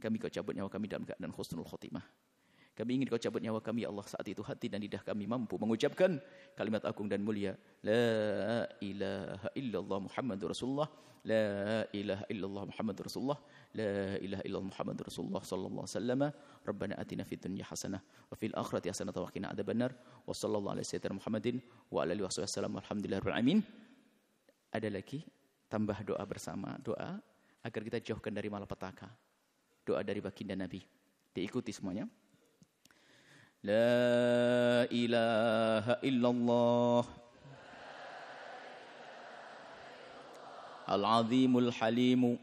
Kami kau cabut nyawa kami dalam keadaan husnul khotimah. Kami ingin kau cabut nyawa kami, ya Allah, saat itu hati dan lidah kami mampu mengucapkan kalimat agung dan mulia, La ilaha illallah Muhammadur Rasulullah, La ilaha illallah Muhammadur Rasulullah, La ilaha illallah Muhammadur Rasulullah sallallahu alaihi wasallam. Rabbana atina fid dunya hasanah wa fil akhirati hasanah wa qina adzabannar. Wa sallallahu alaihi sayyidina Muhammadin wa ala alihi wasallam. Alhamdulillahirabbil alamin. Ada lagi tambah doa bersama, doa agar kita jauhkan dari malapetaka. Doa dari baginda Nabi. Diikuti semuanya. La ilaha illallah Al-Azimul Halimu.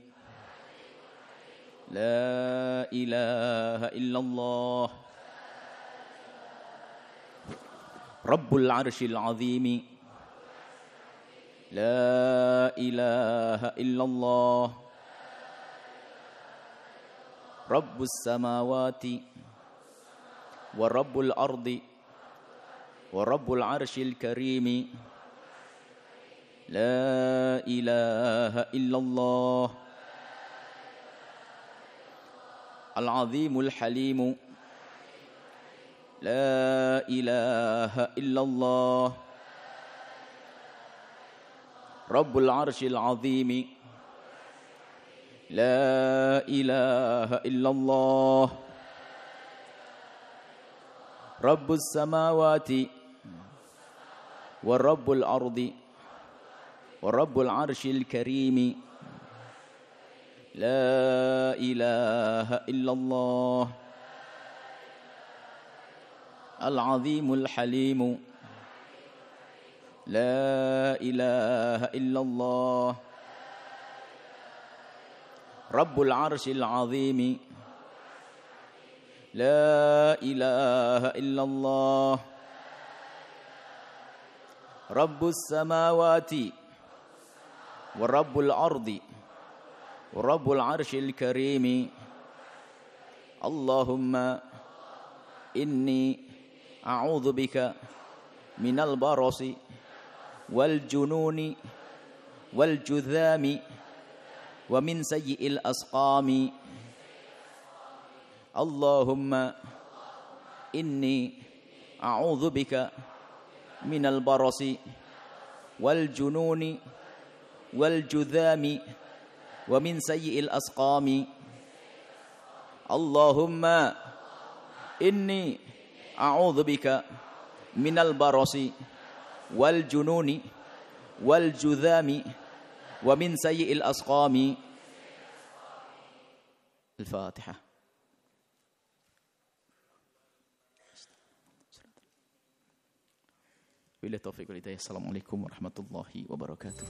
La ilaha illallah Rabbul Arshil Azimi. La ilaha illallah Rabbus Samawati wa Rabbul Ardi wa Rabbul Arshil Karimi. La ilaha illallah Al-Azimul Halimu. La ilaha illallah Rabbul Arshil Azimi. La ilaha illallah Rabbus Samawati wa Rabbul Ardi wa Rabbul Arshil Karimi. La ilaha illallah Al-Azimul Halimu. La ilaha illallah Rabbul Arshil Azimi. La ilaha illallah Rabbus Samawati wa Rabbul Ardi wa Rabbul Arshil Karimi. Allahumma inni a'udzu bika minal barasi wal jununi wal judhami wa min sayyi'il asqami. Allahumma inni a'udzu bika minal barasi wal jununi wal judhami wa min sayyi'il asqami. Allahumma inni a'udzu bika minal barasi wal jununi wal judhami wa min sayyi'il asqami. Al-Fatihah. Wabillahi taufiq wal hidayah. Assalamualaikum warahmatullahi wabarakatuh.